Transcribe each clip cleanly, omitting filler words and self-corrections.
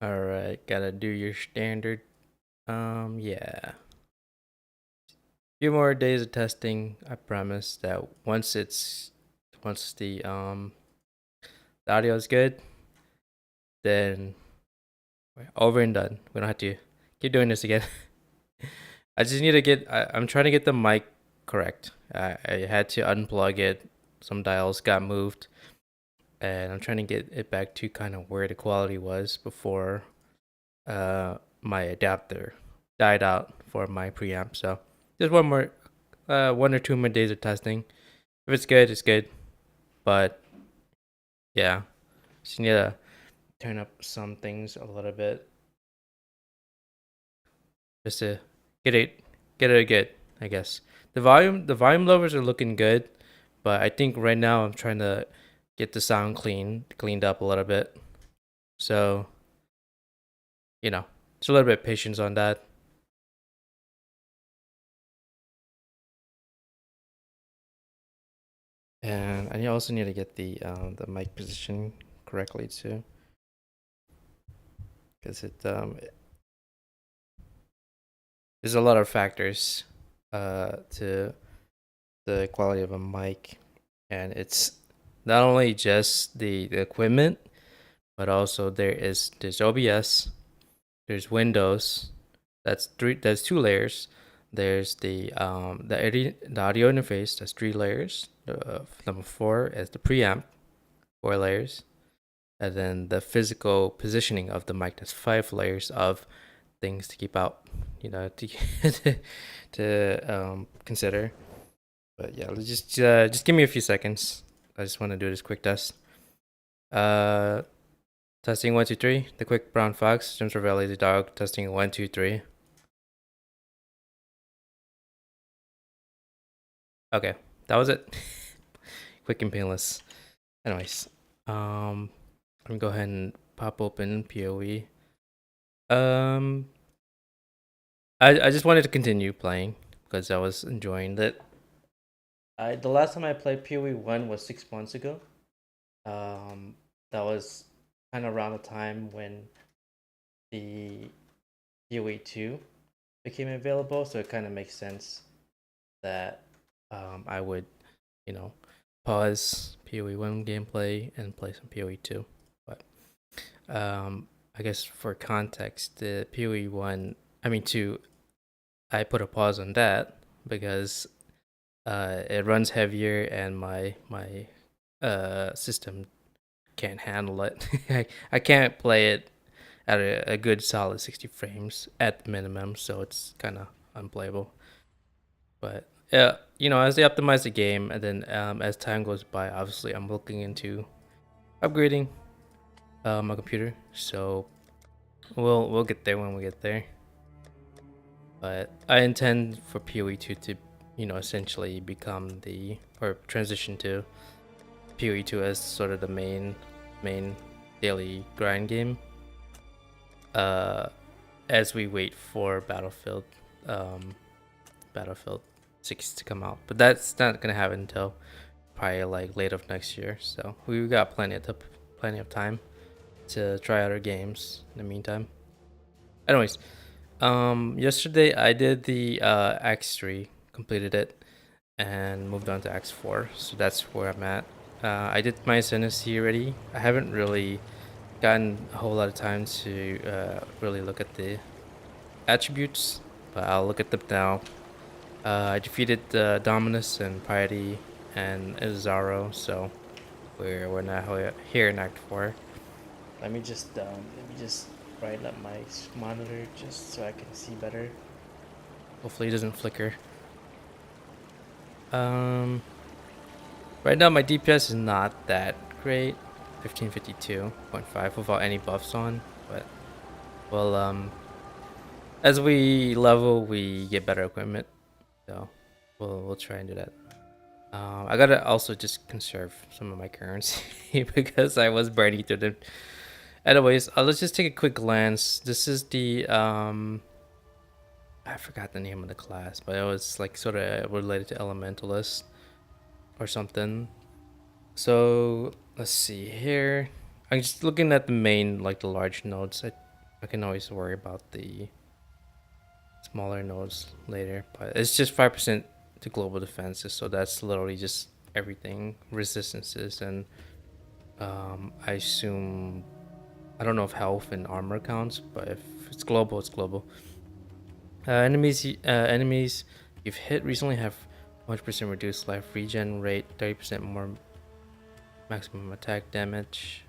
All right, gotta do your standard. Yeah. Few more days of testing. I promise that once the audio is good, then we're over and done. We don't have to keep doing this again. I just need to I'm trying to get the mic correct. I had to unplug it. Some dials got moved, and I'm trying to get it back to kind of where the quality was before my adapter died out for my preamp. So just one or two more days of testing. If it's good, it's good. But yeah, just need to turn up some things a little bit just to get it get it good, I guess. The volume levels are looking good, but I think right now I'm trying to get the sound cleaned up a little bit. So, just a little bit of patience on that. And I also need to get the mic position correctly too, because there's a lot of factors to the quality of a mic, and it's not only just the equipment, but also there's OBS, there's Windows, that's two layers. There's the audio interface, that's three layers. Number four is the preamp, four layers, and then the physical positioning of the mic, that's five layers of things to keep out, to consider. But yeah, let's just give me a few seconds. I just want to do this quick test. Uh, Testing 1 2 3. The quick brown fox jumps over lazy dog. Testing 1 2 3. Okay, that was it. Quick and painless. Anyways, let me go ahead and pop open PoE. Um, I just wanted to continue playing because I was enjoying it. The last time I played PoE 1 was 6 months ago. Um, that was kind of around the time when the PoE 2 became available, so it kind of makes sense that I would, you know, pause PoE 1 gameplay and play some PoE 2. But I guess for context, the PoE 2, I put a pause on that because it runs heavier and my system can't handle it. I can't play it at a good solid 60 frames at the minimum, so it's kind of unplayable. But yeah, as they optimize the game, and then as time goes by, obviously I'm looking into upgrading my computer. So we'll get there when we get there. But I intend for PoE 2 to, essentially become or transition to PoE 2 as sort of the main daily grind game. As we wait for Battlefield 6 to come out, but that's not gonna happen until probably like late of next year. So we've got plenty of time to try other games in the meantime. Anyways, yesterday I did the X3, completed it, and moved on to X4. So that's where I'm at. I did my ascendancy already. I haven't really gotten a whole lot of time to really look at the attributes, but I'll look at them now. I defeated Dominus and Piety and Zaro, so we're now here in Act 4. Let me just brighten up my monitor just so I can see better. Hopefully it doesn't flicker. Um, right now my DPS is not that great, 1552.5 without any buffs on, but well, as we level, we get better equipment, so we'll try and do that. I gotta also just conserve some of my currency because I was burning through them. Anyways, let's just take a quick glance. This is the I forgot the name of the class, but it was like sort of related to Elementalist or something. So let's see here. I'm just looking at the main, like the large nodes. I can always worry about the smaller nodes later, but it's just 5% to global defenses, so that's literally just everything, resistances, and I assume, I don't know if health and armor counts, but if it's global, it's global. Enemies you've hit recently have 100% reduced life regen rate, 30% more maximum attack damage,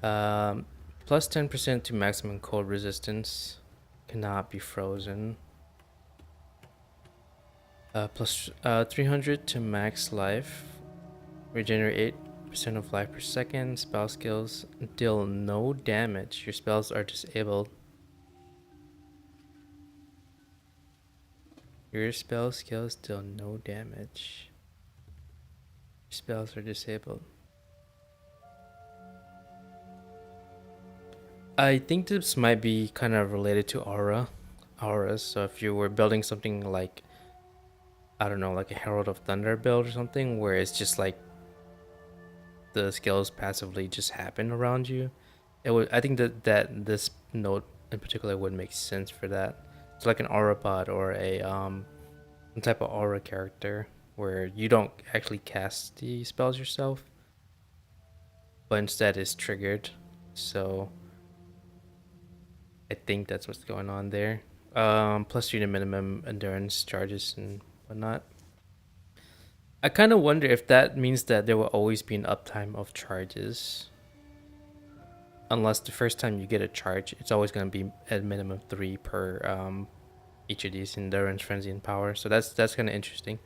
plus 10% to maximum cold resistance, cannot be frozen. Plus 300 to max life, regenerate 8% of life per second. Spell skills deal no damage. Your spells are disabled. Your spell skills deal no damage. Your spells are disabled. I think this might be kind of related to auras. So if you were building something like, I don't know, like a Herald of Thunder build or something, where it's just like the skills passively just happen around you, it would. I think that this node in particular would make sense for that. It's like an aura pod or a some type of aura character where you don't actually cast the spells yourself, but instead it's triggered. So I think that's what's going on there. Plus 3 to minimum endurance charges and whatnot. I kind of wonder if that means that there will always be an uptime of charges. Unless the first time you get a charge, it's always going to be at minimum 3 per each of these endurance, frenzy, and power. So that's kind of interesting.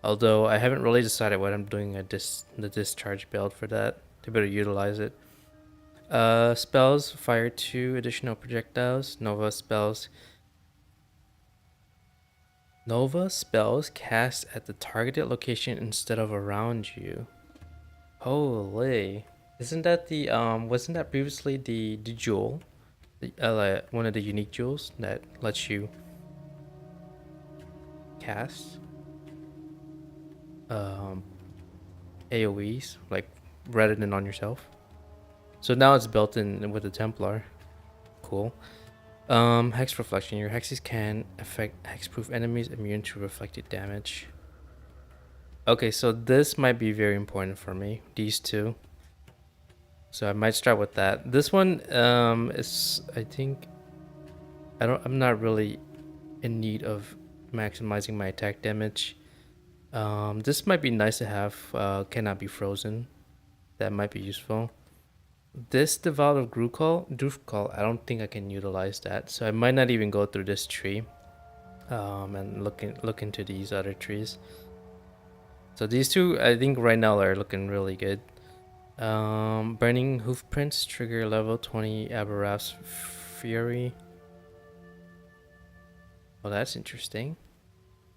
Although I haven't really decided what I'm doing the discharge build for that to better utilize it. Spells fire 2 additional projectiles. Nova spells cast at the targeted location instead of around you. Holy. Isn't that the wasn't that previously the jewel? One of the unique jewels that lets you cast AoEs like rather than on yourself. So now it's built in with the Templar. Cool. Hex reflection. Your hexes can affect hexproof enemies immune to reflected damage. Okay, so this might be very important for me. These two. So I might start with that. This one is, I think, I'm not really in need of maximizing my attack damage. This might be nice to have. Cannot be frozen. That might be useful. This devout of Drufkal, I don't think I can utilize that, so I might not even go through this tree. And look into these other trees. So these two, I think right now are looking really good. Burning Hoofprints trigger level 20 Aberrath's Fury. Oh, that's interesting.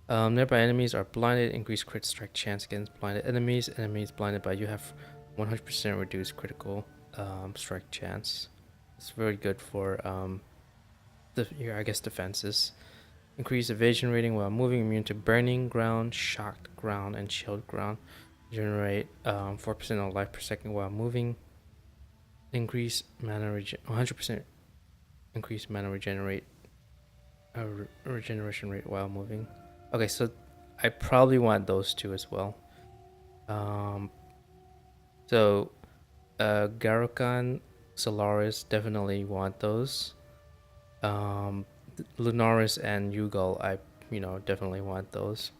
Nearby enemies are blinded. Increase crit strike chance against blinded enemies. Enemies blinded by you have 100% reduced critical strike chance. It's very good for I guess defenses. Increase evasion rating while moving. Immune to burning ground, shocked ground, and chilled ground. Generate 4% of life per second while moving. Increase mana 100% increase mana regeneration rate while moving. Okay, so I probably want those two as well. So Garokan, Solaris, definitely want those. Lunaris and Yugal, I definitely want those.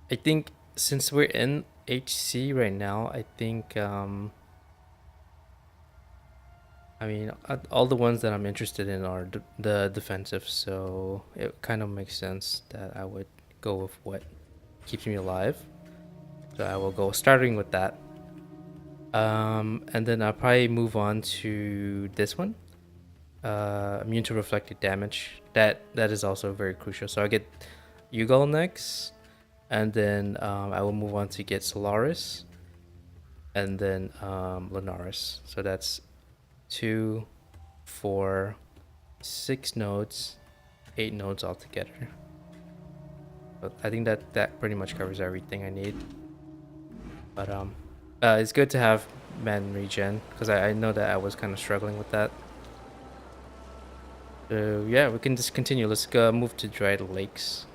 I think since we're in HC right now, I think I mean all the ones that I'm interested in are the defensive, so it kind of makes sense that I would go with what keeps me alive. So I will go starting with that. And then I'll probably move on to this one. Immune to reflected damage. That is also very crucial. So I get Yugal next, and then I will move on to get Solaris, and then Lunaris. So that's 2, 4, 6 nodes, 8 nodes altogether. But I think that pretty much covers everything I need. But it's good to have man regen, because I know that I was kind of struggling with that. So yeah, we can just continue. Let's go move to dried lakes.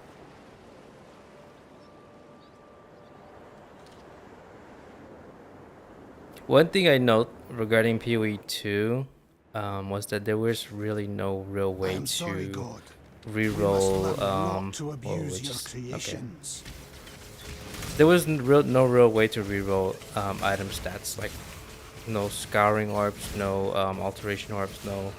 One thing I note regarding PoE 2 was that there was really no real way to reroll. Okay. There was no real way to reroll item stats, like no scouring orbs, no alteration orbs, no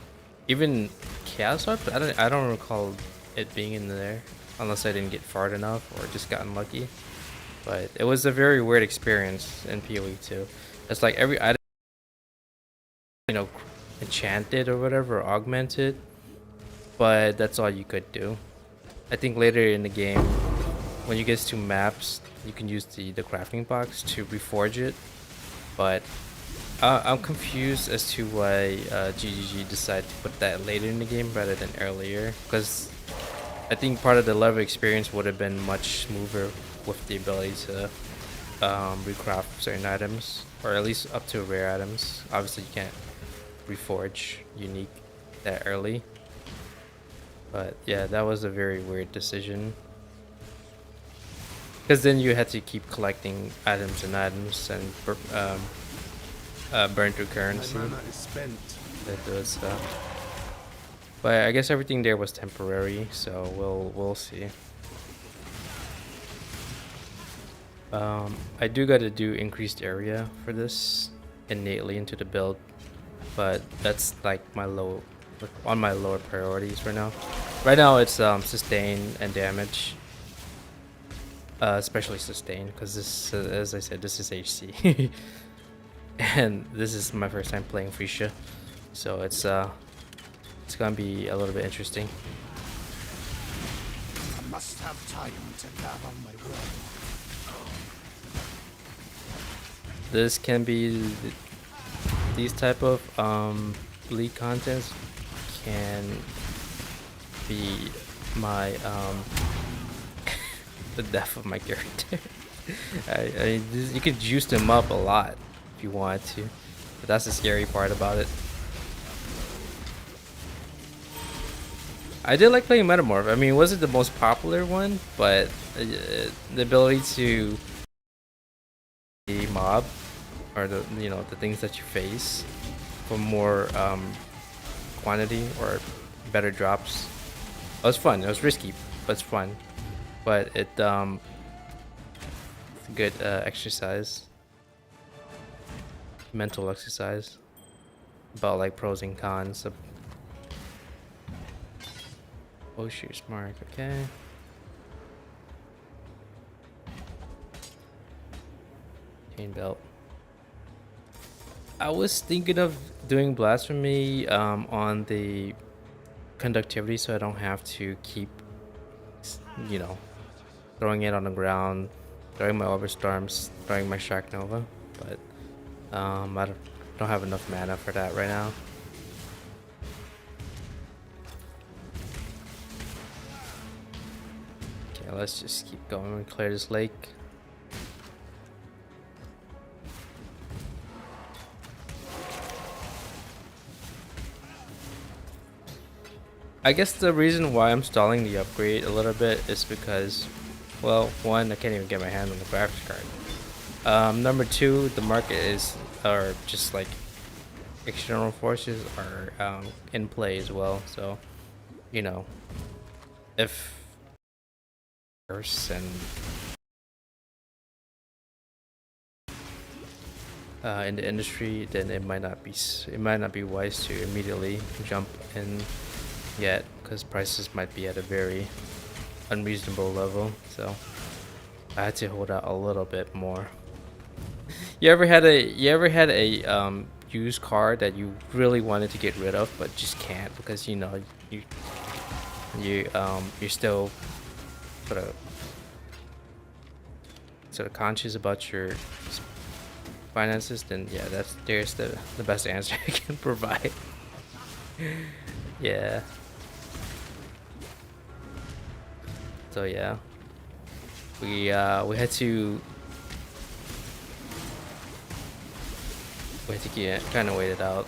even chaos orbs. I don't recall it being in there unless I didn't get far enough or just got unlucky. But it was a very weird experience in PoE 2. It's like every item, you know, enchanted or whatever, or augmented, but that's all you could do. I think later in the game, when you get to maps, you can use the crafting box to reforge it, but I'm confused as to why GGG decided to put that later in the game rather than earlier, because I think part of the level experience would have been much smoother with the ability to recraft certain items, or at least up to rare items. Obviously you can't reforge unique that early, but yeah, that was a very weird decision, because then you had to keep collecting items and burn through currency that does stuff. But I guess everything there was temporary, so we'll see. I do gotta do increased area for this innately into the build, but that's like on my lower priorities right now. Right now it's sustain and damage, especially sustain, because this, as I said, this is HC, and this is my first time playing Fuchsia, so it's gonna be a little bit interesting. I must have time to gather my will. This can be these type of league contents can be my the death of my character. You could juice them up a lot if you wanted to, but that's the scary part about it. I did like playing Metamorph. I mean, it wasn't the most popular one, but the ability to the mob, or the the things that you face, for more quantity or better drops. It was fun. It was risky, but it's fun. But it's a good exercise, mental exercise about like pros and cons of. Oh shoot, smart. Okay. Chain belt. I was thinking of doing blasphemy on the conductivity, so I don't have to keep, throwing it on the ground, throwing my overstorms, throwing my Shark Nova. But I don't have enough mana for that right now. Okay, let's just keep going and clear this lake. I guess the reason why I'm stalling the upgrade a little bit is because, well, one, I can't even get my hand on the graphics card. Number two, the market or just like external forces are in play as well. So, if and in the industry, then it might not be wise to immediately jump in yet, because prices might be at a very unreasonable level. So I had to hold out a little bit more. You ever had a used car that you really wanted to get rid of but just can't, because you're still sort of conscious about your finances? Then yeah, there's the best answer I can provide. Yeah. So yeah, we had to wait to get kind of wait it out.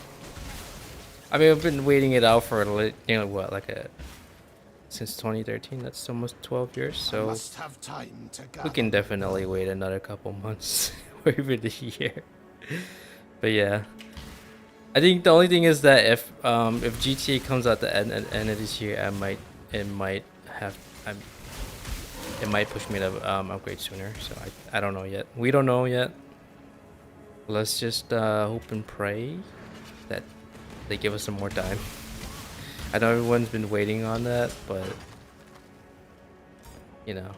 I mean, I've been waiting it out for what, like since 2013. That's almost 12 years. I So must have time to we gather can my definitely wealth. wait another couple months or even a year. But yeah, I think the only thing is that if GTA comes out the end of this year, it might have I, it might push me to upgrade sooner. So I don't know yet. We don't know yet. Let's just hope and pray that they give us some more time. I know everyone's been waiting on that, but you know,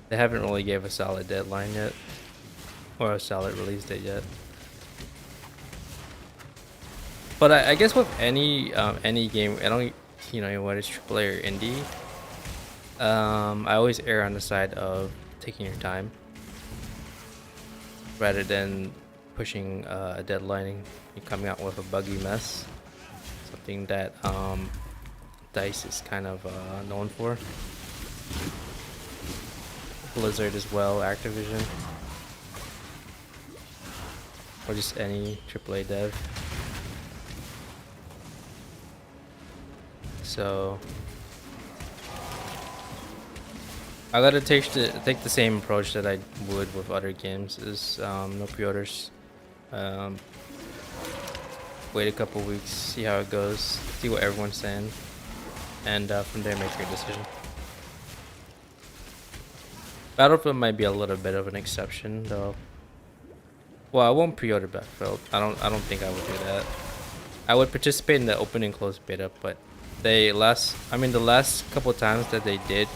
they haven't really gave a solid deadline yet or a solid release date yet. But I guess with any game, I don't, whether it's AAA or indie, I always err on the side of taking your time rather than pushing a deadline and coming out with a buggy mess. Something that DICE is kind of known for. Blizzard as well, Activision, or just any AAA dev. So I gotta take the same approach that I would with other games. Is no pre-orders. Um, wait a couple weeks, see how it goes, see what everyone's saying, and from there make your decision. Battlefield might be a little bit of an exception, though. Well, I won't pre-order Battlefield. I don't think I would do that. I would participate in the open and closed beta, but the last couple times that they did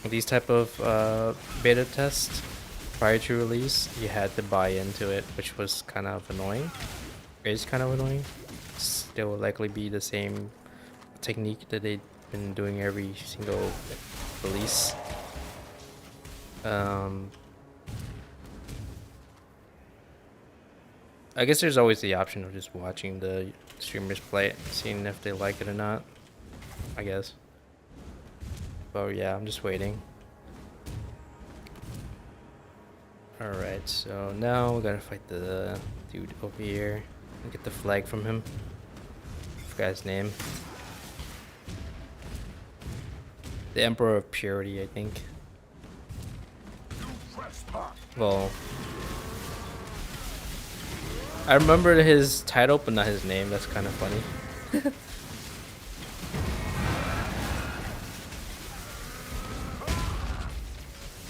these type of beta tests prior to release, you had to buy into it, which was kind of annoying. It is kind of annoying. Still will likely be the same technique that they've been doing every single release. I guess there's always the option of just watching the streamers play it, seeing if they like it or not, I guess. But yeah, I'm just waiting. Alright, so now we gotta fight the dude over here and get the flag from him. I forgot his name. The Emperor of Purity, I think. Well, I remember his title, but not his name. That's kind of funny.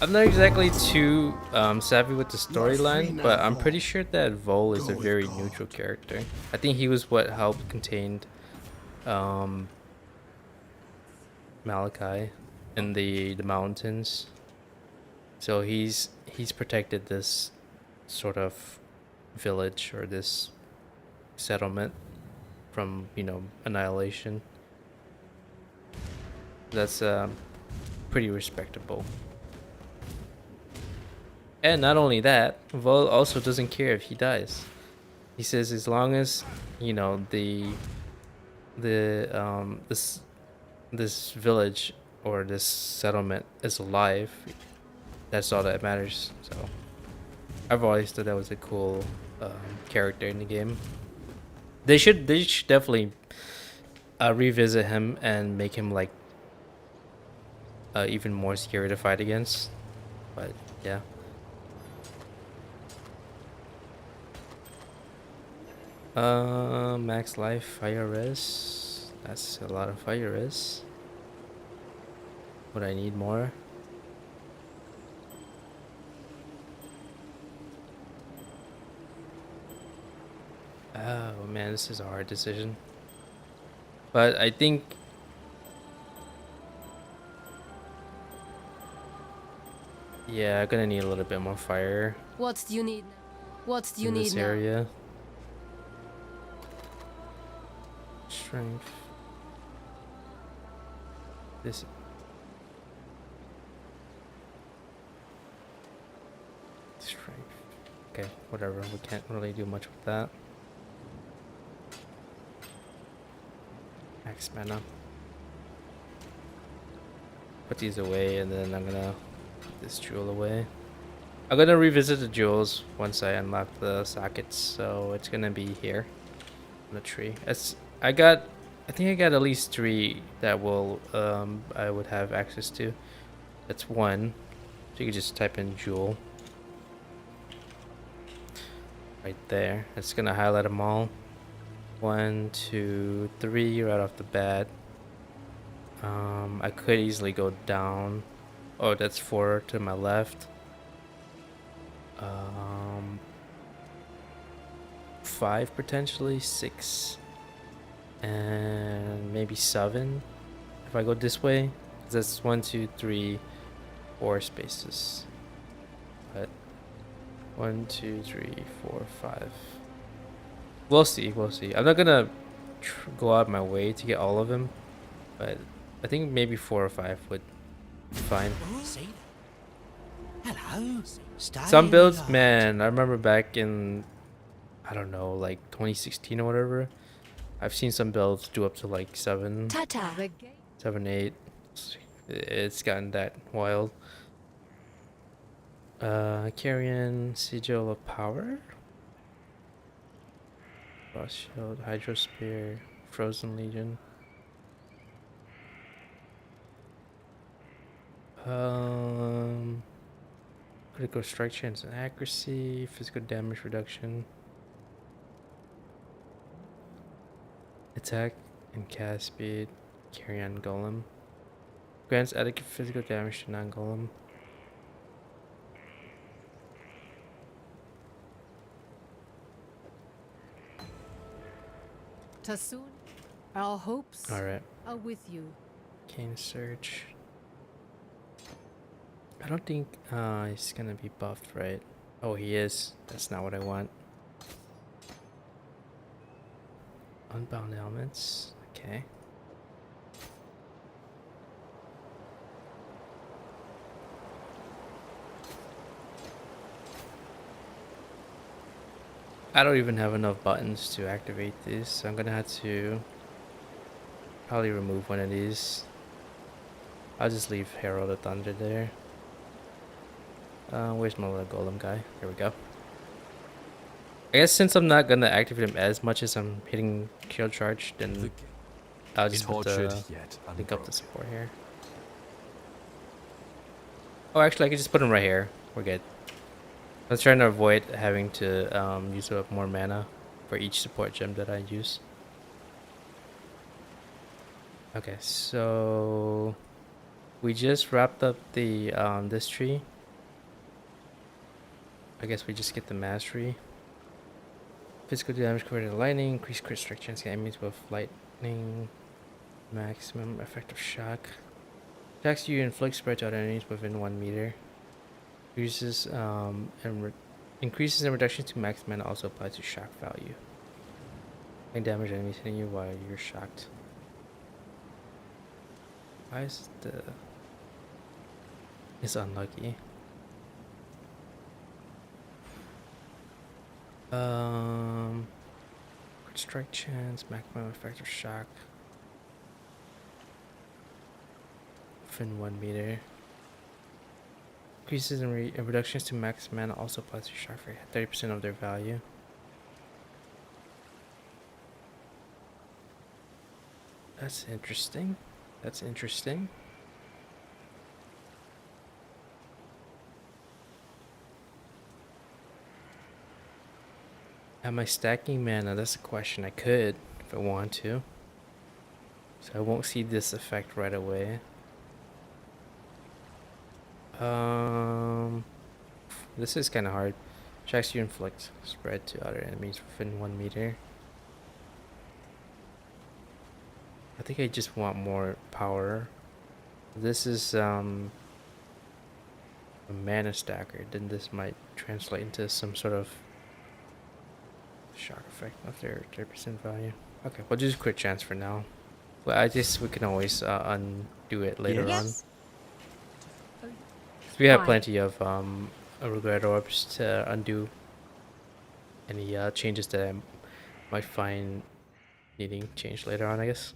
I'm not exactly too savvy with the storyline, but I'm pretty sure that Vol is a very neutral character. I think he was what helped contained Malachi in the mountains. So he's protected this sort of village or this settlement from annihilation. That's pretty respectable. And not only that, Vol also doesn't care if he dies. He says as long as this village or this settlement is alive, that's all that matters. So I've always thought that was a cool character in the game. They should definitely revisit him and make him like even more scary to fight against. But yeah. Max life, fire res. That's a lot of fire res. Would I need more? Oh man, this is a hard decision. But I think yeah, I'm gonna need a little bit more fire. What do you need? What do you in need this now? area. Strength. This. Strength. Okay, whatever. We can't really do much with that. Max mana. Put these away, and then I'm gonna put this jewel away. I'm gonna revisit the jewels once I unlock the sockets, so it's gonna be here on the tree. I think I got at least 3 that will I would have access to. That's 1. So you can just type in jewel right there. It's gonna highlight them all. 1, 2, 3 right off the bat. I could easily go down. Oh, that's 4 to my left. 5 potentially, 6, and maybe 7 if I go this way. 'Cause that's 1, 2, 3, 4 spaces. But 1, 2, 3, 4, 5. We'll see. We'll see. I'm not gonna go out of my way to get all of them, but I think maybe 4 or 5 would be fine. See? Hello. Stay Some in builds, the light. man, I remember back in, I don't know, like 2016 or whatever. I've seen some builds do up to like 7, Ta-ta. The gate. 7, 8. It's gotten that wild. Carrion, Sigil of Power, Frost Shield, Hydro Spear, Frozen Legion. Critical strike chance and accuracy, physical damage reduction, attack and cast speed, Carrion Golem. Grants adequate physical damage to non-golem. Tasun. Our hopes Alright. are with you. Cane Surge. I don't think he's gonna be buffed, right? Oh, he is. That's not what I want. Unbound elements. Okay. I don't even have enough buttons to activate these, so I'm gonna have to probably remove one of these. I'll just leave Herald of Thunder there. Where's my little golem guy? Here we go. I guess since I'm not gonna activate him as much as I'm hitting shield charge, then I'll just put the link up the support here. Oh, actually, I can just put him right here. We're good. I was trying to avoid having to use up more mana for each support gem that I use. Okay, so we just wrapped up the this tree. I guess we just get the mastery. Physical damage converted to lightning, increased crit strike chance against enemies with lightning, maximum effective shock. Attacks you inflict spread to other enemies within 1 meter. Increases increases and reductions to max mana also apply to shock value. Make damage enemies hitting you while you're shocked. Why is it's unlucky. Crit strike chance, maximum effective shock. Within 1 meter. Increases and reductions to max mana also applies to shock for 30% of their value. That's interesting. That's interesting. Am I stacking mana? That's a question. I could if I want to. So I won't see this effect right away. This is kind of hard. Checks you inflict spread to other enemies within 1 meter. I think I just want more power. This is a mana stacker. Then this might translate into some sort of shock effect of their 30% value. Okay, we'll just quick chance for now. But I guess we can always undo it later on. We have plenty of regret orbs to undo any changes that I might find needing change later on, I guess.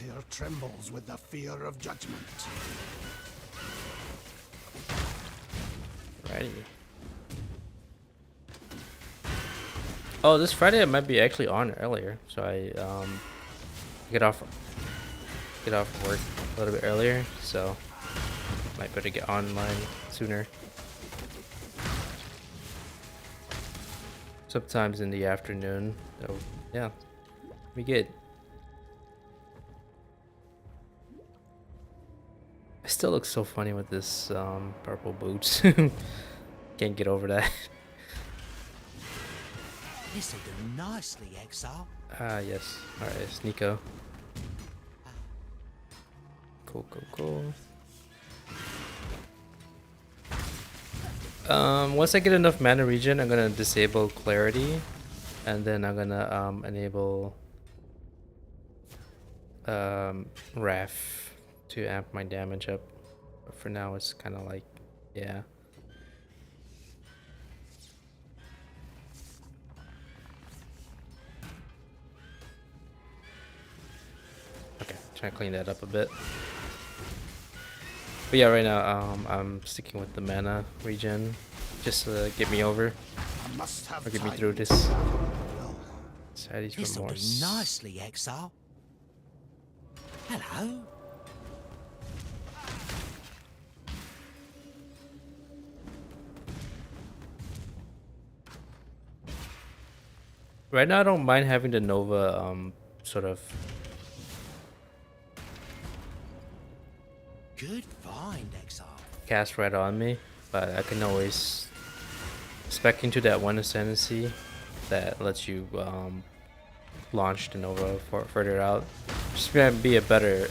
here trembles with the fear of judgment. Righty. Oh, this Friday I might be actually on earlier, so I get off work a little bit earlier, so might better get online sooner. Sometimes in the afternoon. So yeah, be good. I still look so funny with this purple boots. Can't get over that. This'll do nicely, Exile. Ah, yes. Alright, it's Nico. Cool, cool, cool. Once I get enough mana regen, I'm gonna disable clarity, and then I'm gonna enable Wrath to amp my damage up. But for now, it's kind of like, yeah. Okay, trying to clean that up a bit. But yeah, right now I'm sticking with the mana regen just to get me over I must have or get me time through this. to gather my will. Sadie's This'll do remorse. nicely, Exile. Hello. Right now, I don't mind having the Nova sort of Good find, Exile. cast right on me, but I can always spec into that one ascendancy that lets you launch the Nova further out. Just might be a better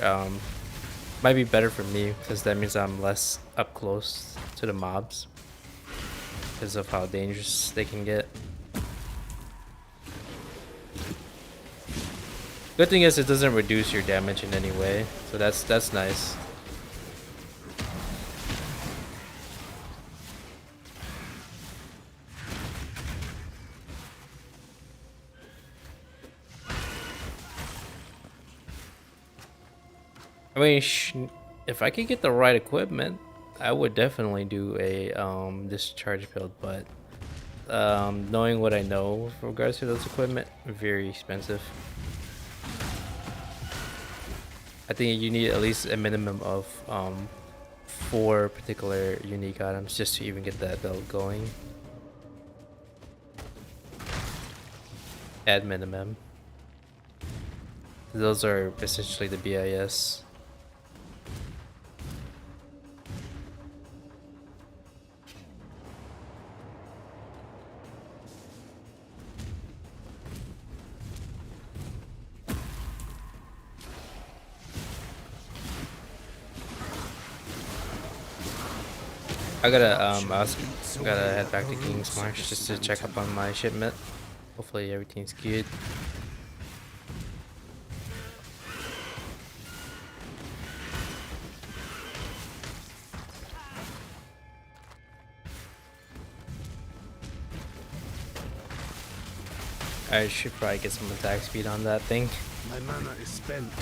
might be better for me because that means I'm less up close to the mobs because of how dangerous they can get. Good thing is it doesn't reduce your damage in any way, so that's nice. I mean, if I could get the right equipment, I would definitely do a discharge build, but knowing what I know with regards to those equipment, very expensive. I think you need at least a minimum of 4 particular unique items just to even get that build going. At minimum. Those are essentially the BIS. I gotta head back to King's Marsh just to check up on my shipment. Hopefully everything's good. I should probably get some attack speed on that thing. My mana is spent.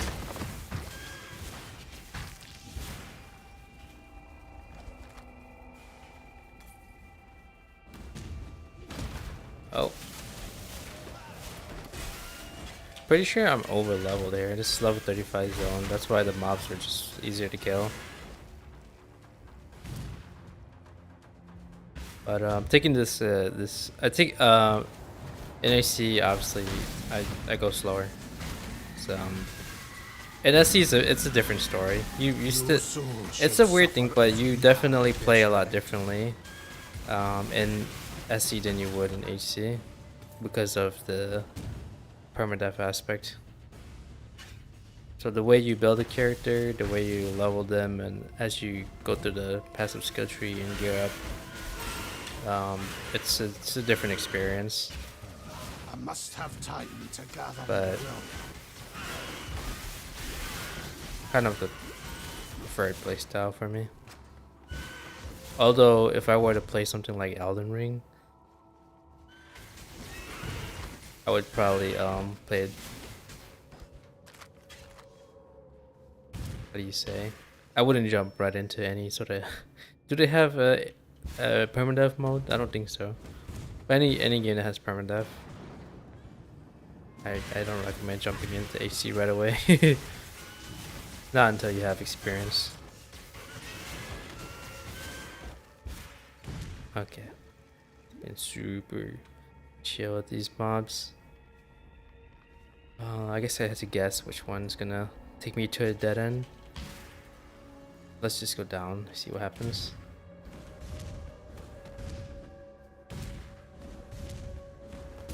Oh. Pretty sure I'm over leveled here. This is level 35 zone. That's why the mobs are just easier to kill. But taking this I think NAC obviously I go slower. So NSC it's a different story. You still it's a weird thing, but you definitely play a lot differently in SC than you would in HC because of the permadeath aspect. So the way you build a character, the way you level them, and as you go through the passive skill tree and gear up, it's a different experience. I must have time to gather my But will. kind of the preferred playstyle for me. Although if I were to play something like Elden Ring, I would probably play what do you say? I wouldn't jump right into any sort of. Do they have a permadeath mode? I don't think so. But any game that has permadeath, I don't recommend jumping into HC right away. Not until you have experience. Okay. Been super chill with these mobs. I guess I had to guess which one's gonna take me to a dead end. Let's just go down, see what happens.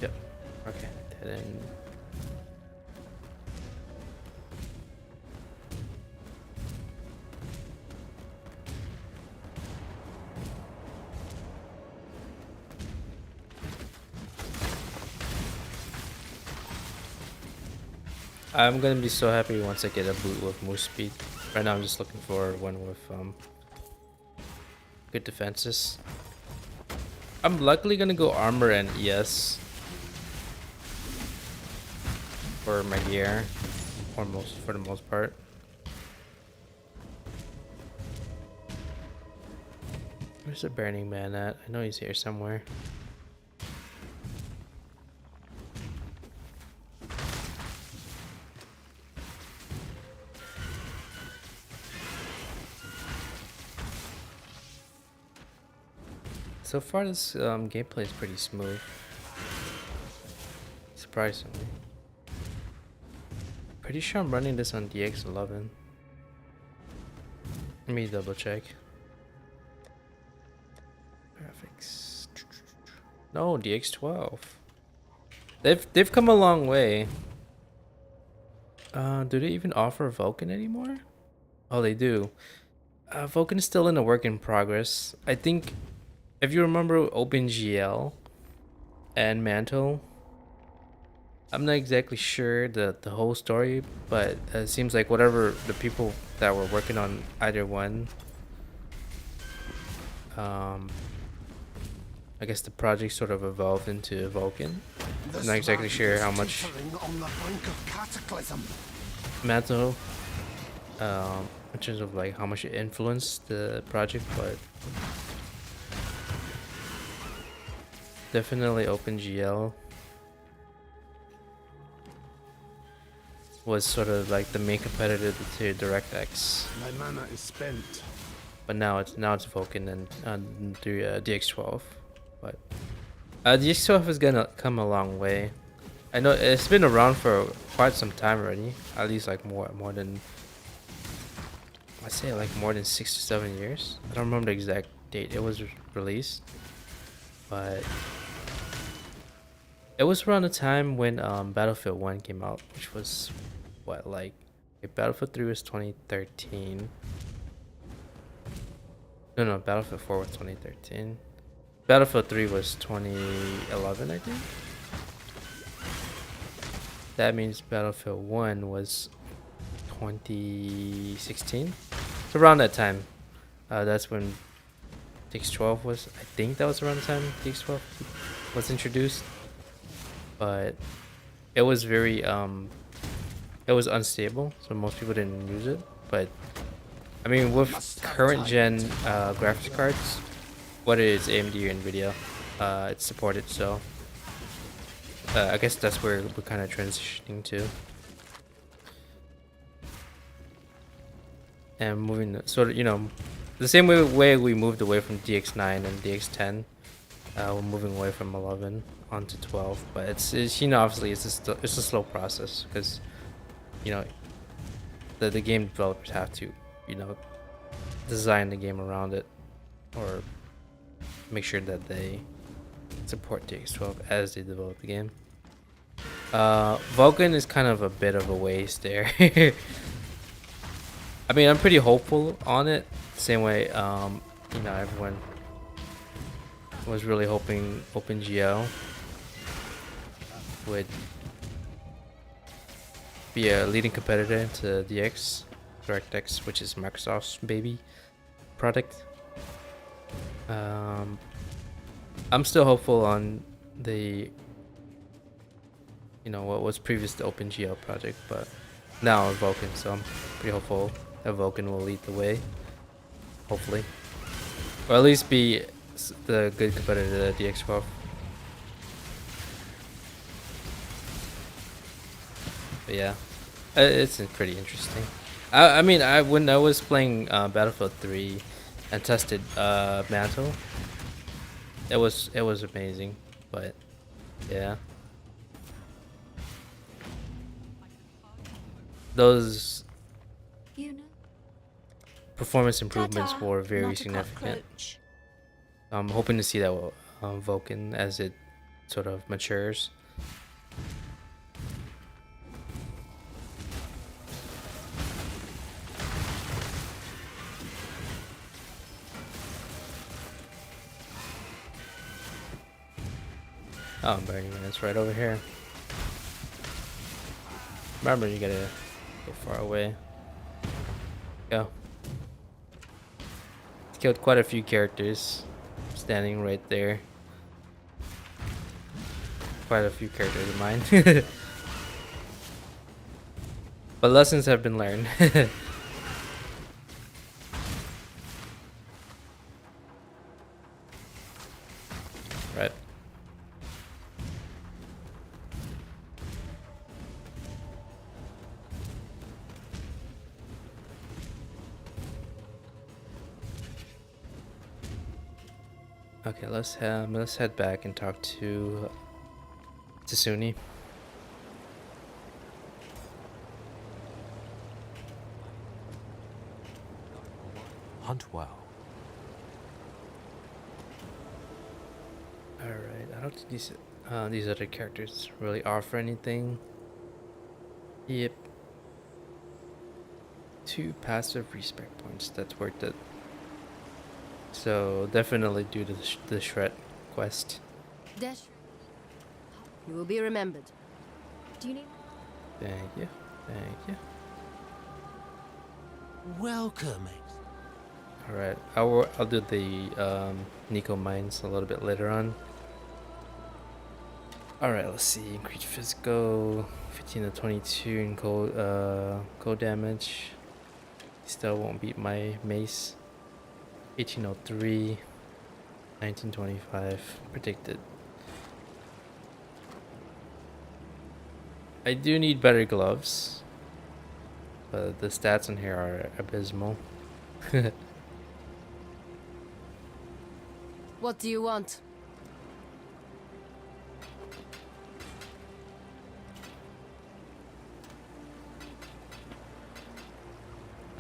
Yep. Okay, dead end. I'm gonna be so happy once I get a boot with moose speed. Right now I'm just looking for one with good defenses. I'm likely gonna go armor and ES for my gear, for the most part. Where's the Burning Man at? I know he's here somewhere. So far, this gameplay is pretty smooth. Surprisingly. Pretty sure I'm running this on DX11. Let me double check. Graphics. No, DX12. They've come a long way. Do they even offer Vulkan anymore? Oh, they do. Vulkan is still in a work in progress. I think. If you remember OpenGL and Mantle, I'm not exactly sure the whole story, but it seems like whatever the people that were working on either one, I guess the project sort of evolved into Vulkan. I'm not exactly sure how much on the brink of cataclysm. Mantle, in terms of like how much it influenced the project, but definitely OpenGL was sort of like the main competitor to DirectX. My mana is spent. But now it's Vulkan and DX12. But DX12 is gonna come a long way. I know it's been around for quite some time already. At least like more than, I'd say like more than 6 to 7 years. I don't remember the exact date it was released, but it was around the time when Battlefield 1 came out, which was what, like Battlefield 3 was 2013. No, Battlefield 4 was 2013. Battlefield 3 was 2011, I think. That means Battlefield 1 was 2016. So around that time, that's when DX12 was. I think that was around the time DX12 was introduced. But it was very it was unstable, so most people didn't use it. But I mean, with current gen graphics cards, whether it's AMD or Nvidia, it's supported. So I guess that's where we're kind of transitioning to, and moving sort of, the same way we moved away from DX9 and DX10. We're moving away from 11 onto 12, but it's obviously it's a slow process because the game developers have to design the game around it, or make sure that they support DX12 as they develop the game. Vulkan is kind of a bit of a waste there. I mean, I'm pretty hopeful on it. Same way, everyone was really hoping OpenGL would be a leading competitor to DirectX, which is Microsoft's baby product. I'm still hopeful on the what was previous to OpenGL project, but now Vulkan, so I'm pretty hopeful a Vulcan will lead the way, hopefully, or at least be the good competitor to the DX12. But yeah, it's pretty interesting. I mean, when I was playing Battlefield 3 and tested Mantle, it was amazing. But yeah, those You know, performance improvements ta-ta, were very not a significant. cockroach. I'm hoping to see that with Vulcan as it sort of matures. Oh, Burning Man, it's right over here. Remember, you gotta go far away. Go. Killed quite a few characters standing right there. Quite a few characters of mine. But lessons have been learned. Right. Okay, let's head back and talk to Tasuni. Hunt well. All right, I don't think these other characters really offer anything. Yep. 2 passive respect points. That's worth it. So definitely do the shred quest. Dash. You will be remembered. Do you need? Thank you. Thank you. Welcome. All right, I'll do the Nico mines a little bit later on. All right, let's see. Increase physical, 15 to 22 in cold damage. Still won't beat my mace. 1803, 1925 predicted. I do need better gloves, but the stats on here are abysmal. What do you want?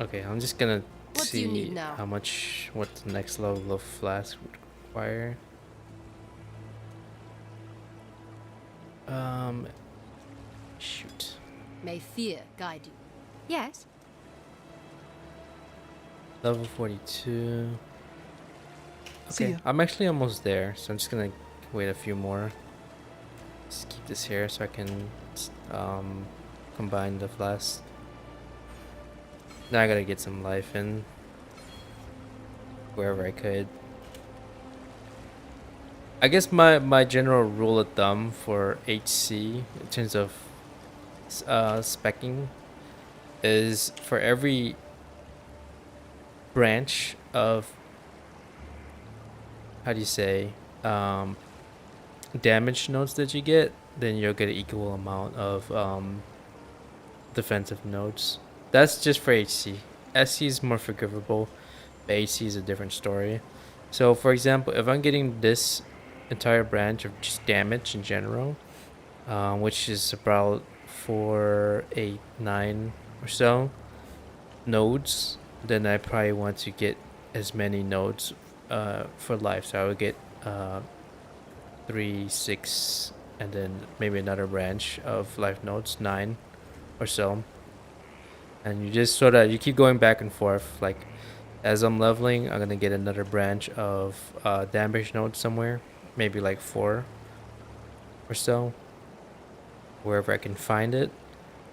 Okay, I'm just gonna What do you see need now? what the next level of flask would require. Shoot. May fear guide you. Yes. Level 42. See Okay, ya. I'm actually almost there, so I'm just gonna wait a few more. Just keep this here so I can combine the flask. Now I gotta get some life in wherever I could. I guess my general rule of thumb for HC in terms of specking is for every branch of, how do you say, damage nodes that you get, then you'll get an equal amount of defensive nodes. That's just for HC. SC is more forgivable, but HC is a different story. So for example, if I'm getting this entire branch of just damage in general, which is about 4, 8, 9 or so nodes, then I probably want to get as many nodes for life. So I would get 3, 6, and then maybe another branch of life nodes, 9 or so. And you just sort of, you keep going back and forth. Like as I'm leveling, I'm gonna get another branch of damage nodes somewhere, maybe like 4 or so, wherever I can find it,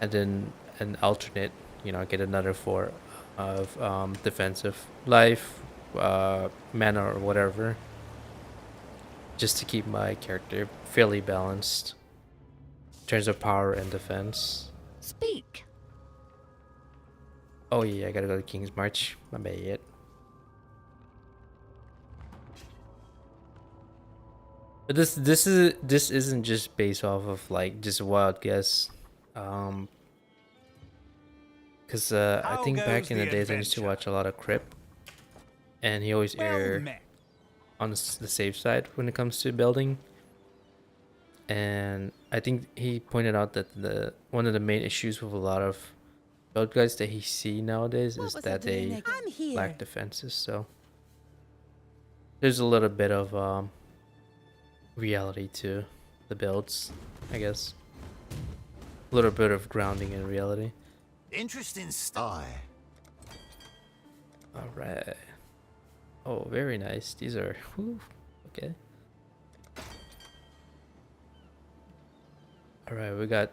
and then an alternate, get another 4 of defensive life, mana or whatever, just to keep my character fairly balanced in terms of power and defense. Speak. Oh yeah, I gotta go to King's March. My bad. But this isn't just based off of like just a wild guess. Um, cause I How think goes back in the the days I used to adventure? watch a lot of Crip, and he always Well err met. on the safe side when it comes to building. And I think he pointed out that the one of the main issues with a lot of build guides that he see nowadays What is was I that doing they again? I'm here. lack defenses. So there's a little bit of reality to the builds, I guess. A little bit of grounding in reality. Interesting stuff. All right. Oh, very nice. These are whew, okay. All right, we got.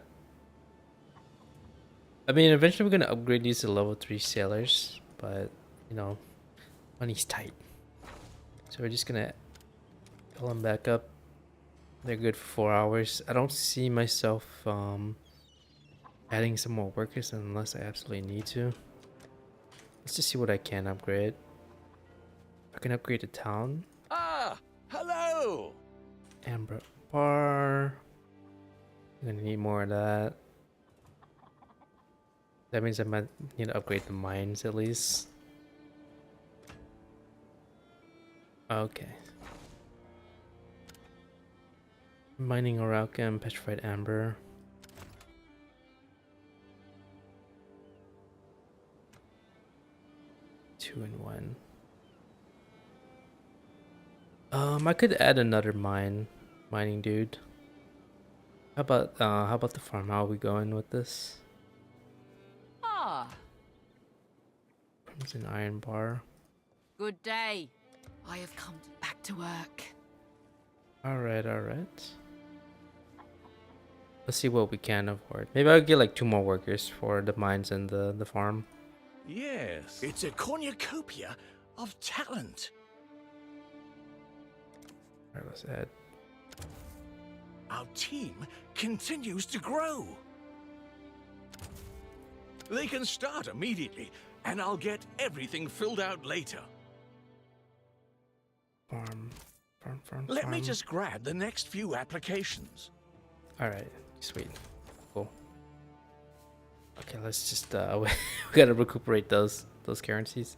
I mean, eventually we're gonna upgrade these to level 3 sailors, but you know, money's tight. So we're just gonna pull them back up. They're good for 4 hours. I don't see myself adding some more workers unless I absolutely need to. Let's just see what I can upgrade. I can upgrade the town. Ah, hello. Amber bar. I'm gonna need more of that. That means I might need to upgrade the mines at least. Okay. Mining Arauca and petrified amber. Two and one. I could add another mining dude. How about the farm? How are we going with this? Ah, Crimson iron bar. good day. I have come back to work. Alright, alright. Let's see what we can afford. Maybe I'll get like 2 more workers for the mines and the farm. Yes. It's a cornucopia of talent. Alright, let's add. Our team continues to grow. They can start immediately, and I'll get everything filled out later. Farm. Let me just grab the next few applications. Alright, sweet. Cool. Okay, let's just we gotta recuperate those currencies.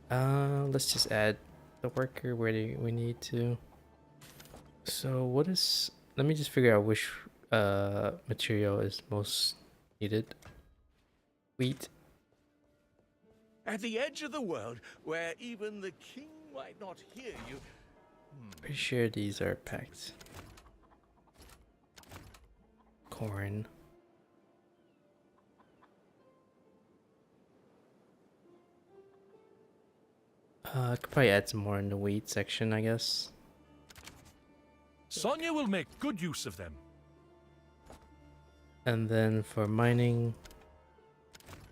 Let's just add the worker where we need to. So what is, let me just figure out which material is most needed. Wheat. At the edge of the world, where even the king might not hear you. Pretty sure these are packed. Corn. I could probably add some more in the wheat section, I guess. Sonia will make good use of them. And then for mining,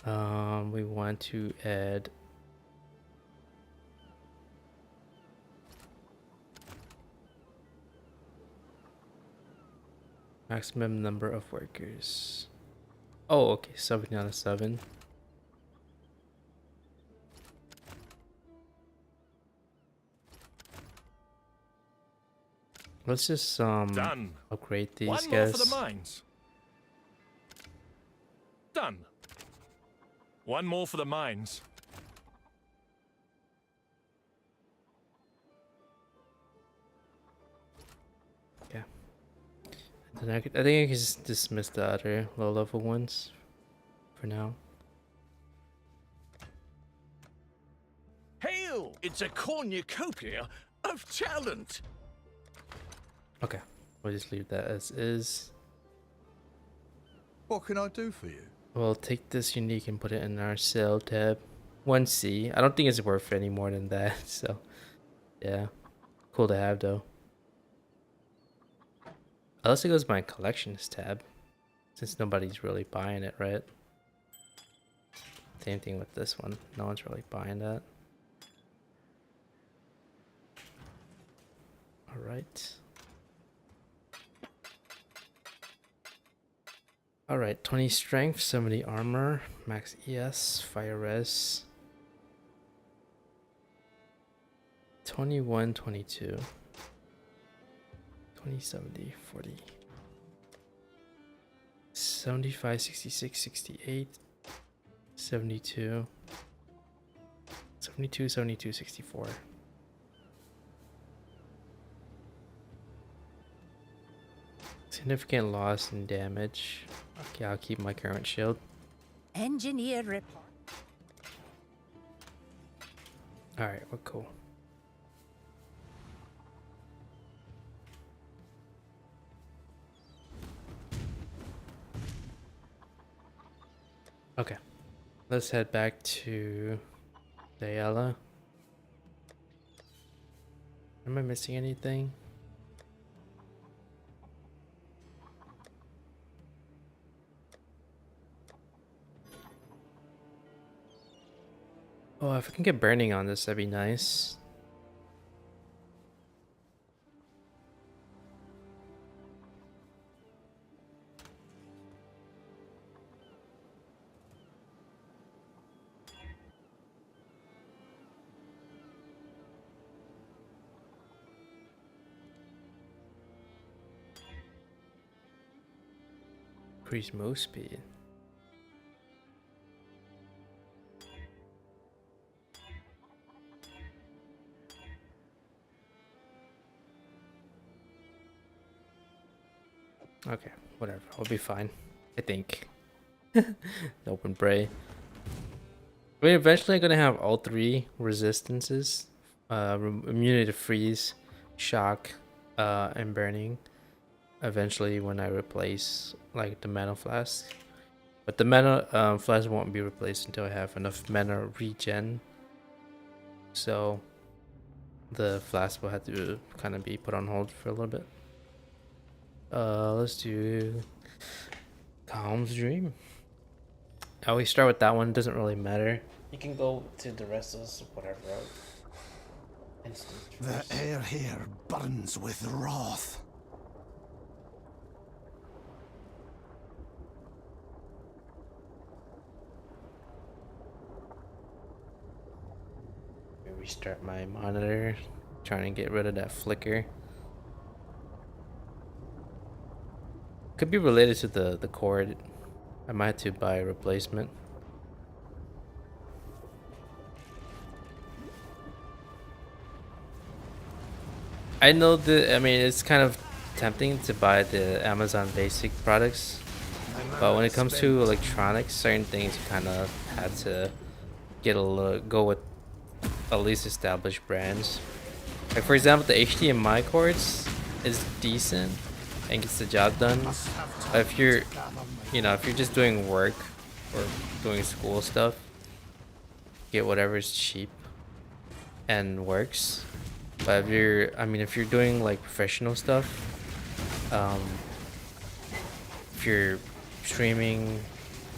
we want to add maximum number of workers. Oh, okay, 7 out of 7. Let's just Done. upgrade these One guys. more for the mines. Done. One more for the mines. Yeah. Then I think I can just dismiss the other low level ones for now. Hail! It's a cornucopia of talent. Okay, we'll just leave that as is. What can I do for you? We'll take this unique and put it in our sale tab. 1C. I don't think it's worth any more than that, so yeah. Cool to have though. Unless it goes to my collections tab, since nobody's really buying it, right? Same thing with this one. No one's really buying that. Alright. All right, 20 strength, 70 armor, max ES, fire res. 21, 22. 20, 70, 40. 75, 66, 68. 72. 72, 72, 64. Significant loss in damage. Okay, I'll keep my current shield. Engineer report. Alright, we're cool. Okay, let's head back to Dayala. Am I missing anything? Oh, if I can get burning on this, that'd be nice. Increase move speed. Okay, whatever. I'll be fine. I think. The open bray. We're eventually gonna have all three resistances. Immunity to freeze, shock, and burning. Eventually when I replace like the mana flask. But the mana flask won't be replaced until I have enough mana regen. So the flask will have to kind of be put on hold for a little bit. Let's do Calm's Dream. I always start with that one, doesn't really matter. You can go to the rest of this, whatever. The air here burns with wrath. Restart my monitor, trying to get rid of that flicker. Could be related to the cord. I might have to buy a replacement. I know that, I mean, it's kind of tempting to buy the Amazon basic products, but when it comes to electronics, certain things you kind of had to go with at least established brands. Like for example, the HDMI cords is decent and gets the job done. But if you're, if you're just doing work or doing school stuff, get whatever's cheap and works. But if you're doing like professional stuff, if you're streaming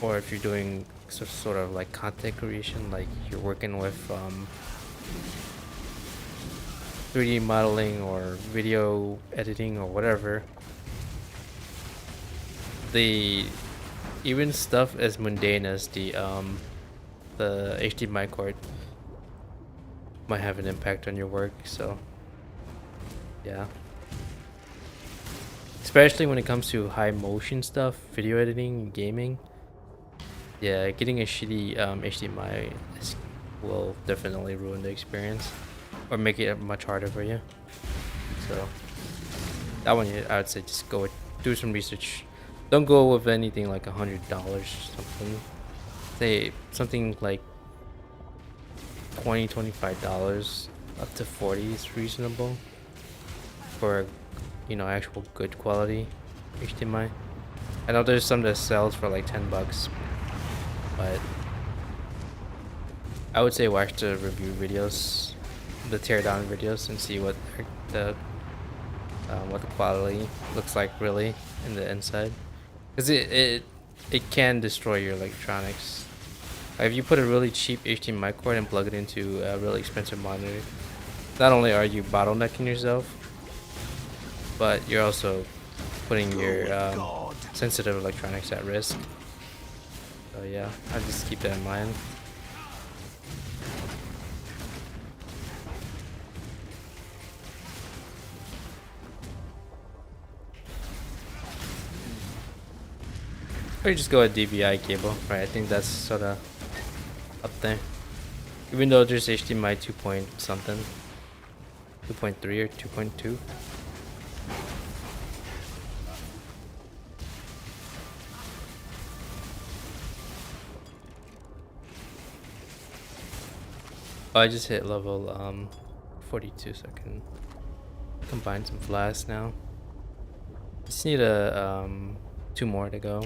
or if you're doing sort of like content creation, like you're working with 3D modeling or video editing or whatever, even stuff as mundane as the HDMI cord might have an impact on your work. So yeah, especially when it comes to high motion stuff, video editing, gaming. Yeah, getting a shitty HDMI will definitely ruin the experience or make it much harder for you. So that one, I would say just do some research. Don't go with anything like $100 or something. Say something like $20, $25 up to $40 is reasonable for actual good quality HDMI. I know there's some that sells for like $10, but I would say watch the review videos, the teardown videos, and see what the quality looks like really in the inside, because it can destroy your electronics. If you put a really cheap HDMI cord and plug it into a really expensive monitor, not only are you bottlenecking yourself, but you're also putting your sensitive electronics at risk. So yeah, I just keep that in mind. Or you just go a DVI cable, right? I think that's sort of up there. Even though there's HDMI 2 point something, 2.3 or 2.2. Oh, I just hit level 42, so I can combine some flasks now. Just need a 2 more to go.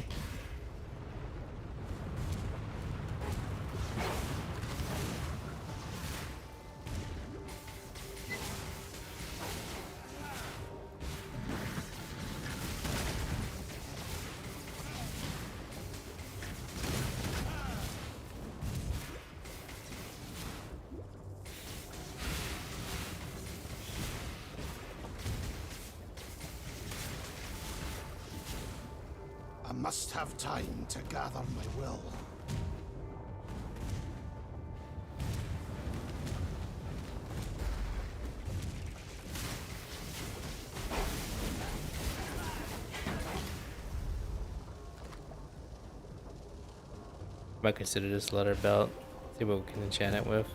I must have time to gather my will. Might consider this leather belt. See what we can enchant it with.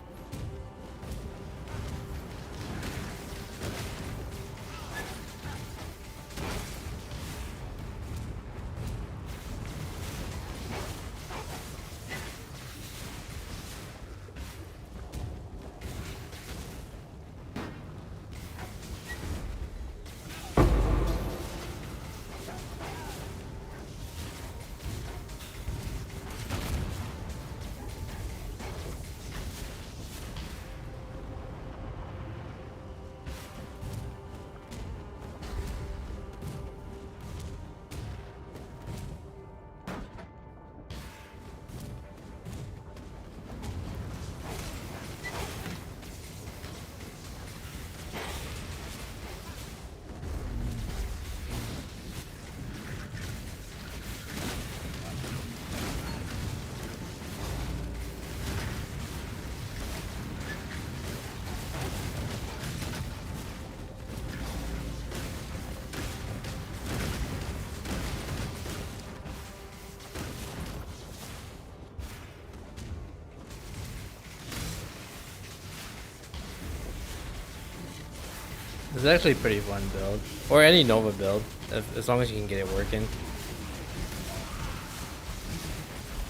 It's actually a pretty fun build, or any Nova build, as long as you can get it working.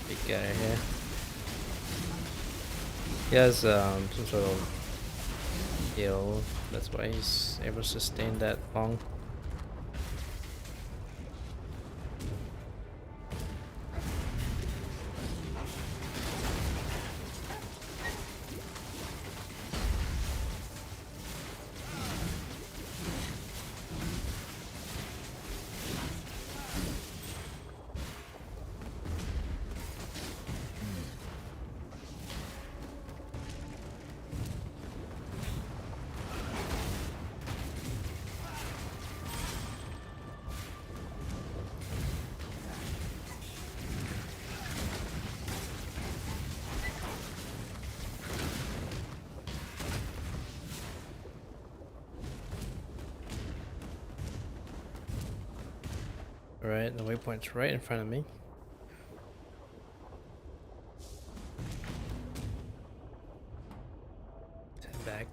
Big guy here. He has some sort of heal. That's why he's able to sustain that long. Alright, the waypoint's right in front of me. Head back.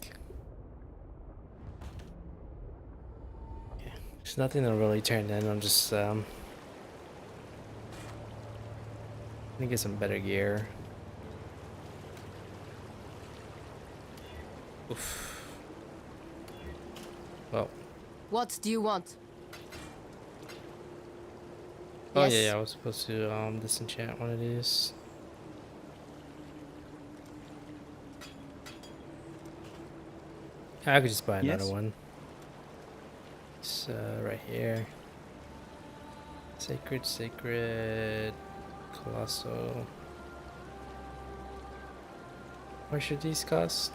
Okay. There's nothing to really turn in. I'm just gonna get some better gear. Oof. Well. What do you want? Oh Yes. yeah, I was supposed to disenchant one of these. I could just buy another one. It's right here. Sacred, Colossal. What should these cost?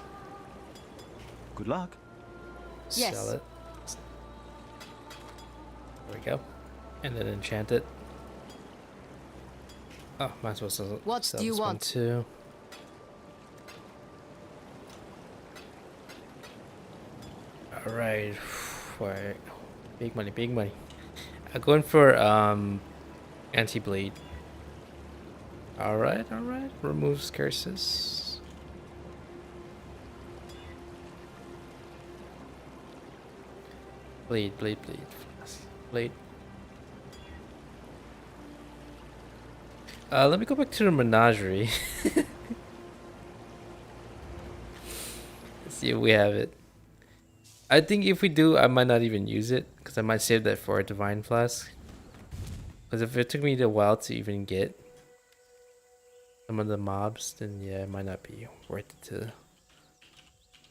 Good luck. Yes. Sell it. There we go. And then enchant it. Oh, might as well sell, What sell do you this one want? too. All right. Alright. Big money, big money. I'm going for anti-bleed. All right, all right. Removes curses. Bleed, bleed, bleed. Bleed. Let me go back to the menagerie. Let's see if we have it. I think if we do, I might not even use it because I might save that for a divine flask. Because if it took me a while to even get some of the mobs, then yeah, it might not be worth it to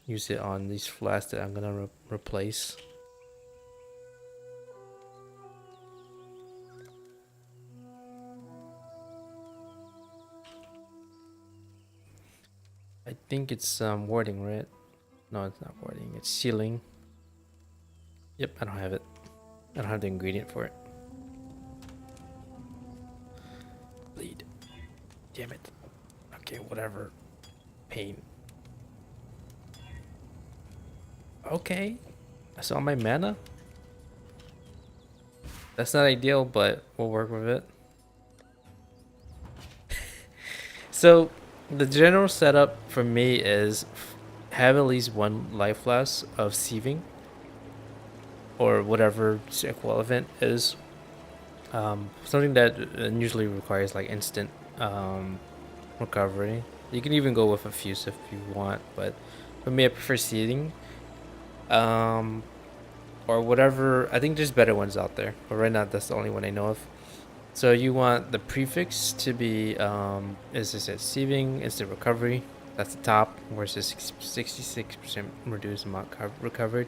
use it on these flasks that I'm gonna replace. I think it's warding, right? No, it's not warding. It's sealing. Yep, I don't have it. I don't have the ingredient for it. Bleed. Damn it. Okay, whatever. Pain. Okay. I saw my mana. That's not ideal, but we'll work with it. So, the general setup for me is have at least one life flask of sieving or whatever its equivalent is. Something that usually requires like instant recovery. You can even go with a fuse if you want, but for me, I prefer seeding. Or whatever. I think there's better ones out there, but right now that's the only one I know of. So you want the prefix to be, as I said, sieving is the recovery. That's the top, where it says 66% reduced amount recovered.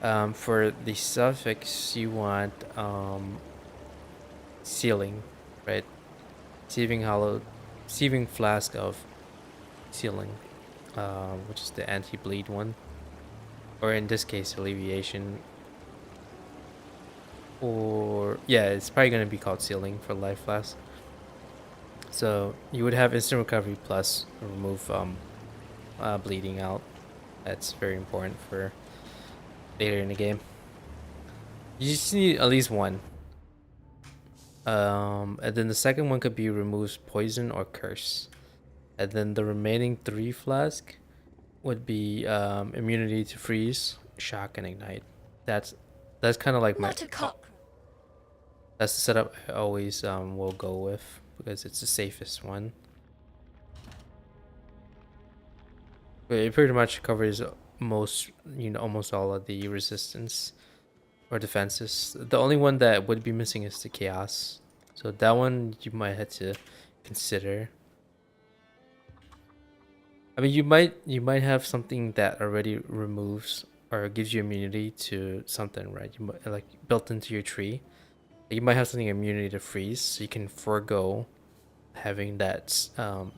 For the suffix, you want sealing, right? Sieving flask of sealing, which is the anti-bleed one, or in this case, alleviation. Or yeah, it's probably gonna be called sealing for life flask. So you would have instant recovery plus remove bleeding out. That's very important for later in the game. You just need at least one. And then the second one could be removes poison or curse. And then the remaining 3 flask would be immunity to freeze, shock, and ignite. That's kind of like my. Not a cockroach. That's the setup I always will go with because it's the safest one. But it pretty much covers most, almost all of the resistance or defenses. The only one that would be missing is the chaos. So that one you might have to consider. I mean, you might have something that already removes or gives you immunity to something, right? You might like built into your tree. You might have something immunity to freeze, so you can forego having that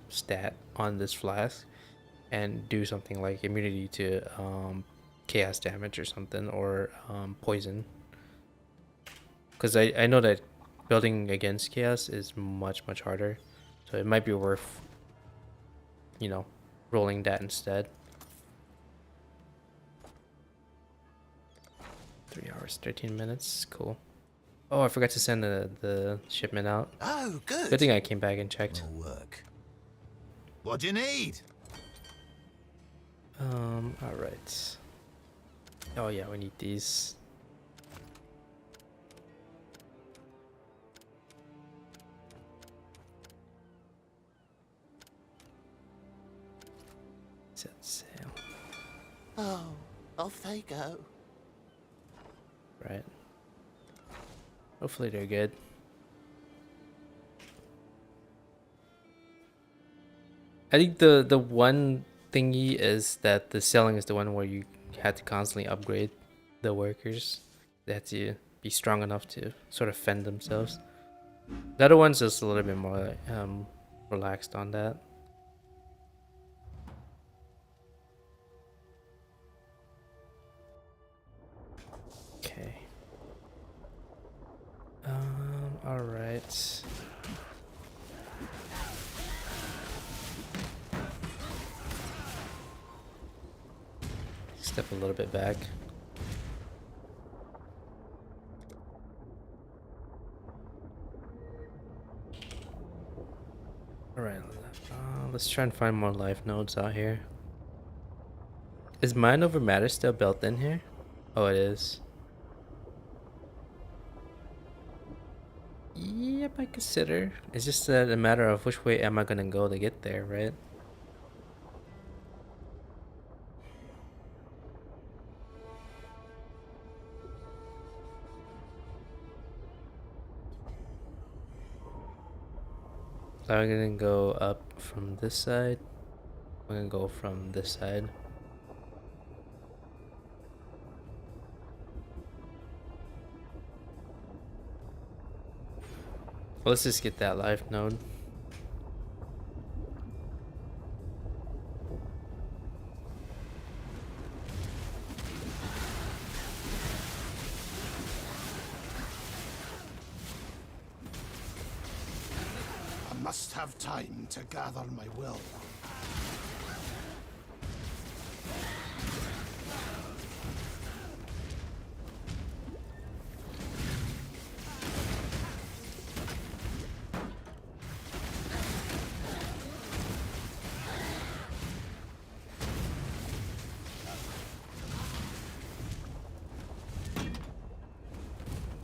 stat on this flask and do something like immunity to chaos damage or something, or poison. Because I know that building against chaos is much harder, so it might be worth rolling that instead. 3 hours 13 minutes, cool. Oh, I forgot to send the shipment out. Oh, good. Good thing I came back and checked. Will work. What do you need? All right. Oh yeah, we need these. Set sail. Oh, off they go. Right. Hopefully they're good. I think the one thingy is that the selling is the one where you had to constantly upgrade the workers. They had to be strong enough to sort of fend themselves. The other one's just a little bit more relaxed on that. Okay. All right. Step a little bit back. Alright, let's try and find more life nodes out here. Is mind over matter still built in here? Oh, it is. Yep, I consider. It's just a matter of which way am I gonna go to get there, right? So I'm gonna go up from this side. I'm gonna go from this side. Well, let's just get that life node. I must have time to gather my will.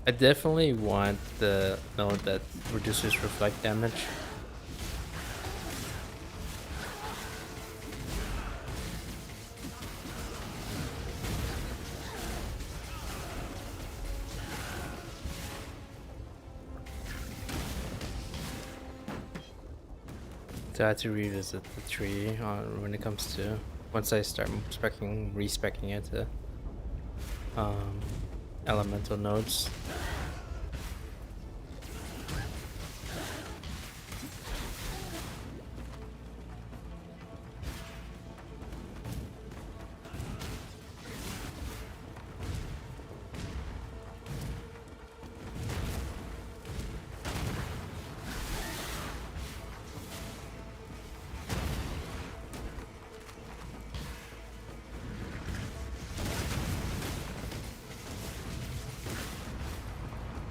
I definitely want the node that reduces reflect damage. So I have to revisit the tree when it comes to once I start respecking it to elemental nodes.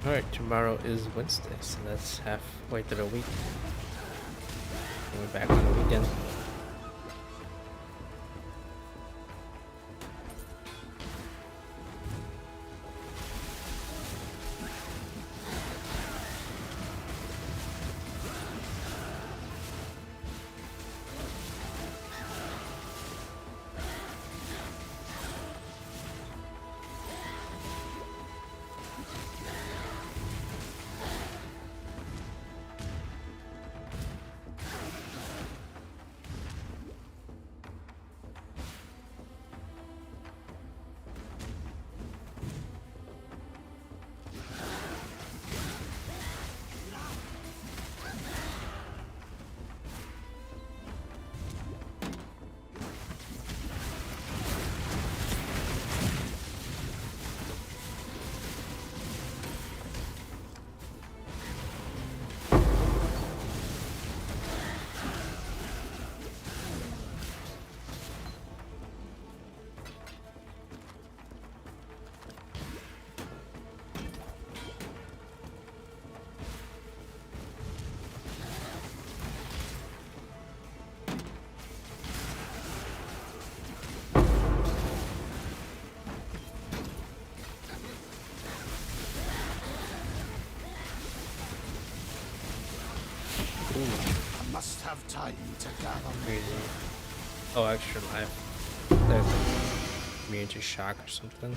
Alright, tomorrow is Wednesday, so that's halfway through the week. We're back on the weekend. I must have time to gather. Crazy. Oh, extra life. There's immune to shock or something.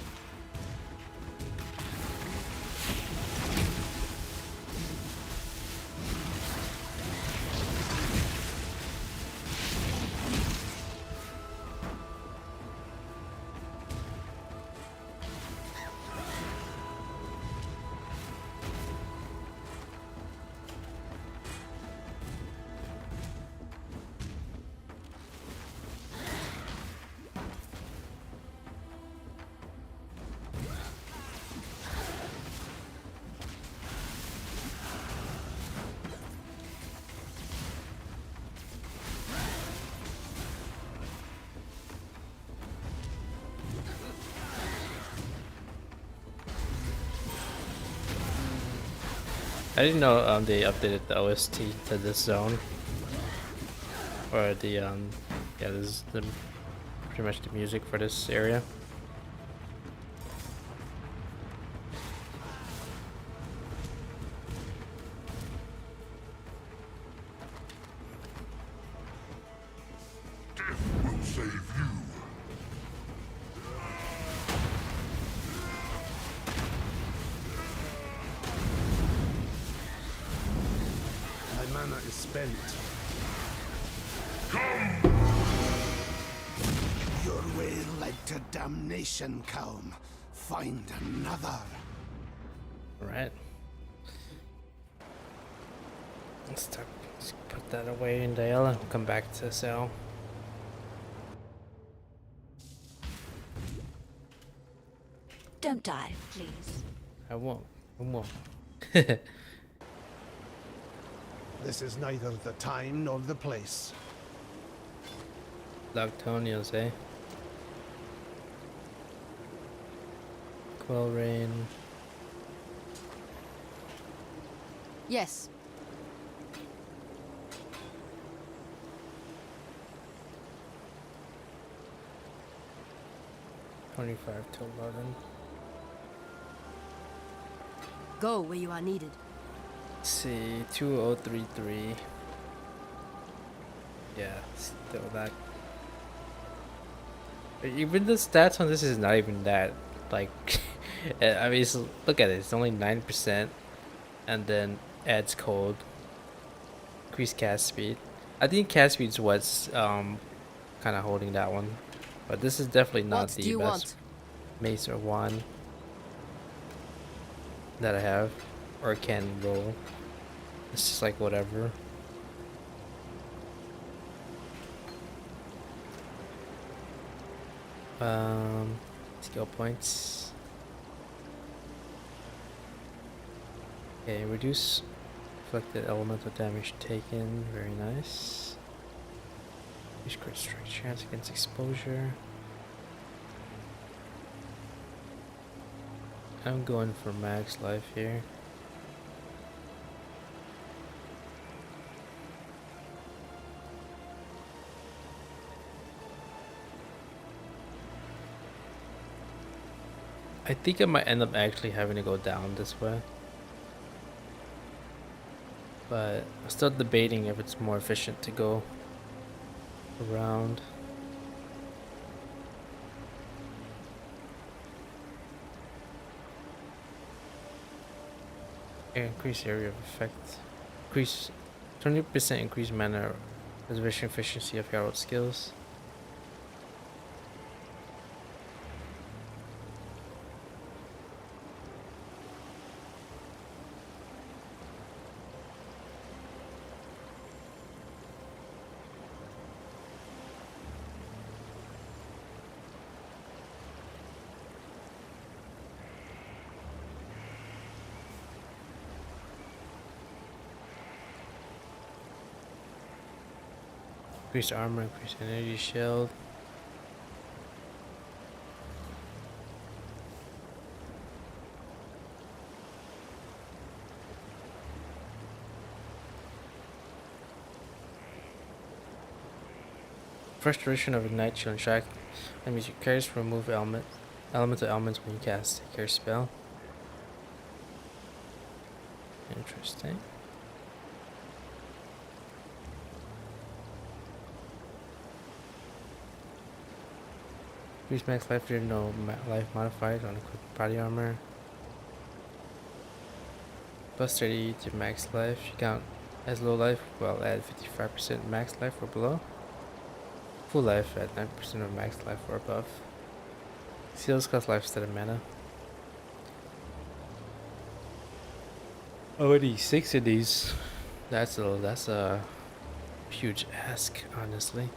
I didn't know they updated the OST to this zone. Or the yeah, this is the pretty much the music for this area. Will save you. My mana is spent. Your way led to damnation, Calm. Find another. Right. Let's put that away in Dale and we'll come back to Cell. Don't die, please. I won't. I won't. This is neither the time nor the place. Lactonians, eh? Quell Rain. Yes. $25 to 11. Go where you are needed. Let's see, 2033. Yeah, still that. Even the stats on this is not even that. Like, I mean, look at it. It's only 9%, and then adds cold, increased cast speed. I think cast speed's what's kind of holding that one, but this is definitely not What do the you best want? mace or wand that I have or can roll. It's just like whatever. Skill points. Okay, reduce reflected elemental damage taken. Very nice. Use crit strike chance against exposure. I'm going for max life here. I think I might end up actually having to go down this way. But I'm still debating if it's more efficient to go around. Increase area of effect. Increase 20% increase mana reservation efficiency of herald skills. Increase armor, increase energy shield. Frustration of Ignite Shield and Shack. That means you carries remove elemental elements when you cast a care spell. Interesting. Increase max life, there are no life modifiers on equipped body armor. Plus 30 to max life. You count as low life, well, add 55% max life or below. Full life at 9% of max life or above. Seals cost life instead of mana. Already 6 of these. That's a huge ask, honestly.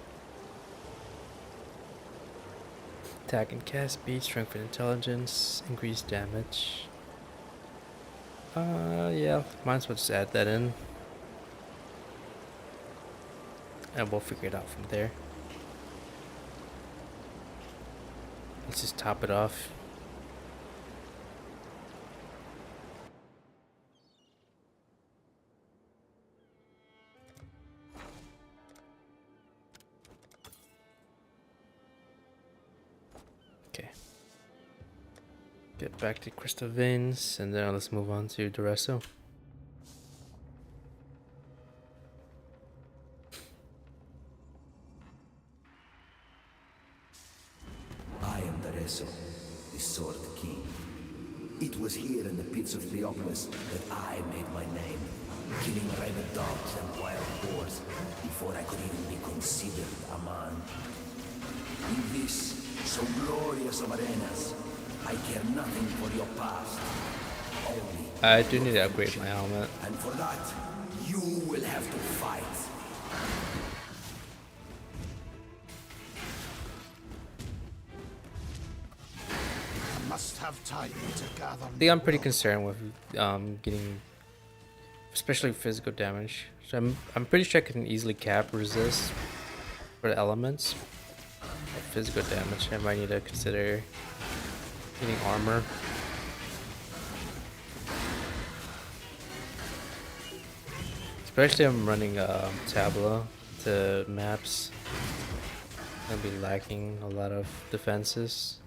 Attack and cast speed, strength and intelligence, increased damage. Yeah, might as well just add that in. And we'll figure it out from there. Let's just top it off. Get back to Crystal Veins, and then let's move on to Duresso. I am Dareso, the Sword King. It was here in the pits of Theopolis that I made my name, killing rabid dogs and wild boars before I could even be considered a man. In this, so glorious of arenas, I care nothing for your past. Only I do need to upgrade my helmet. and for that, you will have to fight. I must have time to gather. I think I'm pretty concerned with getting, especially physical damage. So I'm pretty sure I can easily cap resist for the elements. But physical damage, I might need to consider getting armor. Especially I'm running Tableau to maps. I'll be lacking a lot of defenses.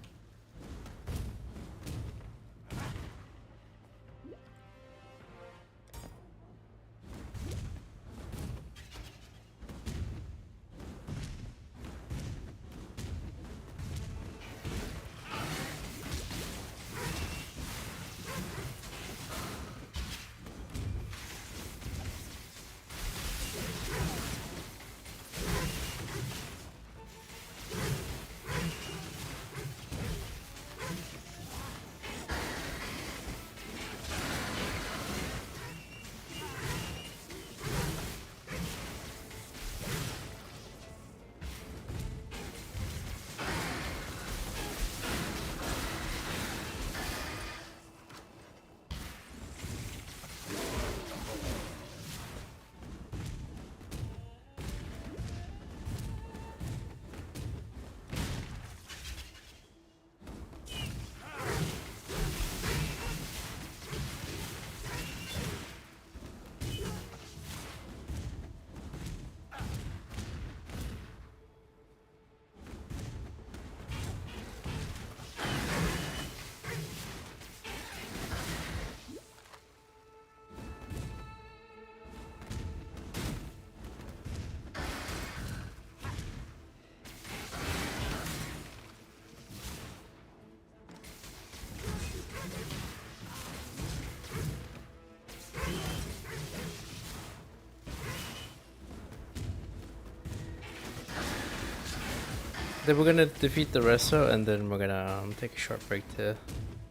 Then we're gonna defeat the Resto, and then we're gonna take a short break to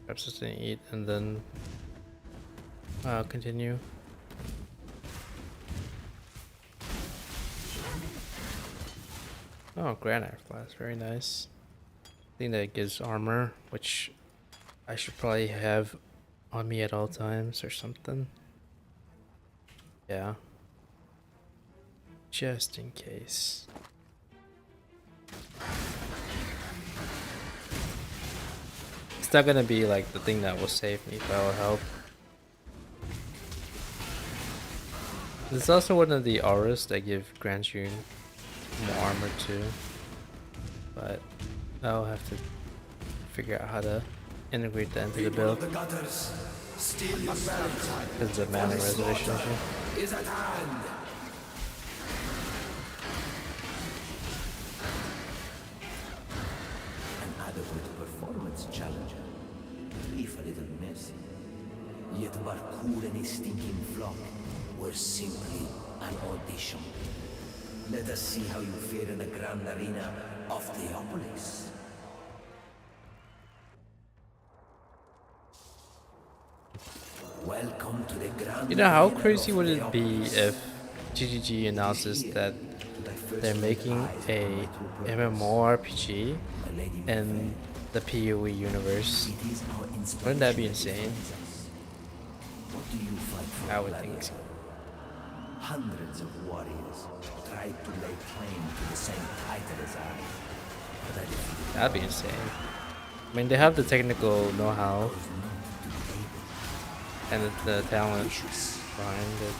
grab something to eat, and then continue. Oh, granite flask, very nice. I think that gives armor, which I should probably have on me at all times or something. Yeah. Just in case. It's not gonna be like the thing that will save me, but will help. This is also one of the auras that grants you more armor too. But I'll have to figure out how to integrate that into the build. gutters, still Because of the mana reservation issue. is at hand. An adequate performance challenger, if a little messy. Yet Barkur and his stinking flock were simply an audition. Let us see how you fare in the grand arena of Theopolis. Welcome to the grand You know, how arena crazy of would it be Theopolis. if GGG announces that they're making a MMORPG in the PoE universe? It is our Wouldn't that be inspiration insane? that guides us. What do you fight for, I would think gladiator? so. Hundreds of warriors tried to lay claim to the same title as I, but I defeated That'd be insane. I mean, they have the technical know-how those not to be able. and the talent behind it.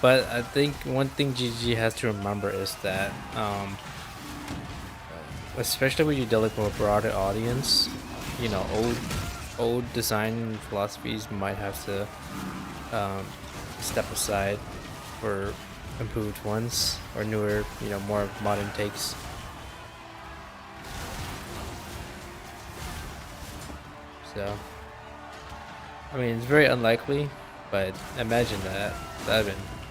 But I think one thing GG has to remember is that, especially when you deal with a broader audience, you know, old design philosophies might have to step aside for improved ones or newer, you know, more modern takes. So, I mean, it's very unlikely, but imagine that.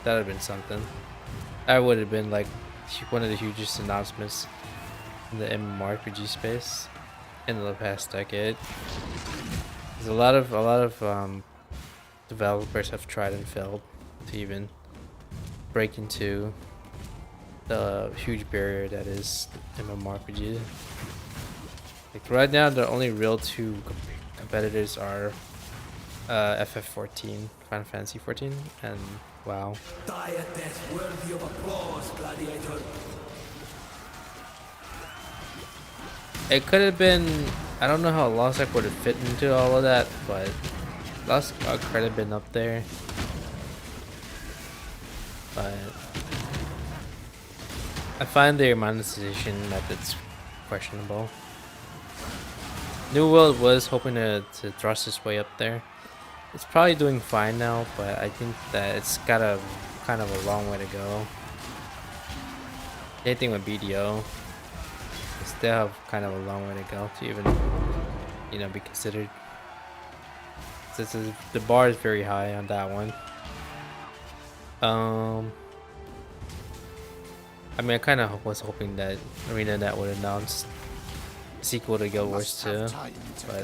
That'd have been something. That would have been like one of the hugest announcements in the MMORPG space in the past decade. There's a lot of developers have tried and failed to even break into the huge barrier that is MMORPG. Like right now, the only real two competitors are FF14, Final Fantasy 14, and WoW. Die a death worthy of applause, gladiator. It could have been. I don't know how Lost Ark would have fit into all of that, but Lost Ark could have been up there. But I find their monetization methods questionable. New World was hoping to thrust its way up there. It's probably doing fine now, but I think that it's got a kind of a long way to go. Same thing with BDO. They still have kind of a long way to go to even, you know, be considered. Since the bar is very high on that one. I mean, I kind of was hoping that ArenaNet would announce a sequel to Guild Wars 2, but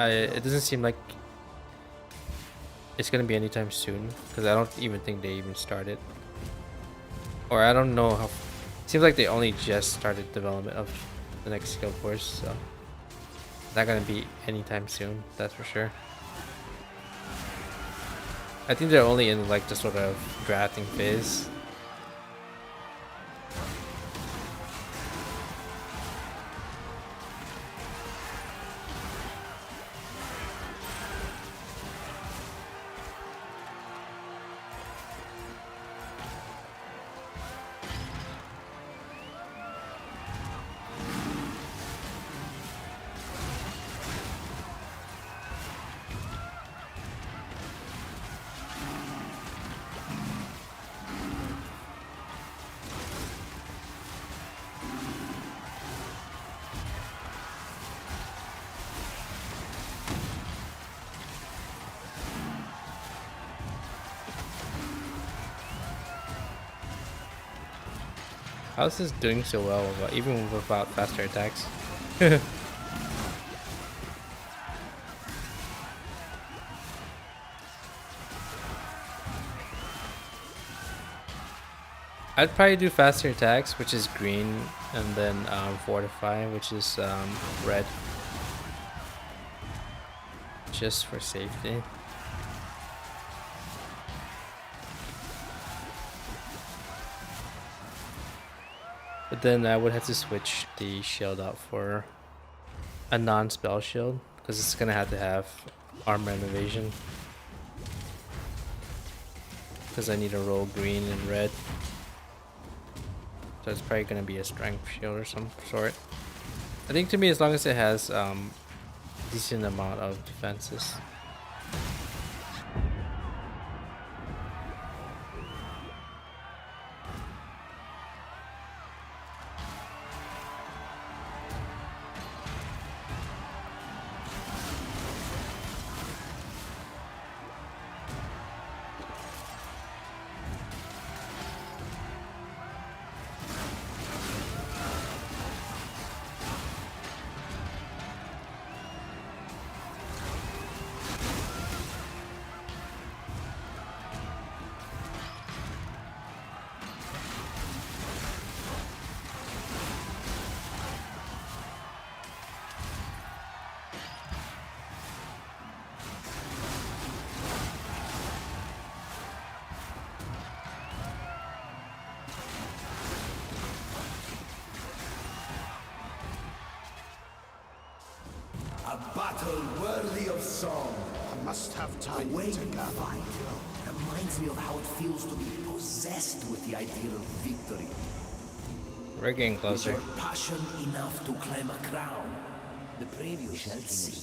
it doesn't seem like it's gonna be anytime soon, because I don't even think they even started, or I don't know how. It seems like they only just started development of the next Guild Wars, so it's not gonna be anytime soon. That's for sure. I think they're only in like the sort of drafting phase. How's this doing so well, even without faster attacks? I'd probably do faster attacks, which is green, and then fortify, which is red, just for safety. But then I would have to switch the shield out for a non-spell shield, because it's gonna have to have armor and evasion. Because I need to roll green and red. So it's probably gonna be a strength shield or some sort. I think to me, as long as it has decent amount of defenses. A battle worthy of song. must have The time way to you gather. fight reminds me of how it feels to be possessed with the idea of victory. We're getting Is closer. your passion enough to claim a crown? The preview shall see.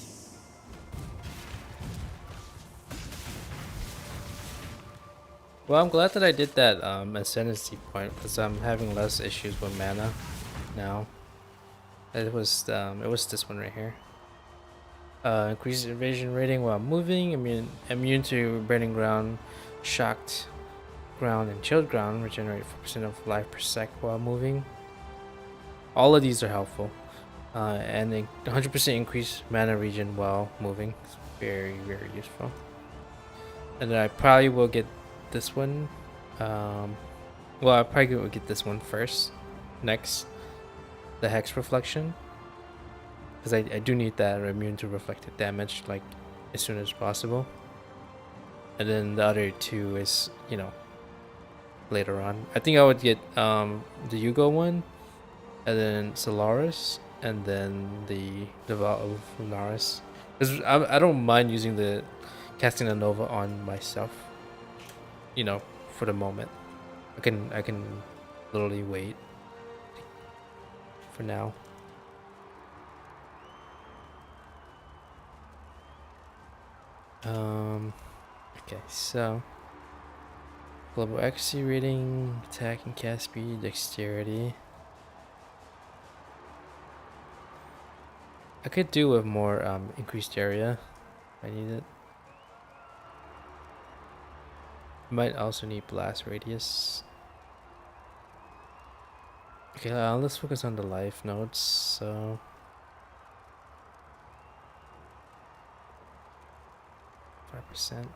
Well, I'm glad that I did that ascendancy point because I'm having less issues with mana now. It was this one right here. Increased evasion rating while moving, immune to burning ground, shocked ground, and chilled ground. Regenerate 4% of life per sec while moving. All of these are helpful. And a 100% increased mana regen while moving. It's very, very useful. And then I probably will get this one. Well, I probably will get this one first. Next, the Hex Reflection. Because I do need that immune to reflected damage, like, as soon as possible. And then the other two is, you know, later on. I think I would get the Yugo one, and then Solaris, and then the Devout of Lunaris. Because I don't mind using the casting a Nova on myself, you know, for the moment. I can literally wait for now. Okay, so global accuracy rating, attack and cast speed, dexterity. I could do with more increased area if I need it. Might also need blast radius. Okay, let's focus on the life nodes. So 5%.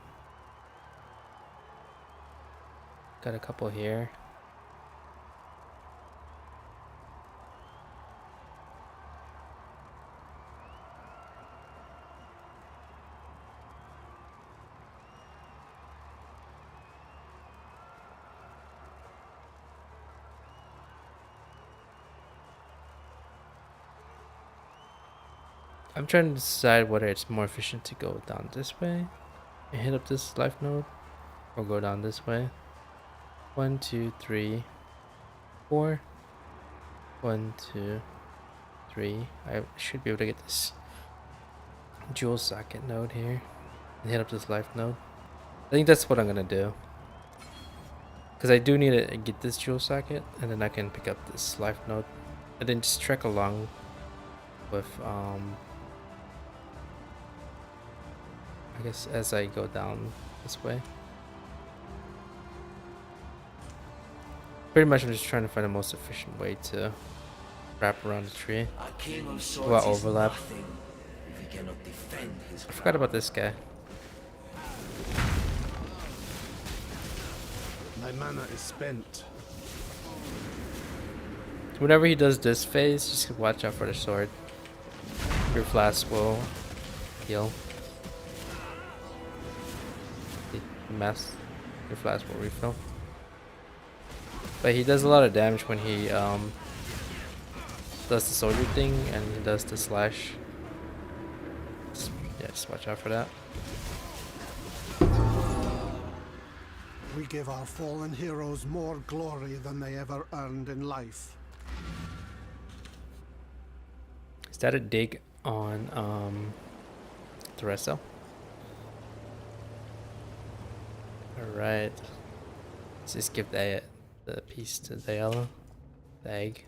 Got a couple here. I'm trying to decide whether it's more efficient to go down this way and hit up this life node, or go down this way. 1, 2, 3, 4. 1, 2, 3. I should be able to get this jewel socket node here and hit up this life node. I think that's what I'm gonna do, because I do need to get this jewel socket, and then I can pick up this life node, and then just trek along with I guess as I go down this way. Pretty much I'm just trying to find the most efficient way to wrap around the tree A king of swords without is overlap. nothing if he cannot defend his I forgot about this guy. My mana is spent. Whenever he does this phase, just watch out for the sword. Your flask will heal. Your flask will refill. But he does a lot of damage when he does the soldier thing, and he does the slash. Just watch out for that. We give our fallen heroes more glory than they ever earned in life. Is that a dig on Thereso? Alright. Let's just give the piece to Diala. The egg.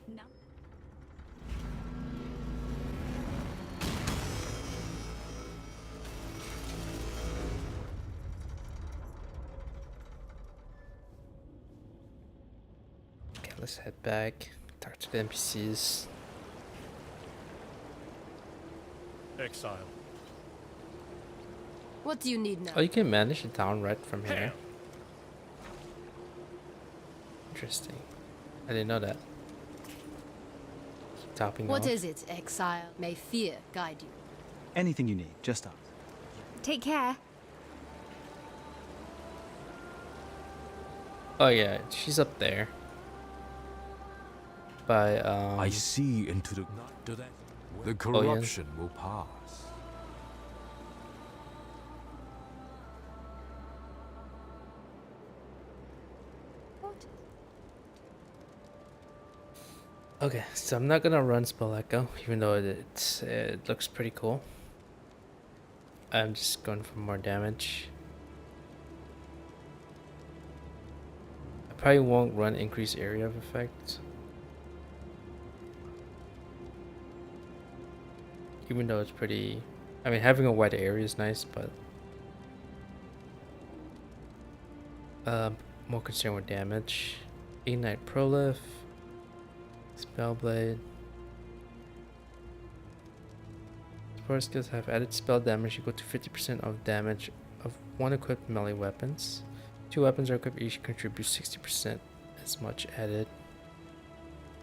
No. Okay, let's head back. Talk to the NPCs. Exile. What do you need now? Oh, you can manage the town right from here. Hail. Interesting. I didn't know that. Keep topping What off. is it, exile? May fear guide you. Anything you need, just ask. Take care. Oh yeah, she's up there. By I see into the corruption will pass. Okay, so I'm not gonna run Spell Echo, even though it looks pretty cool. I'm just going for more damage. I probably won't run increased area of effect, even though it's pretty. I mean, having a wide area is nice, but more concerned with damage. Ignite Prolif, Spellblade. Support skills have added spell damage equal to 50% of damage of one equipped melee weapons. 2 weapons are equipped, each contribute 60% as much added.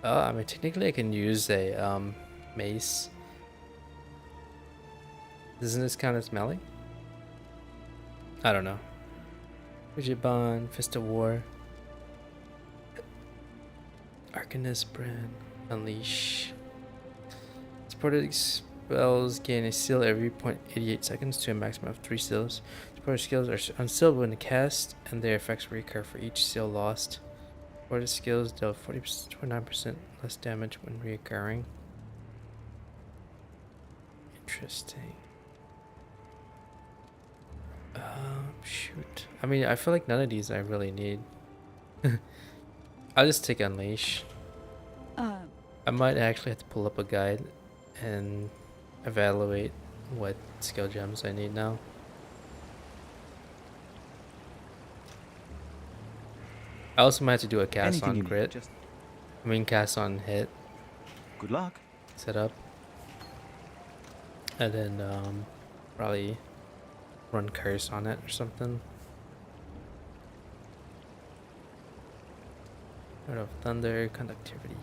I mean, technically I can use a mace. Doesn't this count as melee? I don't know. Rigid Bond, Fist of War, Arcanist Brand, Unleash. Supported spells gain a seal every 0.88 seconds to a maximum of 3 seals. Supported skills are unsealed when cast, and their effects recur for each seal lost. Supported skills deal 49% less damage when reoccurring. Interesting. Shoot. I mean, I feel like none of these I really need. I'll just take Unleash. I might actually have to pull up a guide and evaluate what skill gems I need now. I also might have to do a cast Anything on you need, crit. just I mean, cast on hit good luck. setup. And then probably run curse on it or something. Out of thunder, conductivity.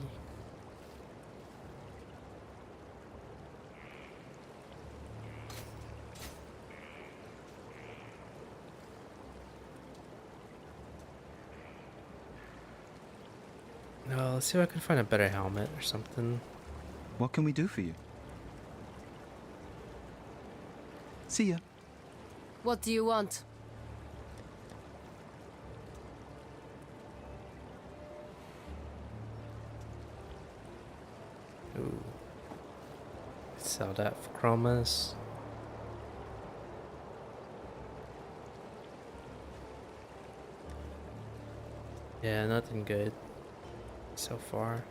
No, let's see if I can find a better helmet or something. What can we do for you? See ya. What do you want? Ooh. Sell that for chromas. Yeah, nothing good so far.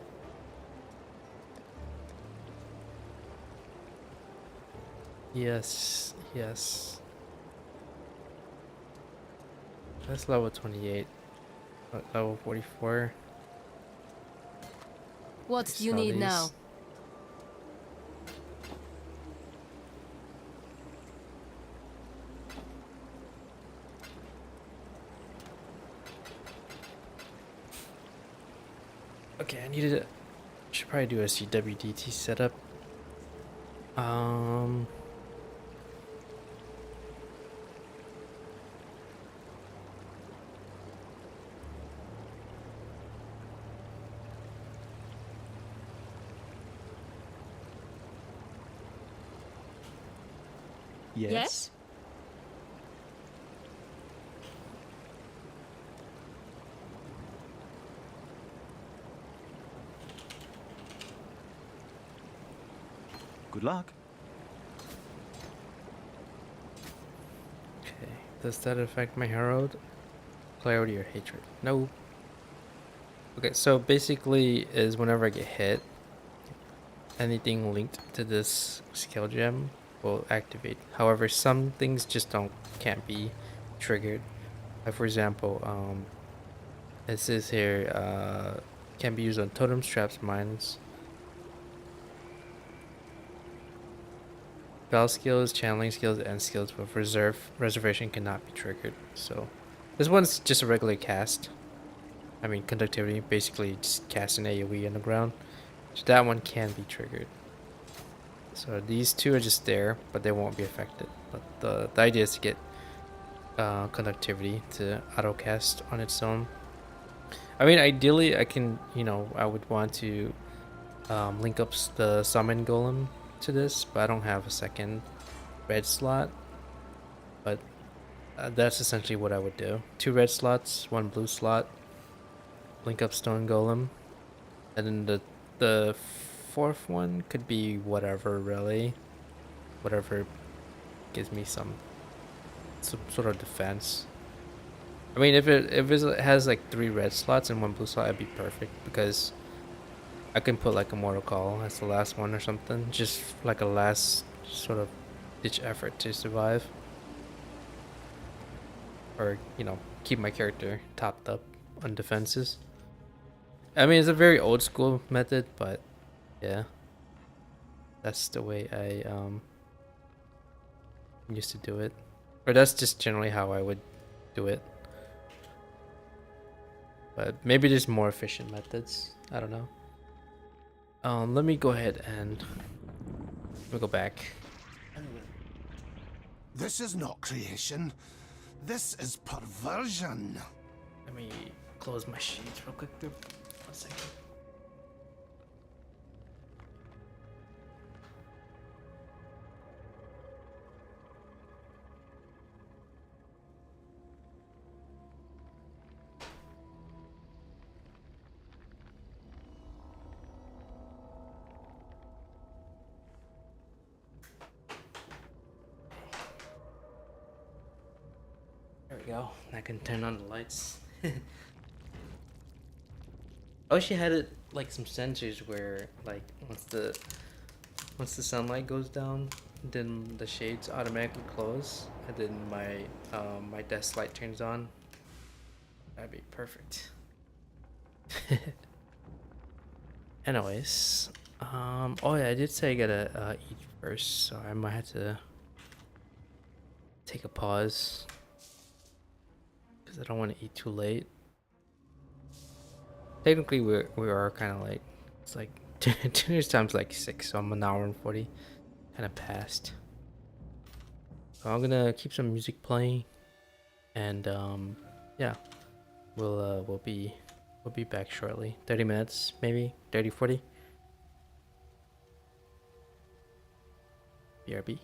Yes, yes. That's level 28. Level 44. What do you need now? Okay, I needed it. Should probably do a CWDT setup. Yes. Good luck. Okay, does that affect my herald? Clarity or hatred? No. Okay, so basically is whenever I get hit, anything linked to this skill gem will activate. However, some things just can't be triggered. Like for example, it says here can be used on totems, traps, mines. Spell skills, channeling skills, and skills with reservation cannot be triggered. So this one's just a regular cast. I mean conductivity, basically just cast an AoE on the ground. So that one can be triggered. So these two are just there, but they won't be affected. But the idea is to get conductivity to auto cast on its own. I mean, ideally, I can, I would want to link up the summon golem to this, but I don't have a second red slot. But that's essentially what I would do. 2 red slots, 1 blue slot. link up stone golem, and then the fourth one could be whatever, really, whatever gives me some sort of defense. I mean, if it has like 3 red slots and 1 blue slot, it'd be perfect because I can put like a mortal call as the last one or something, just like a last sort of ditch effort to survive, or keep my character topped up on defenses. I mean, it's a very old school method, but yeah, that's the way I used to do it, or that's just generally how I would do it. But maybe there's more efficient methods. I don't know. Let me go ahead and go back. This is not creation. This is perversion. Let me close my sheets real quick. 1 second. There we go. I can turn on the lights. Oh, she had it like some sensors where like once the sunlight goes down, then the shades automatically close, and then my desk light turns on. That'd be perfect. Anyways, oh yeah, I did say I gotta eat first, so I might have to take a pause because I don't want to eat too late. Technically, we are kind of like, it's like dinner's time's like 6, so I'm an hour and 40 kind of past. So I'm gonna keep some music playing, and yeah, we'll be back shortly. 30 minutes, maybe 30, 40. BRB.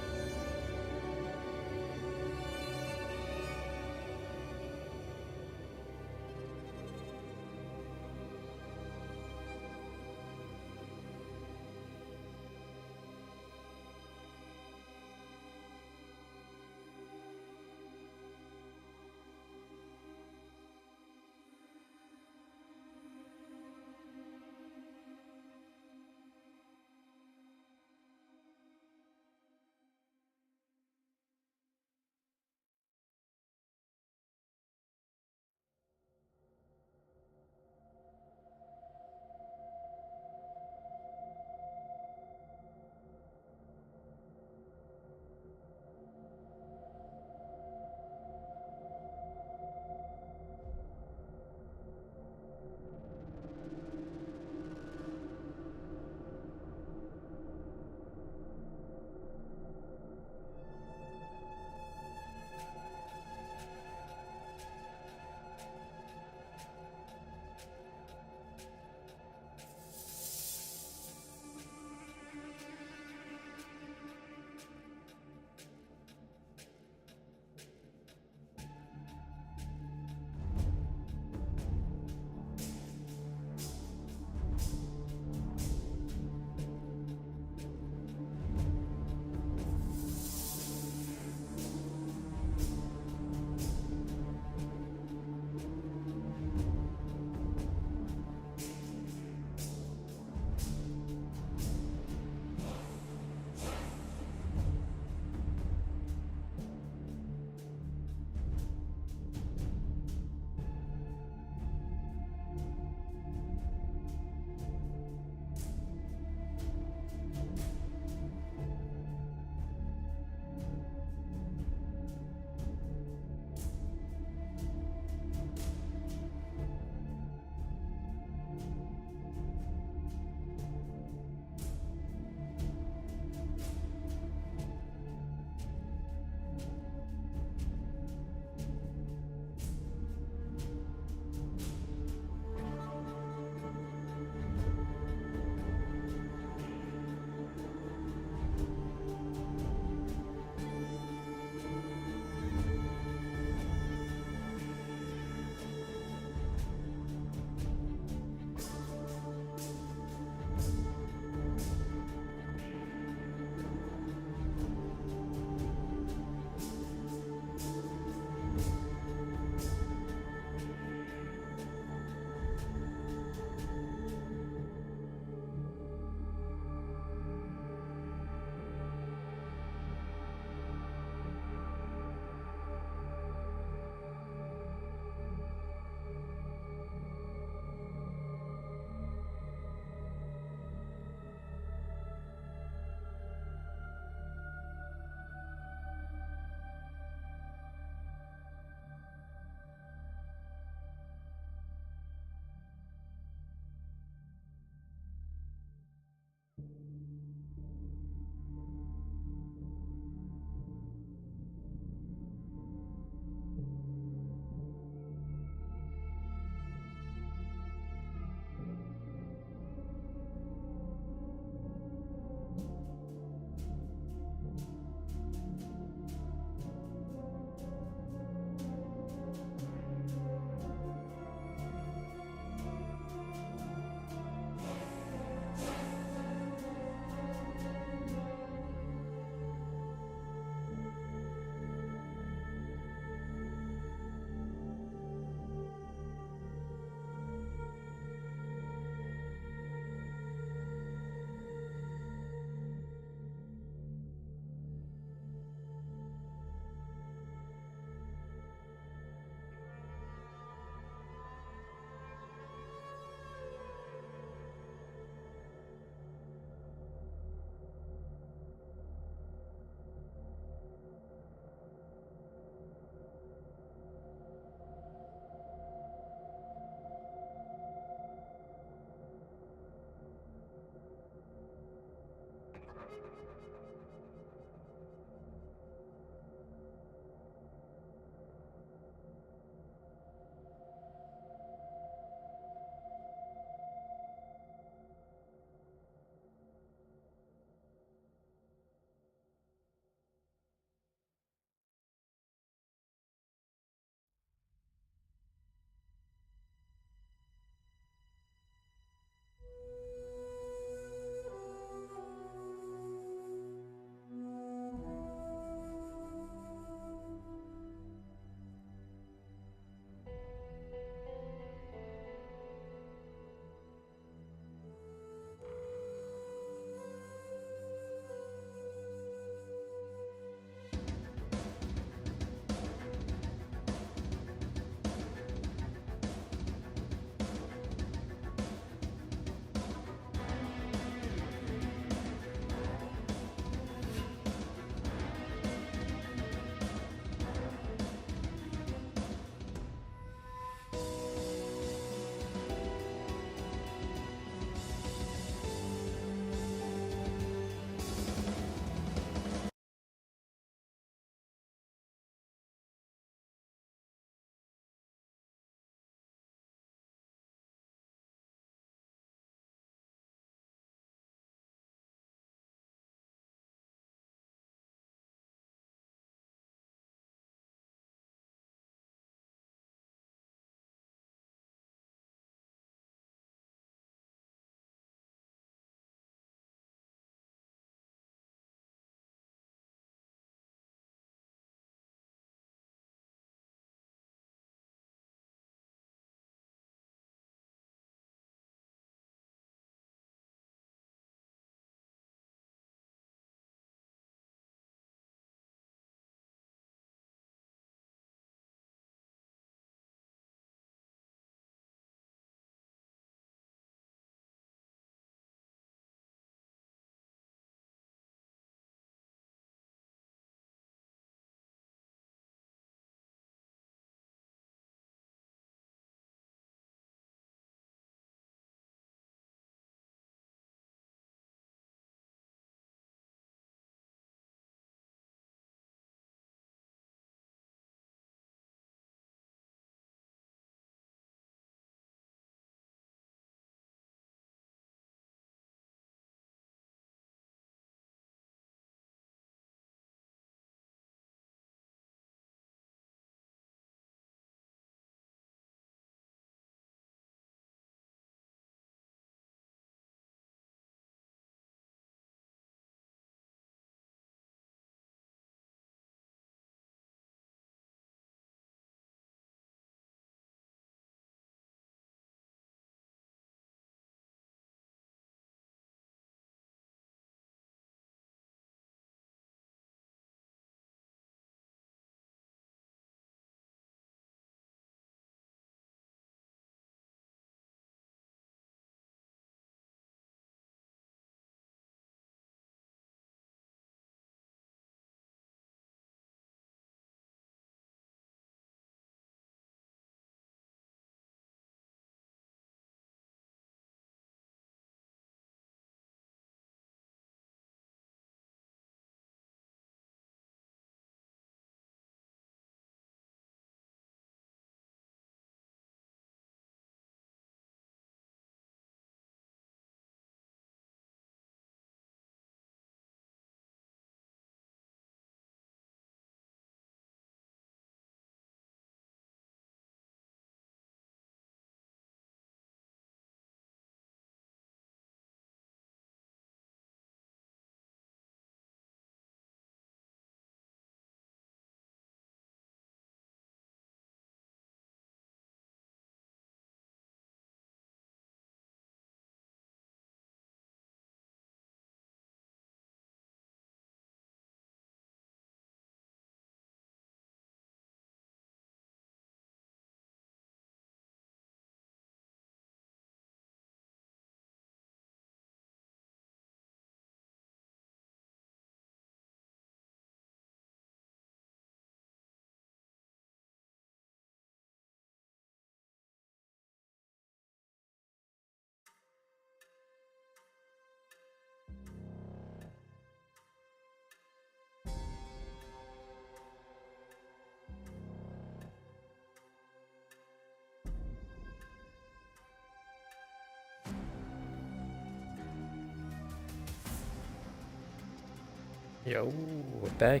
Yo, we're back.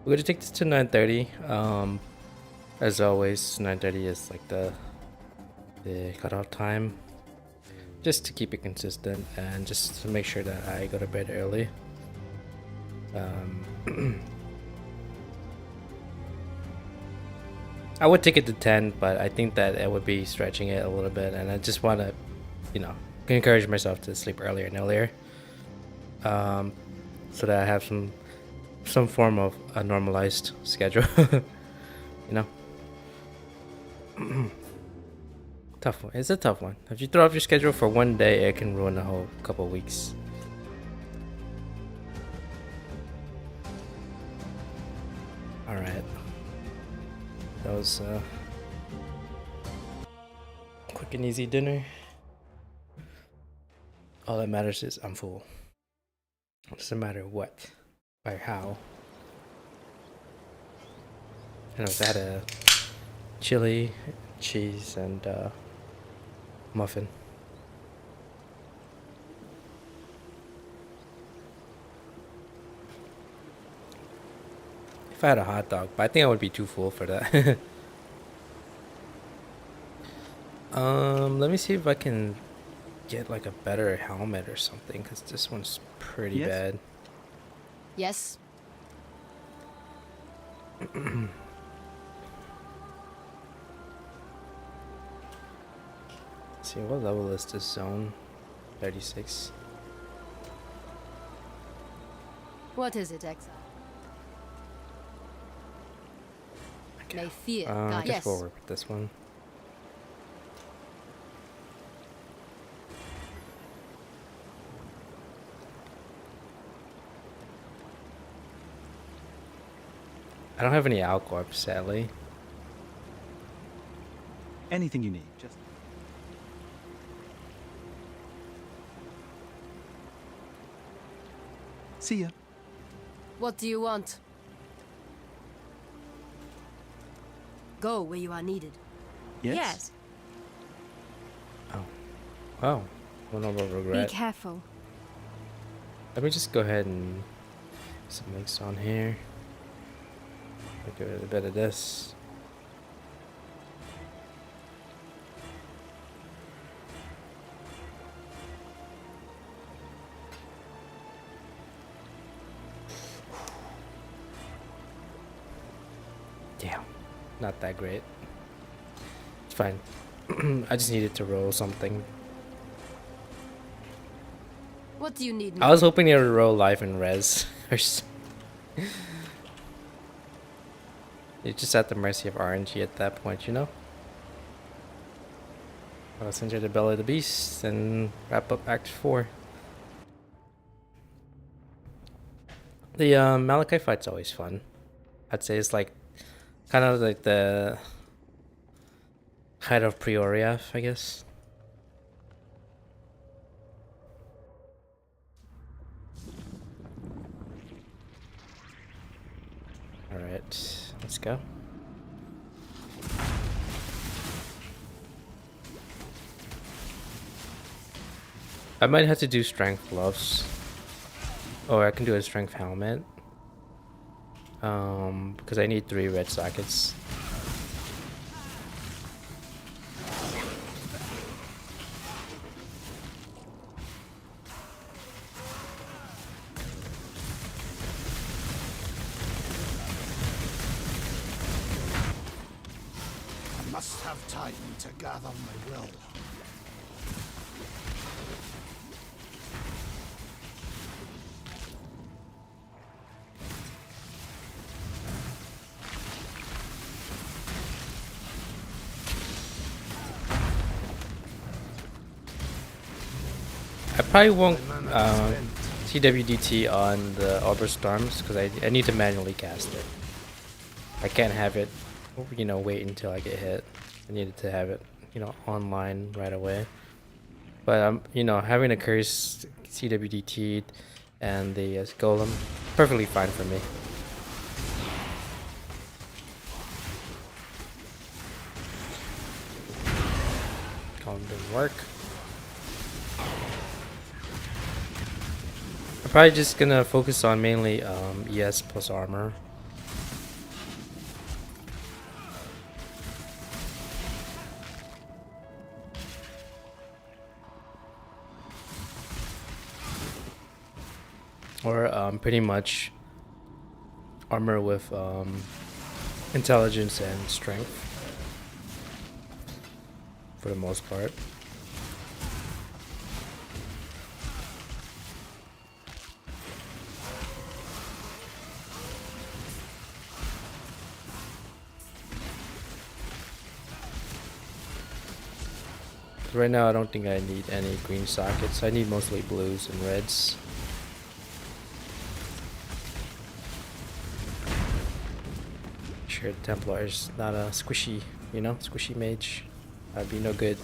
We're gonna take this to 9:30. As always, 9:30 is like the cutoff time, just to keep it consistent and just to make sure that I go to bed early. I would take it to 10, but I think that it would be stretching it a little bit, and I just want to, encourage myself to sleep earlier and earlier, so that I have some form of a normalized schedule. Tough one. It's a tough one. If you throw off your schedule for one day, it can ruin a whole couple weeks. All right. That was quick and easy dinner. All that matters is I'm full. It doesn't matter what or how. And I've had a chili, cheese, and muffin. If I had a hot dog, but I think I would be too full for that. Let me see if I can get like a better helmet or something, because this one's pretty Yes. bad. Yes? Let's see, what level is this zone? 36. What is it, exile? May fear I guide. guess Yes. we'll work with this one. I don't have any Alcorp, sadly. Anything you need. Just see ya. What do you want? Go where you are needed. Yes. Oh, one over Be regret. careful. Let me just go ahead and put some links on here. Give it a bit of this. Damn, not that great. It's fine. I just needed to roll something. What do you need? I was hoping they would roll life and res. You're just at the mercy of RNG at that point, you know? Let's enter the belly of the beast and wrap up Act 4. The Malachi fight's always fun. I'd say it's like kind of like the height of Prioriaf, I guess. Alright, let's go. I might have to do strength gloves. Or I can do a strength helmet. Because I need 3 red sockets. I must have time to gather my will. I probably won't TWDT on the Arbor Storms because I need to manually cast it. I can't have it, wait until I get hit. I needed to have it, online right away. But having a curse CWDT and the Golem, perfectly fine for me. Golem didn't work. I Probably just gonna focus on mainly ES plus armor. Or pretty much armor with intelligence and strength for the most part. Right now I don't think I need any green sockets. I need mostly blues and reds. Sure, Templar is not a squishy, you know, squishy mage. That'd be no good.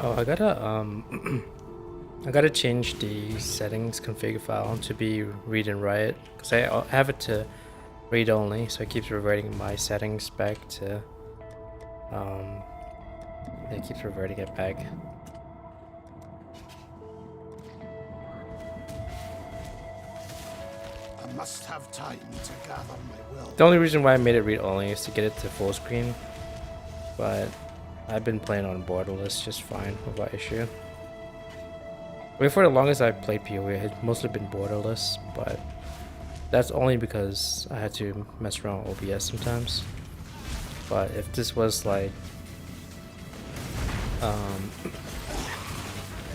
Oh, I gotta I gotta change the settings config file to be read and write because I have it to read only, so it keeps reverting my settings back to it keeps reverting it back. I must have time to gather my will. The only reason why I made it read only is to get it to full screen, but I've been playing on borderless just fine without issue. I mean, for the longest I played PoE, it had mostly been borderless, but that's only because I had to mess around with OBS sometimes. But if this was like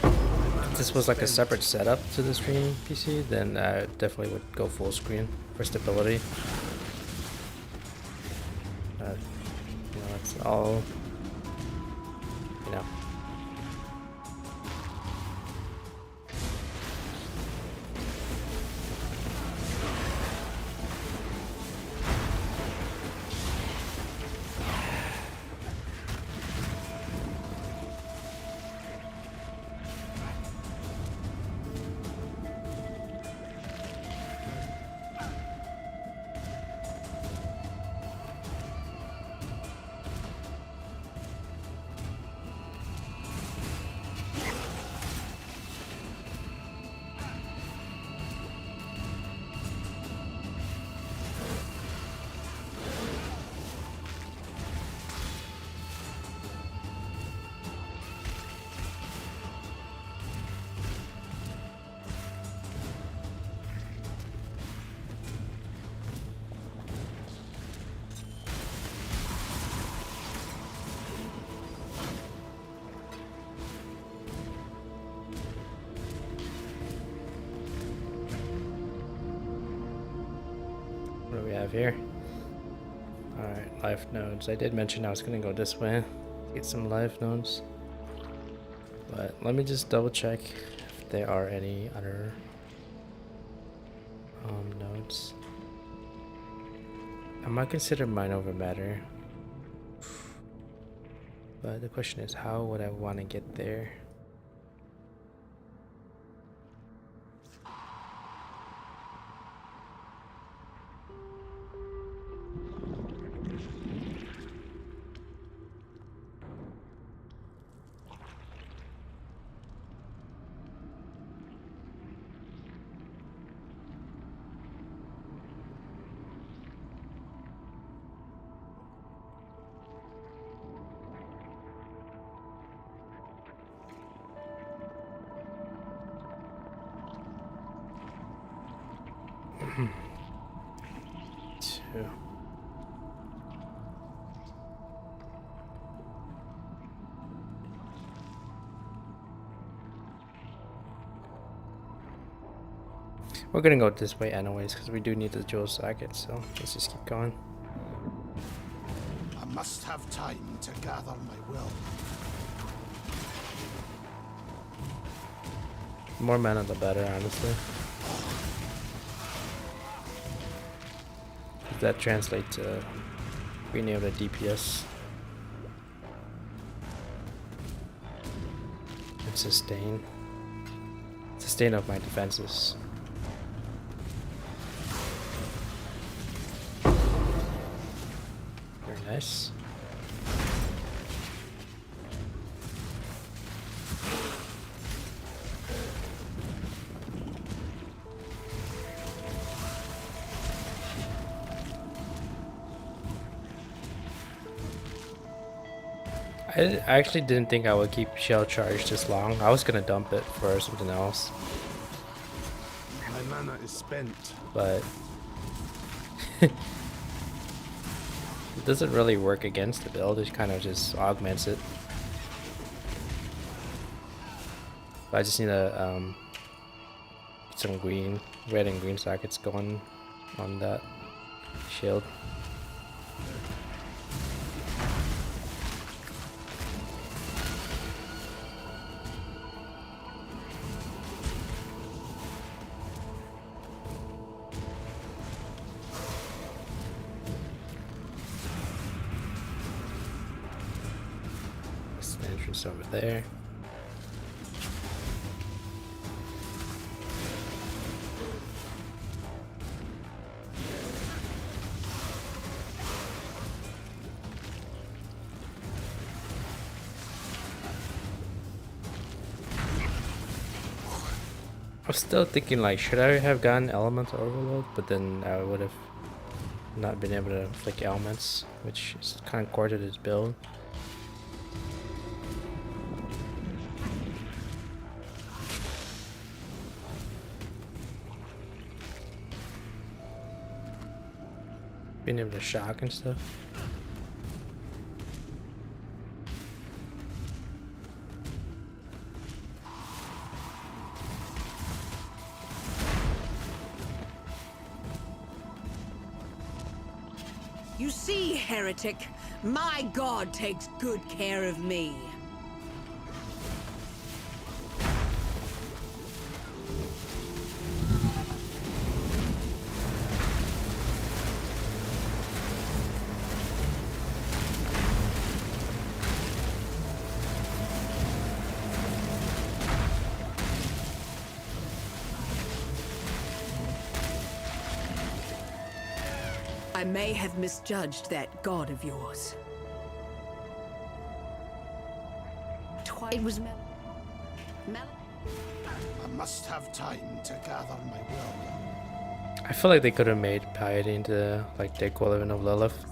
if this was like a separate setup to the stream PC, then I definitely would go full screen for stability. You know, it's all, you know. What do we have here? Alright, life nodes. I did mention I was gonna go this way, get some life nodes. But let me just double check if there are any other nodes. I might consider mind over matter. But the question is, how would I want to get there? too. We're gonna go this way anyways, because we do need the jewel socket, so let's just keep going. I must have time to gather my will. The more mana the better, honestly. That translates to being able to DPS and sustain of my defenses. Very nice. I actually didn't think I would keep shell charged this long. I was gonna dump it for something else, My mana is spent. but it doesn't really work against the build. It kind of just augments it. But I just need to some red and green sockets going on that shield. Entrance over there. I was still thinking, like, should I have gotten elemental overload, but then I would have not been able to flick elements, which is kind of core to this build. Being able to shock and stuff. You see, heretic, my god takes good care of me. I may have misjudged that god of yours. It was Mel. I must have time to gather my will. I feel like they could have made Piety into like the equivalent of Lilith.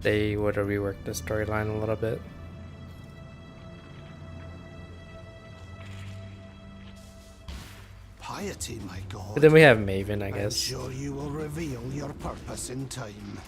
They would have reworked the storyline a little bit. Piety, my god. But then we have Maven, I I'm guess. sure you will reveal your purpose in time.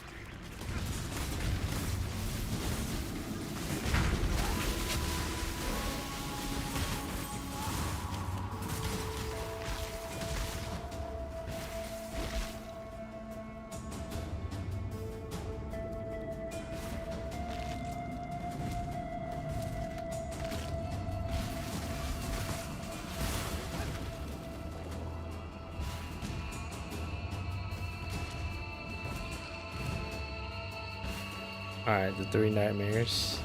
Alright, the 3 nightmares.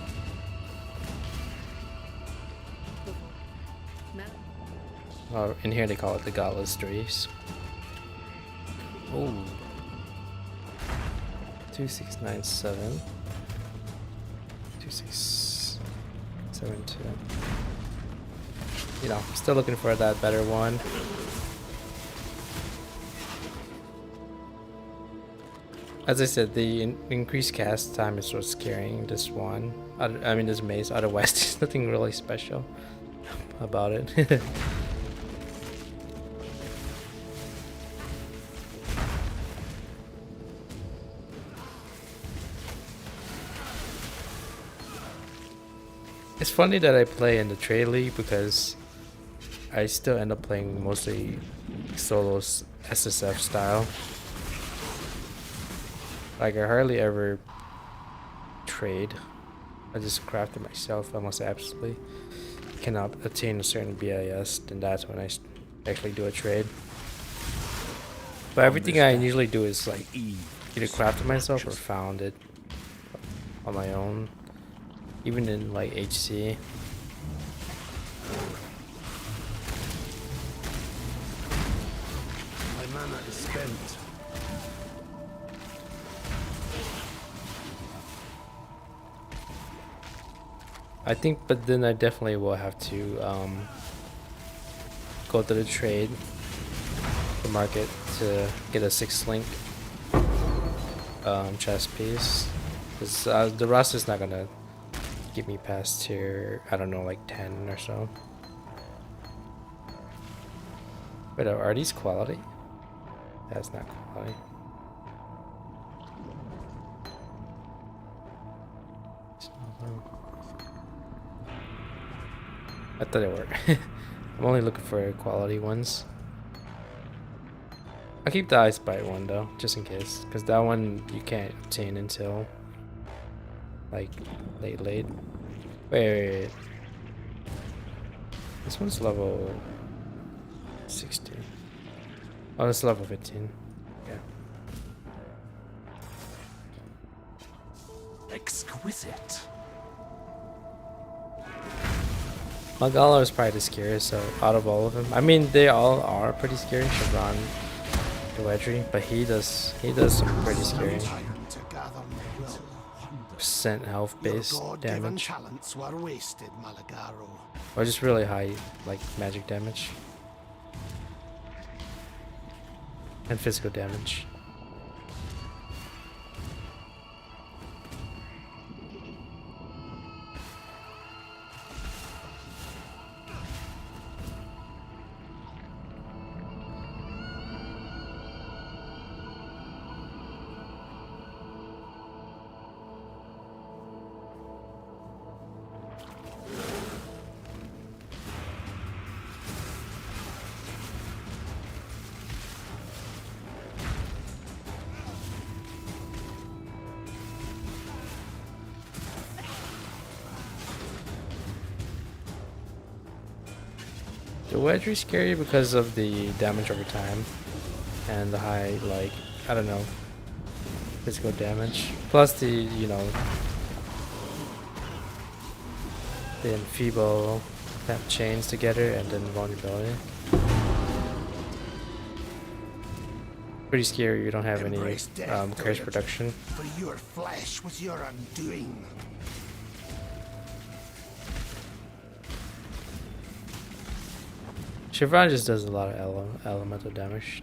Oh, in here they call it the Godless Threes. Ooh. 2697. 2672. You know, still looking for that better one. As I said, the increased cast time is what's carrying this one. I mean, this maze. Otherwise, there's nothing really special about it. It's funny that I play in the trade league because I still end up playing mostly solo SSF style. Like I hardly ever trade. I just craft it myself almost absolutely. Cannot attain a certain BIS, then that's when I actually do a trade. But everything I usually do is like either craft it myself or found it on my own. Even in like HC. My mana is spent. I think, but then I definitely will have to go to the trade, the market, to get a 6-link chest piece. Because the rust is not gonna get me past tier, I don't know, like 10 or so. Wait, are these quality? That's not quality. I thought they were. I'm only looking for quality ones. I'll keep the Ice Bite one though, just in case. Because that one you can't obtain until like late. Wait. This one's level 60. Oh, it's level 15. Yeah. Exquisite. Magala is probably the scariest, so out of all of them. I mean, they all are pretty scary. Chevron, Dewedry, but he does some pretty scary percent health based damage, talents were wasted, Malagaro. or just really high like magic damage and physical damage. The Wedgery's scary because of the damage over time and the high, like, I don't know, physical damage. Plus the, you know, the enfeeble that chains together and then vulnerability. Pretty scary. You don't have any curse production. For your flesh was your undoing. Chevron just does a lot of elemental damage.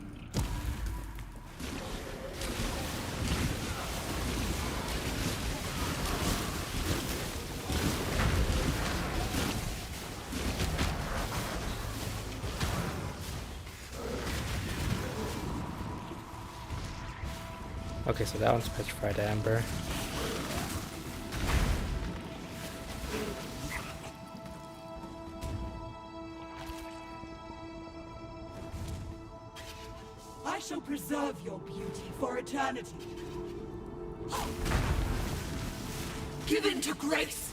Okay, so that one's Petrified Amber. I shall preserve your beauty for eternity. Given to grace.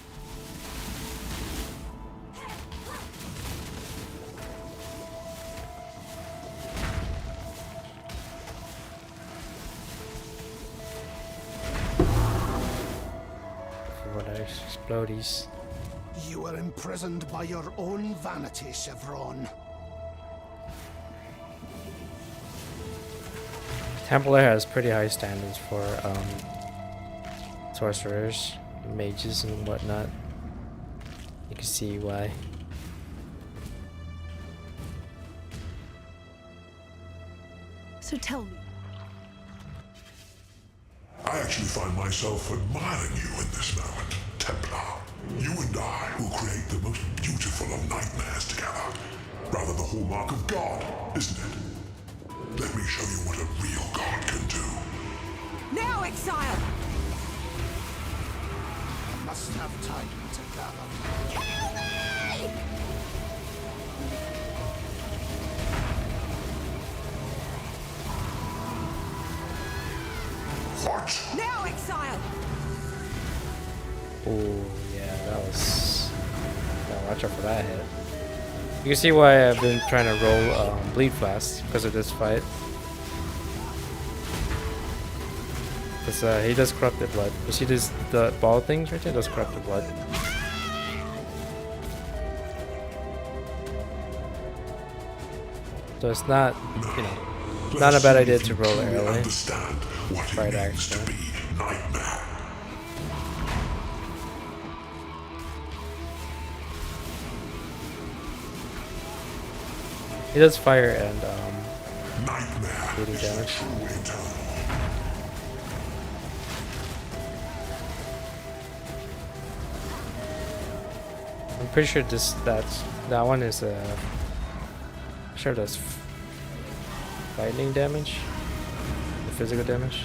Explodies. You were imprisoned by your own vanity, Chevron. Templar has pretty high standards for sorcerers, mages, and whatnot. You can see why. So tell me. I actually find myself admiring you in this moment, Templar. You and I will create the most beautiful of nightmares together. Rather the hallmark of God, isn't it? Let me show you what a real God can do. Now, exile! must have time to gather. What? Now, exile! Oh yeah, that was. Gotta watch out for that hit. You can see why I've been trying to roll bleed flask because of this fight. Because he does corrupted blood. You see this the ball things right there? Does corrupted blood. So it's not, you know, not a bad idea to roll it early. Understand what it Right, means to actually. be nightmare. He does fire and Nightmare bleeding is the damage. true eternal. I'm pretty sure that one is sure does lightning damage, the physical damage.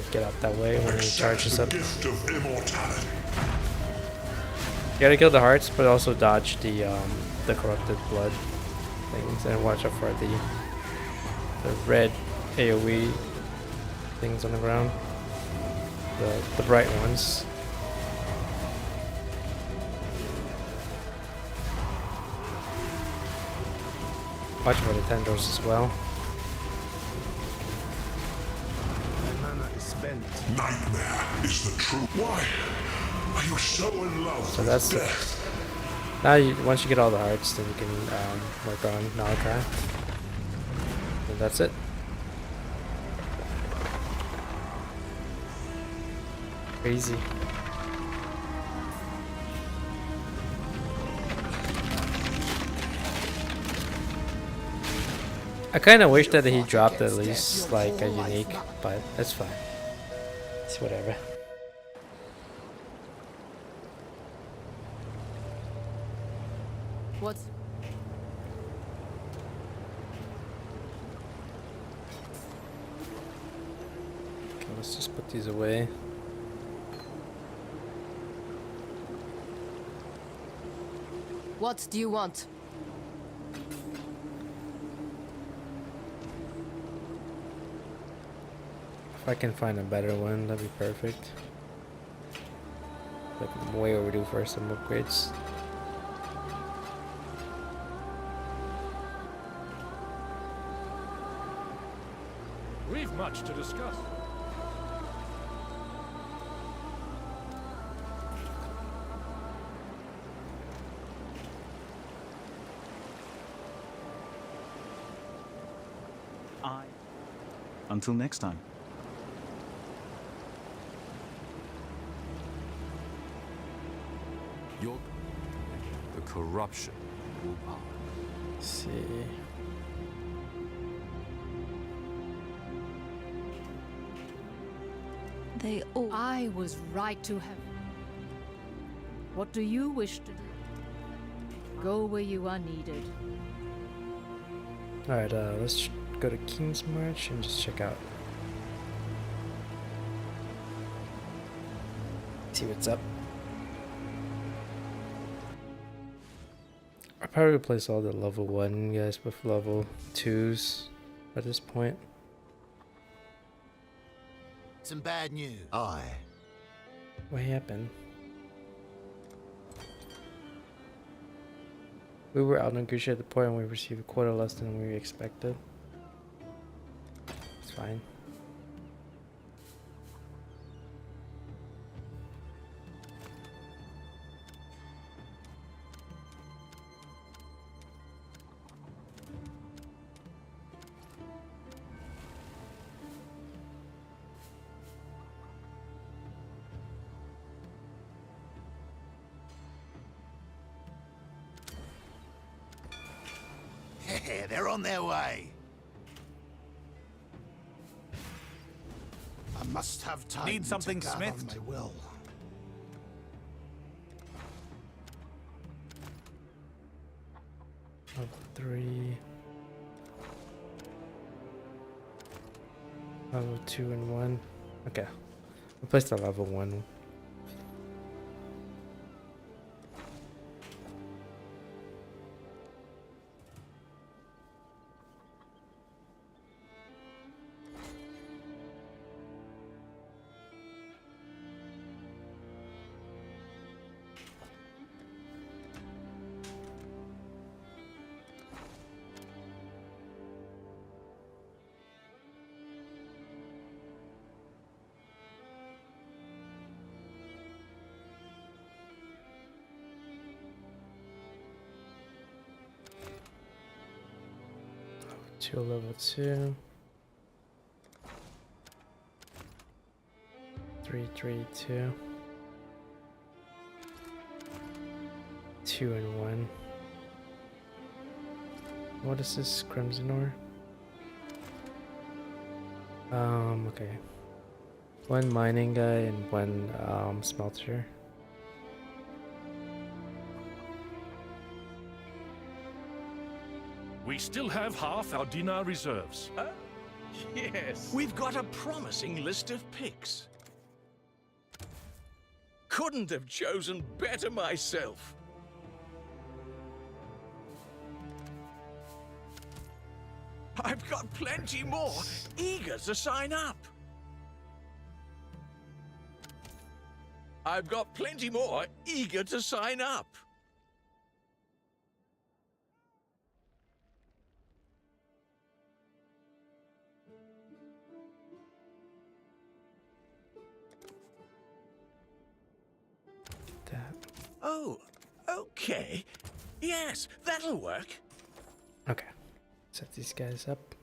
Get out that way when he charges up. The gift of immortality. You gotta kill the hearts, but also dodge the corrupted blood things, and watch out for the red AOE things on the ground, the bright ones. Watch for the tendrils as well. My mana is spent. Nightmare is the true. Why are you so in love So with that's death? Now, once you get all the hearts, then you can work on Malachi. And that's it. Crazy. I kind of wish that he dropped at least like a unique, but that's fine. It's whatever. What's... Okay, let's just put these away. What do you want? If I can find a better one, that'd be perfect. Like I'm way overdue for some upgrades. We've much to discuss. Until next time. The corruption will pass. Let's see. They all. I was right to have. What do you wish to do? Go where you are needed. Alright, let's go to King's March and just check out. See what's up. I'll probably replace all the level 1 guys with level 2s at this point. Some bad news. What happened? We were outnegotiated at the point when we received a quota less than we expected. It's fine. They're on their way. I must have time Need something, to gather Smith? my will. Level 3. Level 2 and 1. Okay. We'll place the level 1. To level 2. 3, 3, 2. 2 and 1. What is this? Crimson ore? Okay. 1 mining guy and 1 smelter. We still have half our dinar reserves. Yes. We've got a promising list of picks. Couldn't have chosen better myself. I've got plenty more eager to sign up. I've got plenty more eager to sign up. That. Oh, okay. Yes, that'll work. Okay. Set these guys up.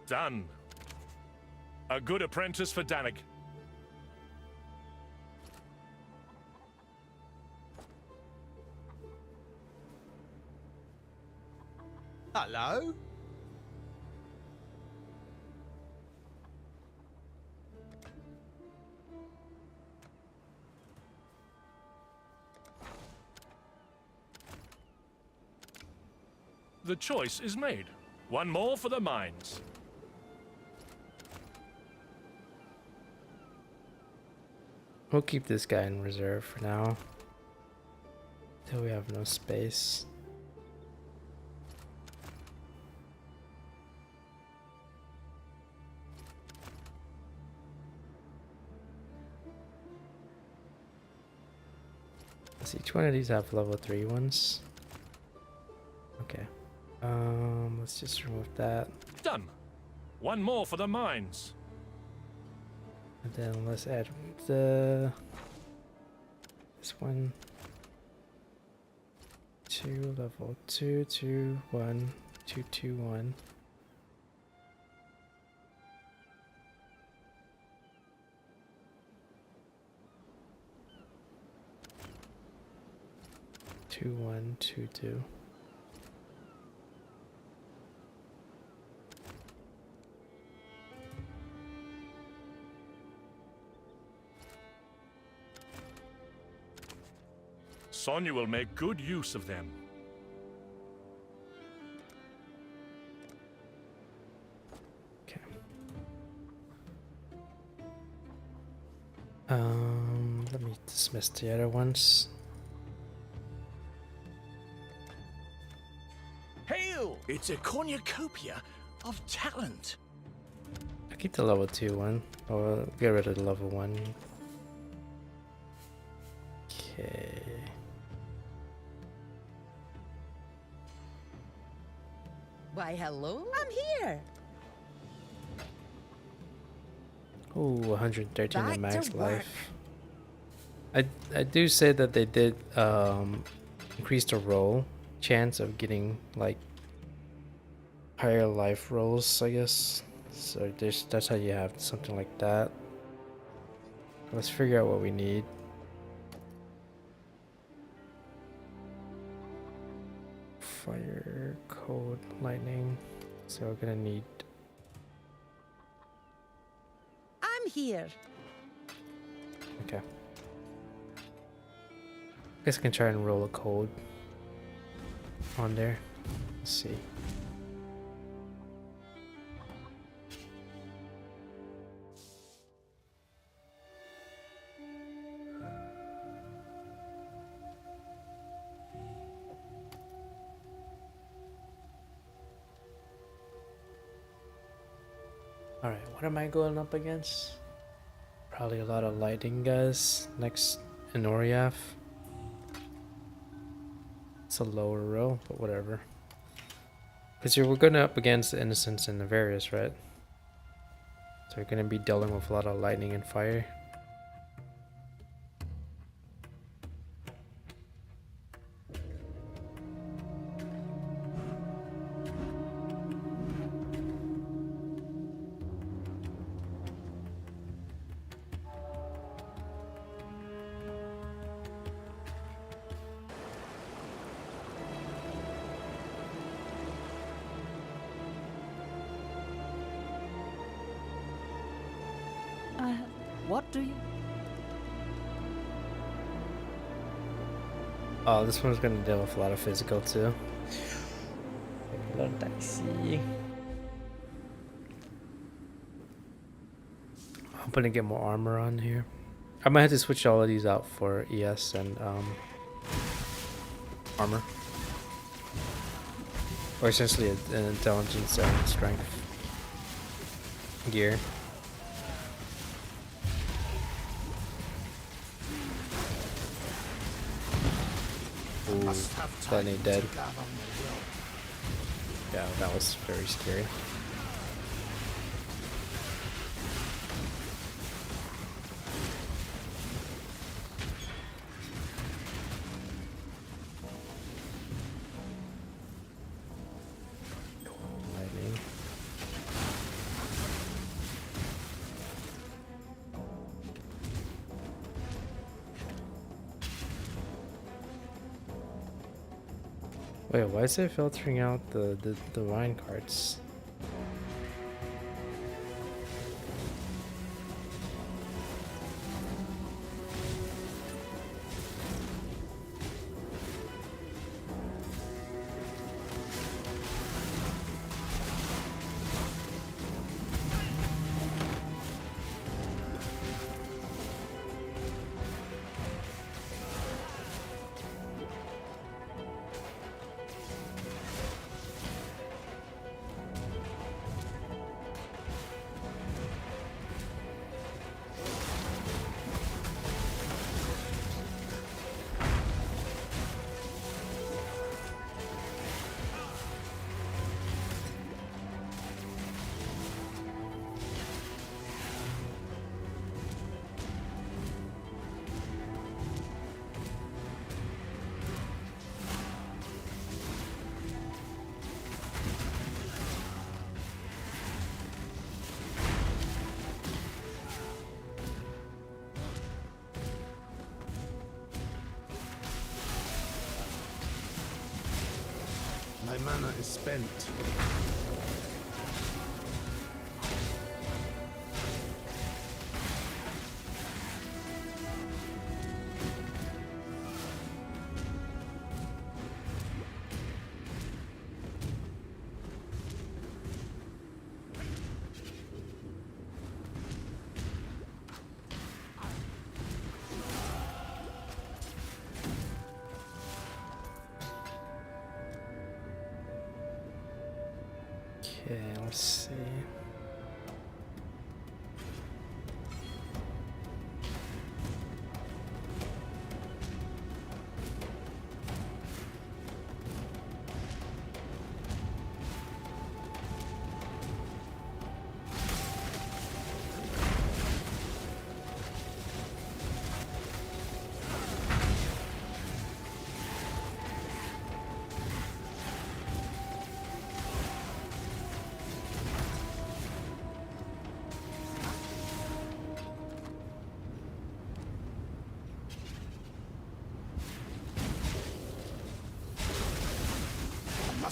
Done. A good apprentice for Danig. Hello? The choice is made. 1 more for the mines. We'll keep this guy in reserve for now. Till we have no space. Does each one of these have level 3 ones? Okay. Let's just remove that. Done. 1 more for the mines. And then let's add this one. 2 level 2, 2, 1, 2, 2, 1. Two, 1, 2, 2. Sonya will make good use of them. Okay. Let me dismiss the other ones. Hail! It's a cornucopia of talent. I'll keep the level 2 one. Or get rid of the level 1. Okay. Why, hello? I'm here. Ooh, 113 Back in max to work. life. I do say that they did increase the roll chance of getting like higher life rolls, I guess. So that's how you have something like that. Let's figure out what we need. fire, cold, lightning. So we're gonna need. I'm here. Okay. Guess I can try and roll a cold on there. Let's see. Alright, what am I going up against? Probably a lot of lightning guys next in Oriath. It's a lower row, but whatever. Because we're going up against the Innocents and the Various, right? So we're going to be dealing with a lot of lightning and fire. What do you... Oh, this one's going to deal with a lot of physical too. A lot of dicey. I'm going to get more armor on here. I might have to switch all of these out for ES and armor. Or essentially an intelligence and strength gear. Ooh, Slightly dead. Yeah, that was very scary. Lightning. Wait, why is it filtering out the wine cards? My mana is spent. Okay, let's see.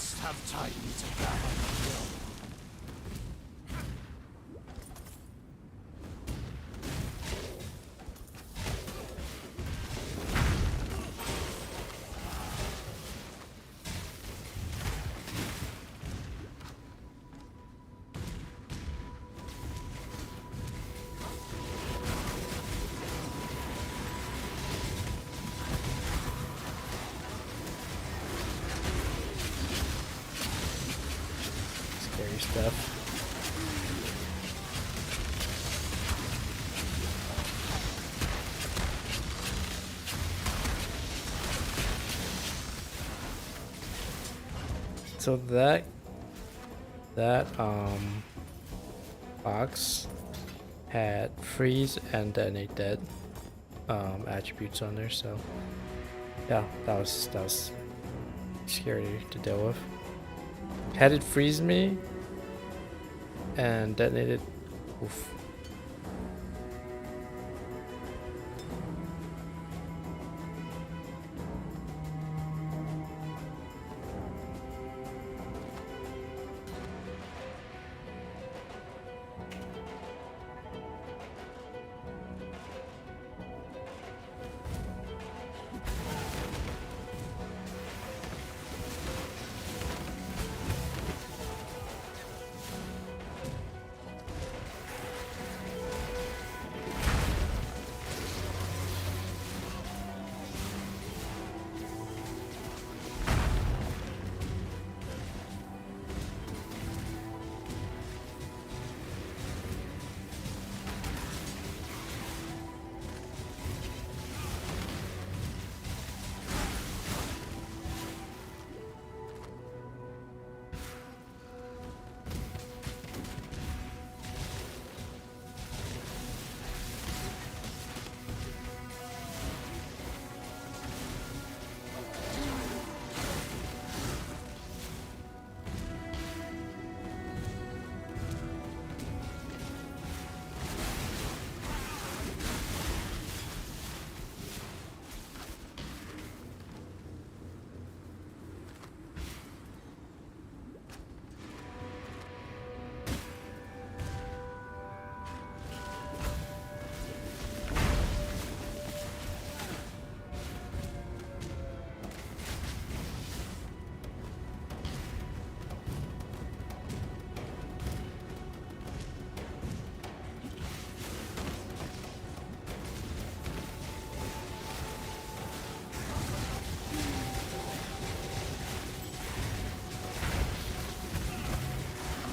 Must have time to gather my will. Scary stuff. So that box had freeze and detonate dead attributes on there, so yeah, that was scary to deal with. Had it freeze me and detonated, oof.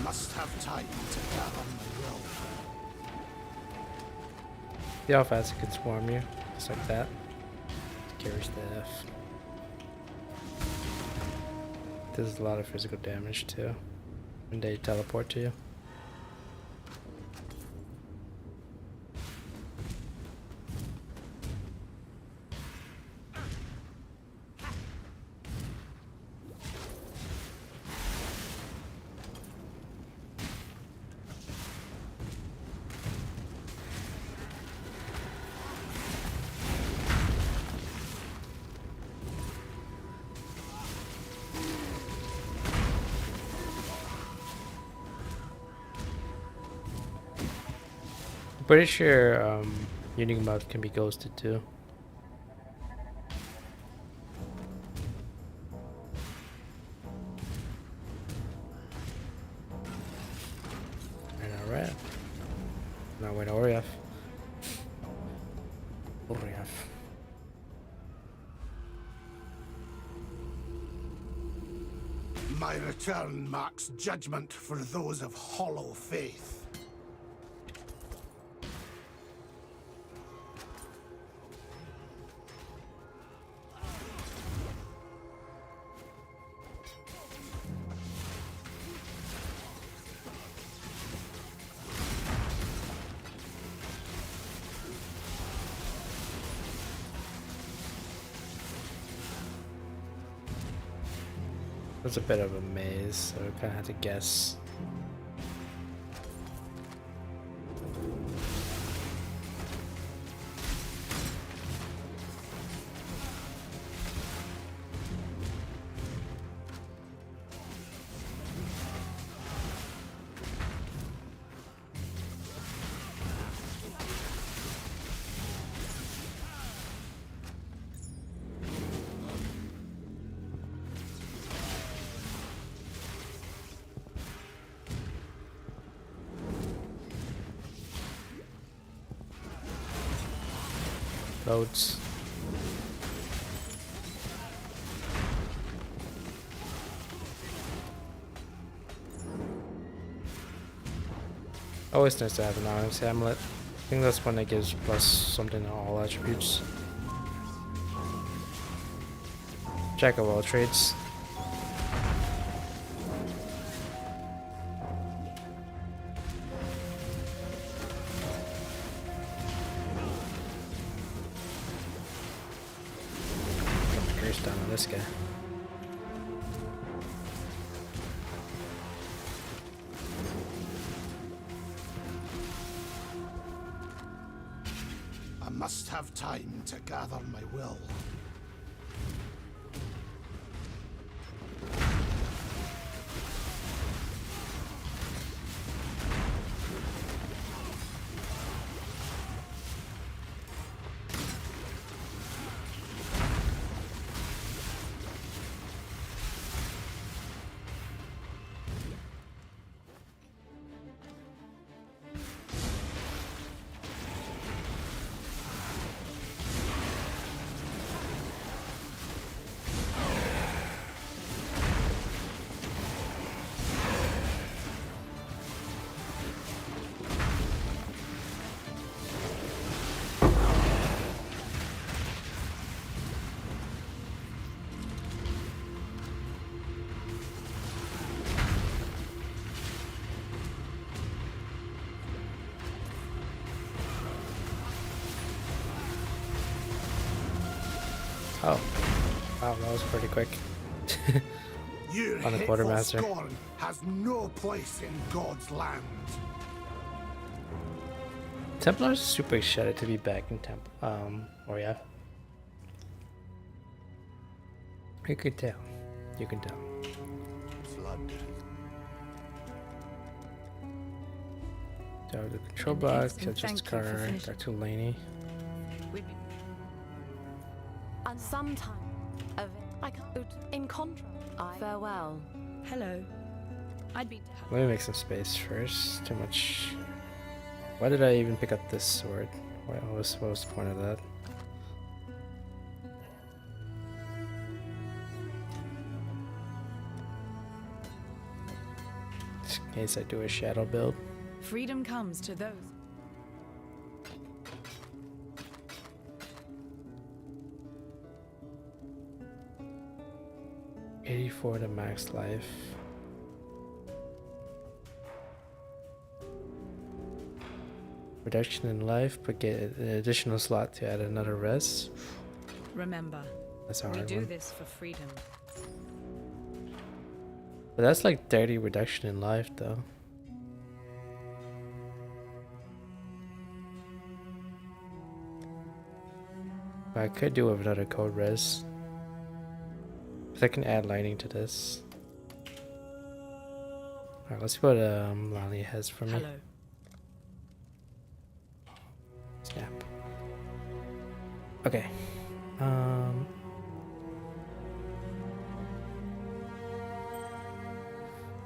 Must have time to gather my will. See how fast it can swarm you, just like that. Scary stuff. Does a lot of physical damage too when they teleport to you. Pretty sure unique mode can be ghosted too. Alright. Now we're in Oriaf. My return marks judgment for those of hollow faith. It was a bit of a maze, so I kind of had to guess. Loads. Always nice to have an Onyx Amulet. I think that's one that gives plus something to all attributes. Jack of all trades. Curse down on this guy. I must have time to gather my will. Oh, wow, that was pretty quick. Your On the hateful quartermaster. scorn has no place in God's land. Templar's super excited to be back in or yeah. You could tell. You can tell. Blood. So the control An box, excellent just thank you for car, finishing. Dr. Laney. And sometime of it, I can't. In contrast, farewell. Hello. I'd be. Let me make some space first. Too much. Why did I even pick up this sword? What was the point of that? Just in case I do a shadow build. Freedom comes to those. $84 to max life. Reduction in life, but get an additional slot to add another res. Remember, That's a we hard do one. this for freedom. But that's like 30 reduction in life though. But I could do with another code res. If I can add lighting to this. Alright, let's see what Lani has for me. Hello. Snap. Okay.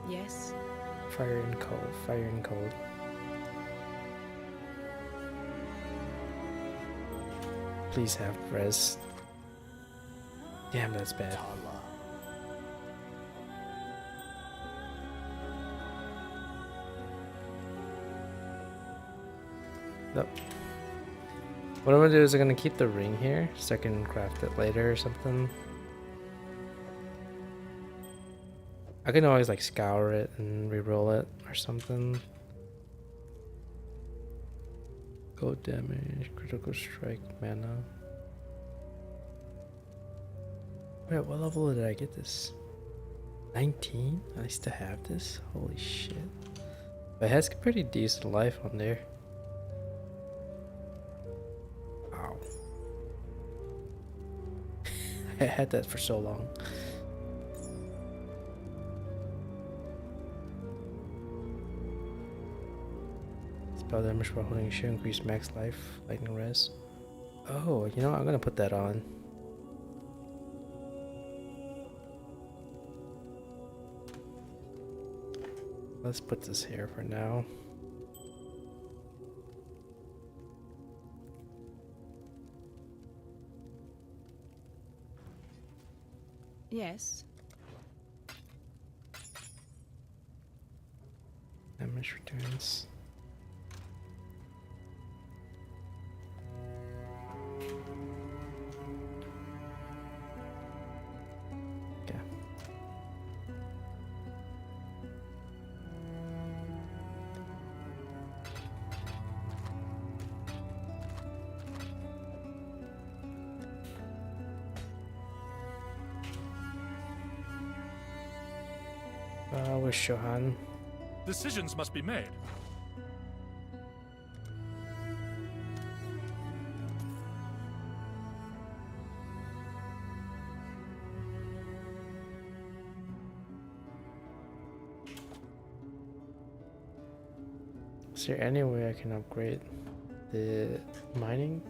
Yes. Fire and cold, fire and cold. Please have res. Damn, that's bad. Nope. What I'm gonna do is I'm gonna keep the ring here so I can craft it later or something. I can always like scour it and re-roll it or something. Gold damage, critical strike, mana. Wait, what level did I get this? 19? I still have this? Holy shit. But it has pretty decent life on there. Wow. I had that for so long. Spell damage while holding shield, increase max life, lightning res. Oh, you know what? I'm gonna put that on. Let's put this here for now. Yes. Damage returns. Okay. Where's Shohan? Decisions must be made. Is there any way I can upgrade the mining?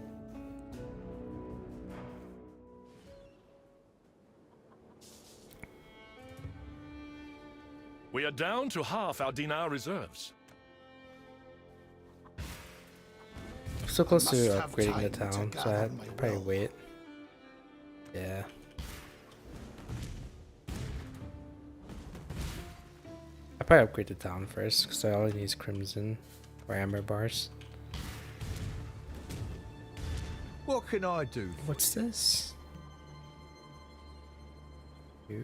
We are down to half our dinar reserves. I'm so close to must have upgrading the time to town, so I gather had my to probably will. wait. Yeah. I probably upgrade the town first, because I only need crimson or amber bars. What can I do? What's this? Ooh.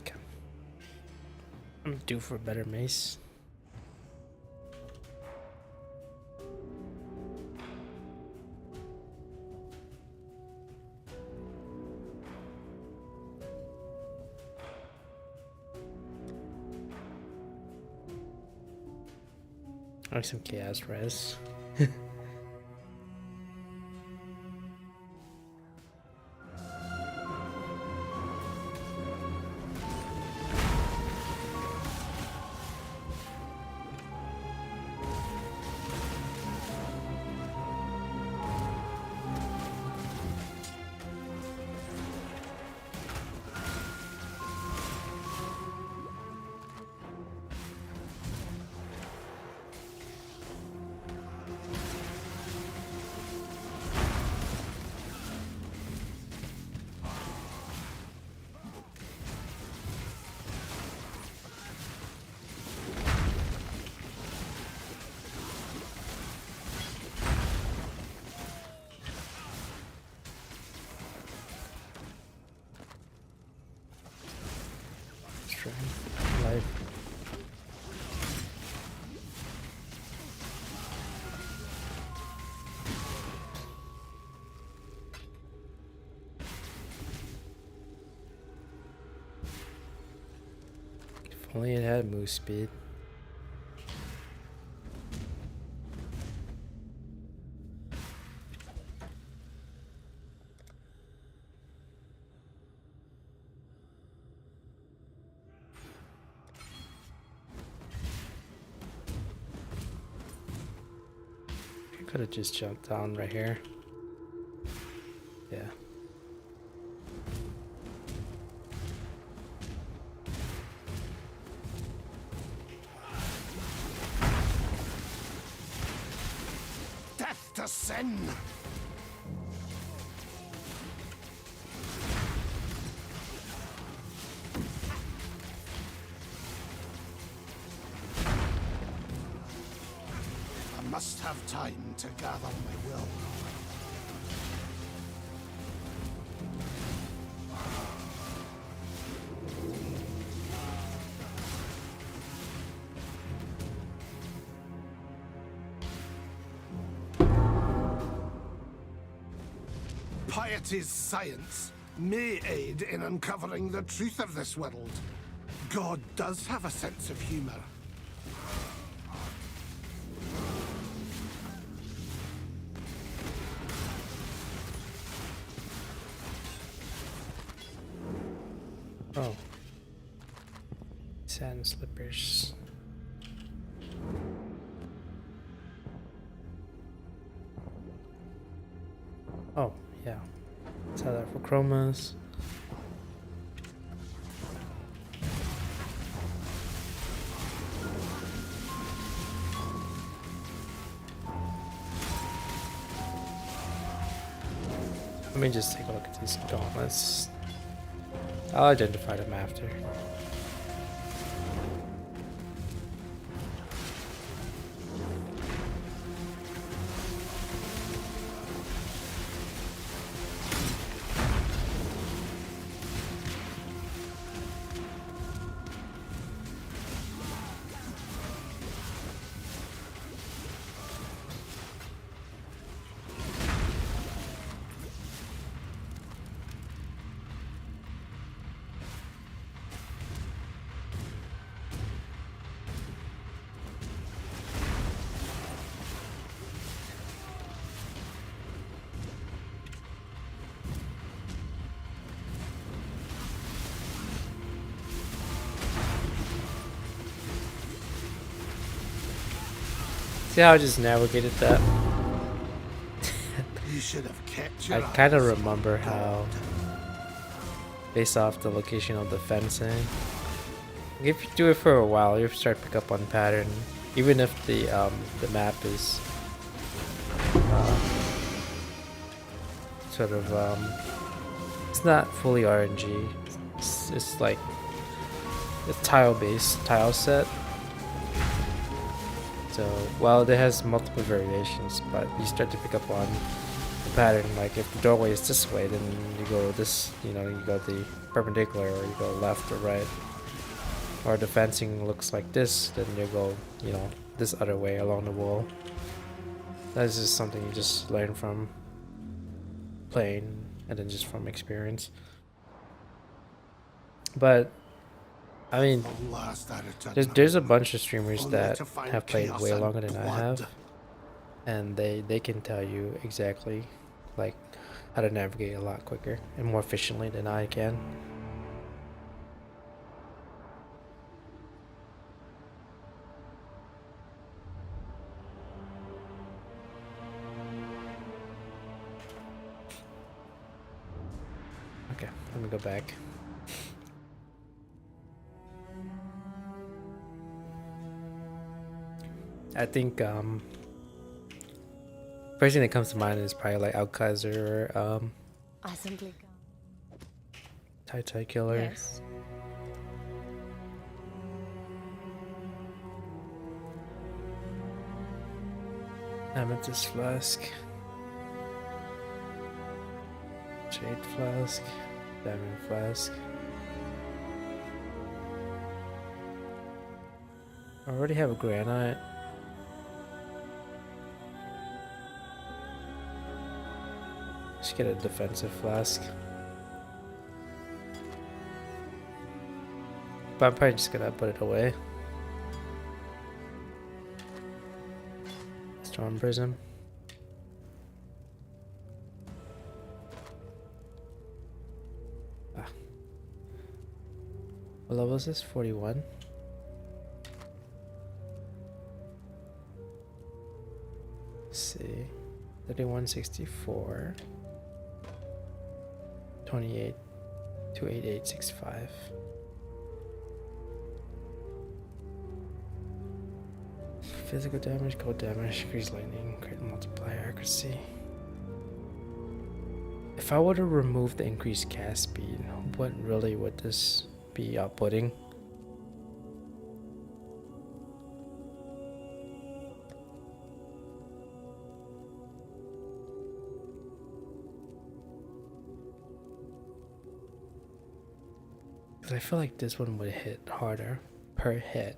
Okay. I'm due for a better mace. I like some chaos res. Life. If only it had move speed. Could have just jumped down right here. Yeah. Death to sin! I must have time to gather my will. Piety's science may aid in uncovering the truth of this world. God does have a sense of humor. Oh. Sand slippers. yeah. Let's have that for chromas. Let me just take a look at these gauntlets. I'll identify them after. See how I just navigated that? You should have kept your I kind of eyes remember how, based off the location of the fencing, if you do it for a while, you start to pick up on pattern, even if the map is sort of it's not fully RNG. It's like a tile-based tile set. So while it has multiple variations, but you start to pick up on the pattern. Like if the doorway is this way, then you go this, you know, you go the perpendicular, or you go left or right. Or the fencing looks like this, then you go, you know, this other way along the wall. That's just something you just learn from playing and then just from experience. But I mean, there's a bunch of streamers that have played way longer than I have, and they can tell you exactly like how to navigate a lot quicker and more efficiently than I can. Okay, let me go back. I think first thing that comes to mind is probably like Alcazar or I simply Tai Killer. Yes. Amethyst Flask, Jade Flask, Diamond Flask. I already have a granite. Just get a defensive flask. But I'm probably just gonna put it away. Storm Prism. Ah. What level is this? 41? Let's see. 3164. 28. 28865. Physical damage, cold damage, increased lightning, crit multiplier, accuracy. If I were to remove the increased cast speed, what really would this be outputting? Because I feel like this one would hit harder per hit.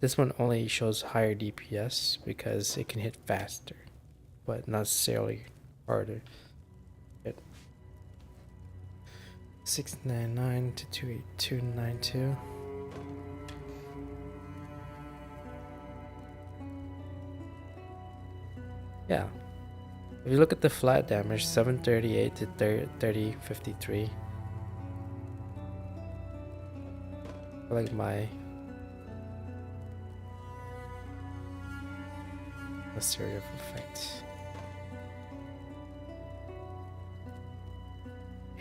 This one only shows higher DPS because it can hit faster, but not necessarily harder. 699 to 28292. Yeah. If you look at the flat damage, 738 to 3053. I like my Mystery of Effect.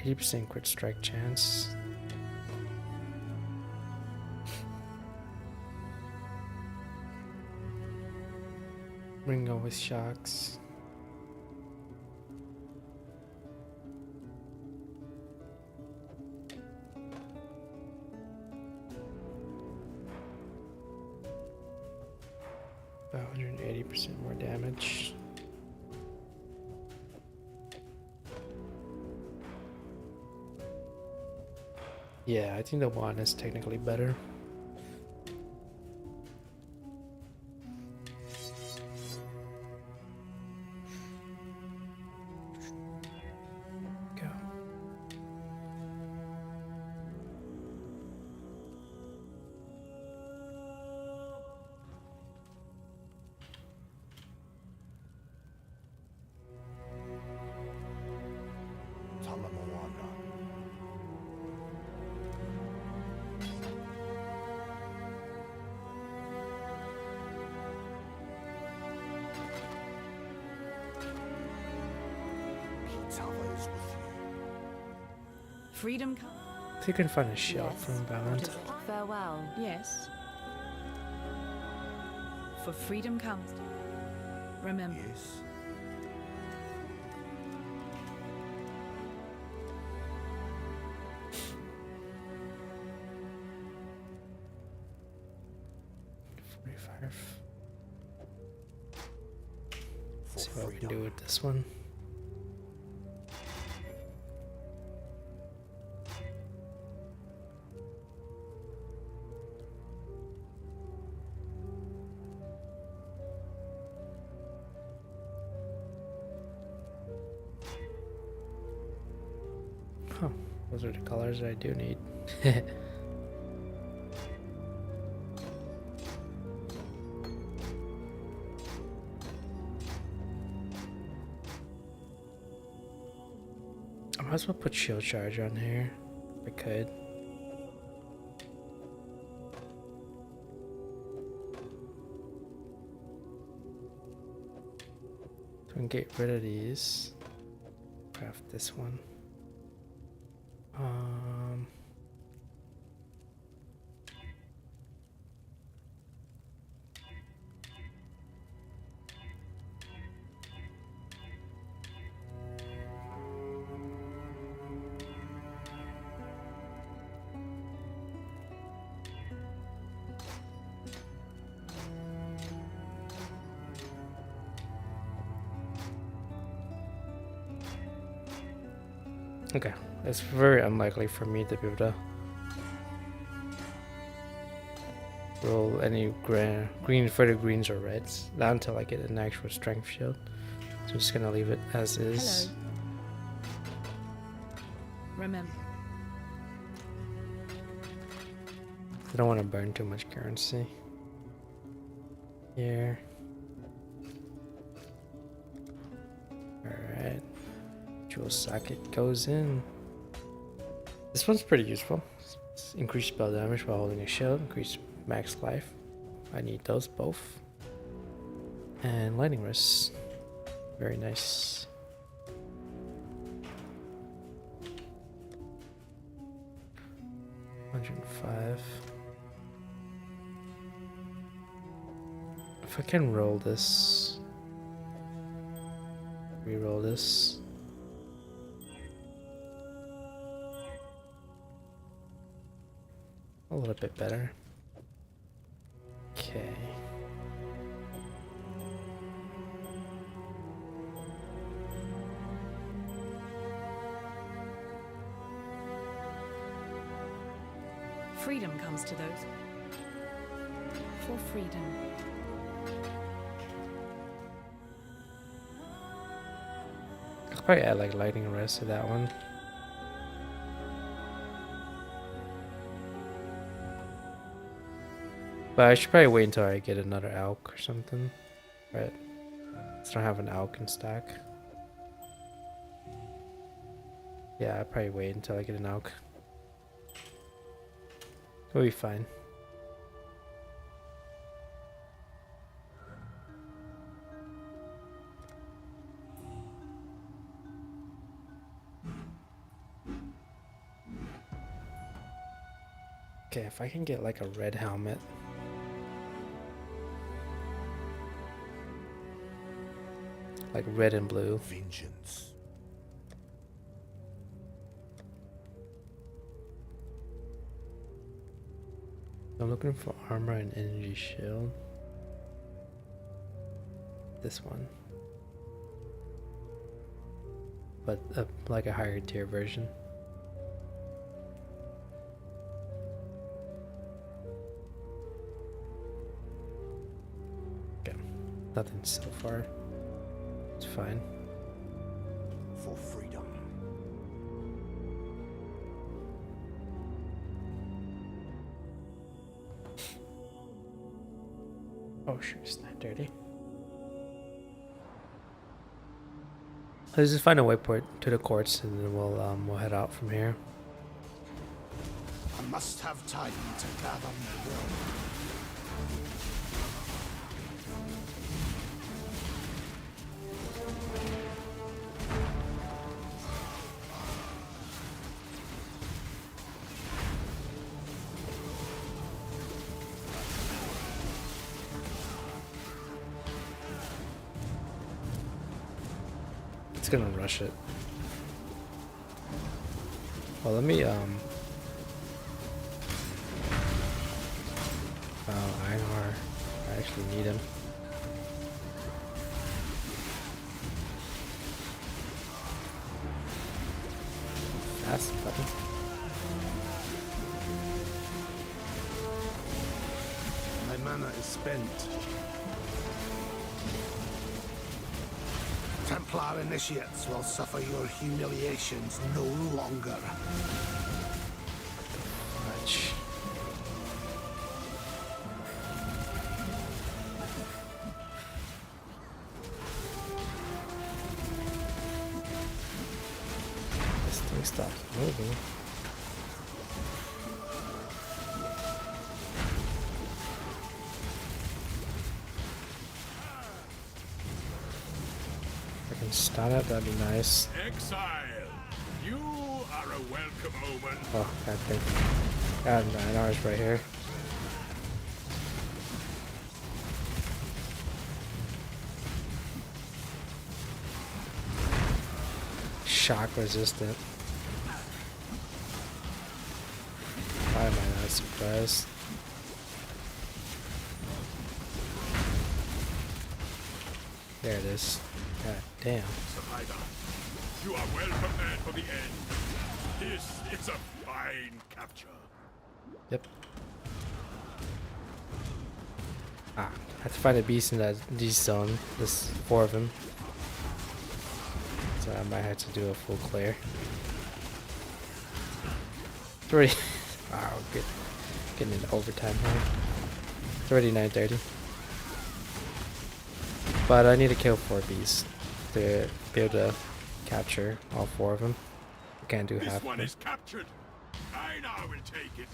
80% crit strike chance. Ringo with shocks. About 180% more damage. Yeah, I think the one is technically better. Go. Freedom comes. If you can find a shield from Valent. Farewell. Yes. For freedom comes. Remember. Yes. See what we can do with this one. Huh, those are the colors I do need. I might as well put shield charge on here if I could. So we can get rid of these. Craft this one. Okay, it's very unlikely for me to be able to roll any green further greens or reds, not until I get an actual strength shield. So I'm just gonna leave it as is. Hello. Remember. I don't want to burn too much currency. Here. Alright. Jewel socket goes in. This one's pretty useful. Increase spell damage while holding a shield. Increase max life. I need those both. And lightning wrist. Very nice. $105. If I can roll this, re-roll this. A little bit better. Okay. Freedom comes to those. For freedom. I'll probably add like lightning rest to that one. But I should probably wait until I get another elk or something. Right. I don't have an elk in stack. Yeah, I'll probably wait until I get an elk. We'll be fine. Okay, if I can get like a red helmet. Like red and blue. Vengeance. I'm looking for armor and energy shield. This one. But like a higher tier version. Okay. Nothing so far. It's fine. For freedom. Oh shoot, it's not dirty. Let's just find a waypoint to the courts and then we'll head out from here. I must have time to gather my will. It's gonna rush it. Well, let me oh, iron ore. I actually need him. Fast button. My mana is spent. Templar initiates will suffer your humiliations no longer. Much. This thing stops moving. Stun it, that'd be nice. Exile, you are a welcome omen. Oh, that thing. God, 9 hours right here. Shock resistant. Why am I not surprised? There it is. God damn. Survivor, you are well prepared for the end. This is a fine capture. Yep. Ah, I have to find a beast in that beast zone. There's 4 of them. So I might have to do a full clear. 3. Wow, good. Getting into overtime here. It's already 9:30. But I need to kill 4 beasts to be able to capture all 4 of them. I can't do half. This one is captured. I now will take it.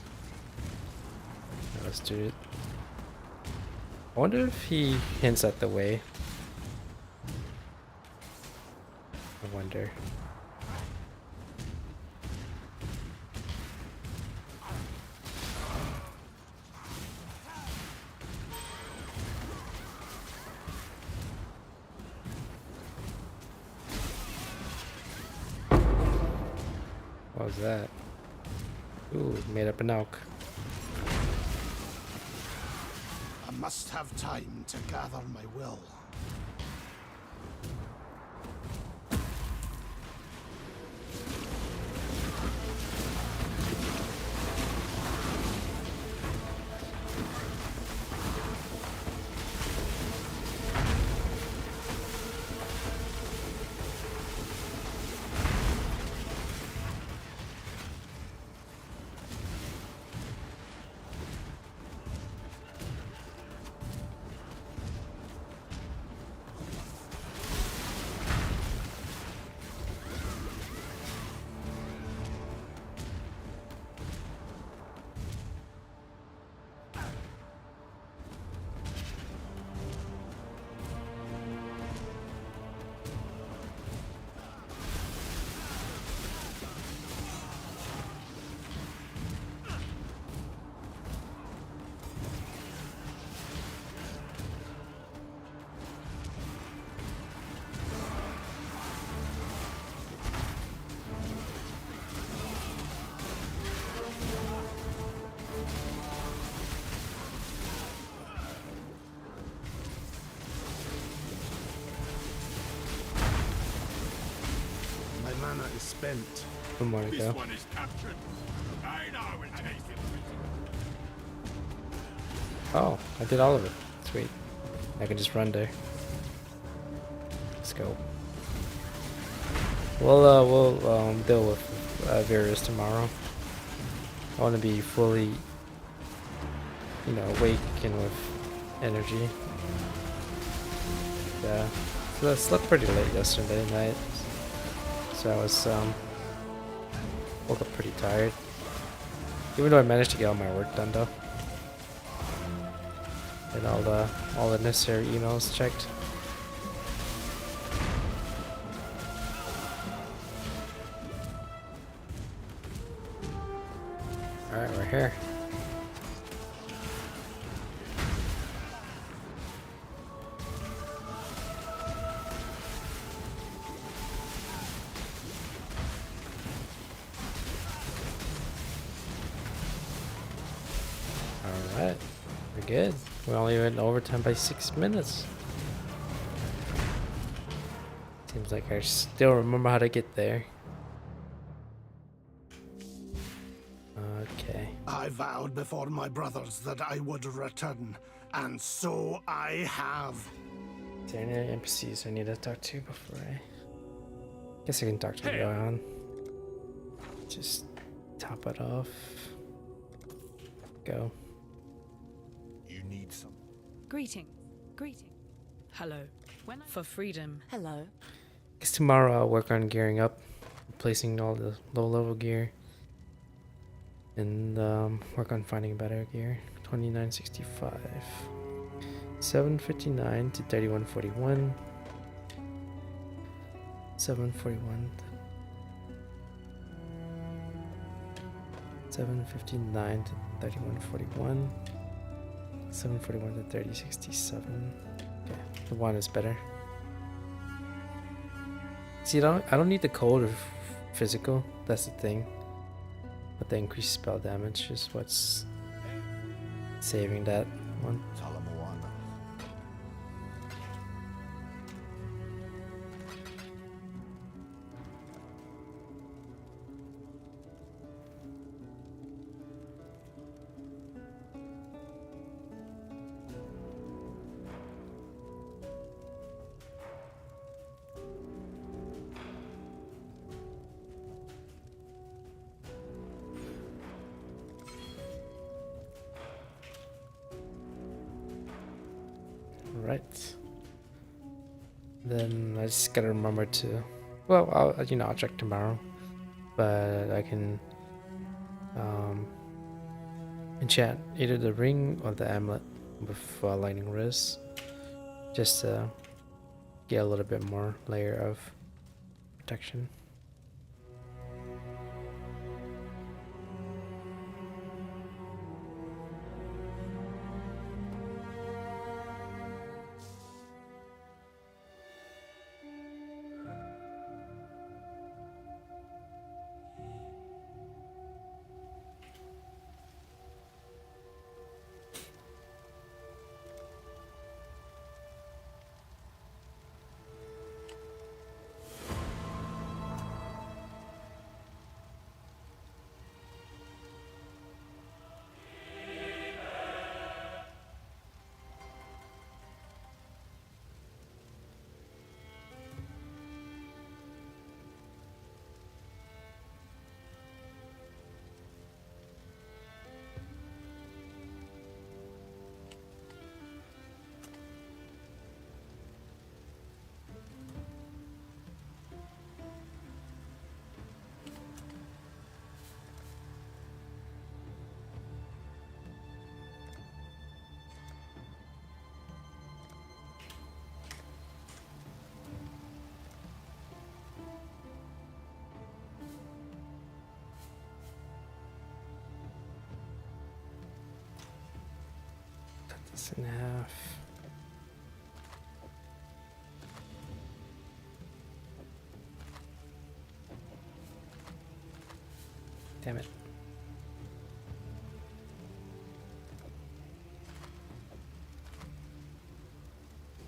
Let's do it. I wonder if he hints at the way. I wonder. What was that? Ooh, made up an elk. I must have time to gather my will. spent. One more to This go. one is captured. I now will chase it. Oh, I did all of it. Sweet. I can just run there. Let's go. We'll deal with Varus tomorrow. I want to be fully, you know, awake and with energy. Yeah. So I slept pretty late yesterday night. So I was woke up pretty tired. Even though I managed to get all my work done though. And all the necessary emails checked. Alright, we're here. Alright, we're good. We only went overtime by 6 minutes. Seems like I still remember how to get there. Okay. I vowed before my brothers that I would return, and so I have. Is there any NPCs I need to talk to before I... Guess I can talk to Johan. Just top it off. Go. You need some. Greeting. Greeting. Hello. For freedom. Hello. Guess tomorrow I'll work on gearing up, replacing all the low-level gear, and work on finding better gear. 2965, 759 to 3141, 741, 759 to 3141, 741 to 3067. Okay, the one is better. See, I don't need the cold or physical. That's the thing. But the increased spell damage is what's saving that one. Right. Then I just gotta remember to, well, I'll check tomorrow, but I can enchant either the ring or the amulet with lightning wrist, just to get a little bit more layer of protection. That's in half. Damn it.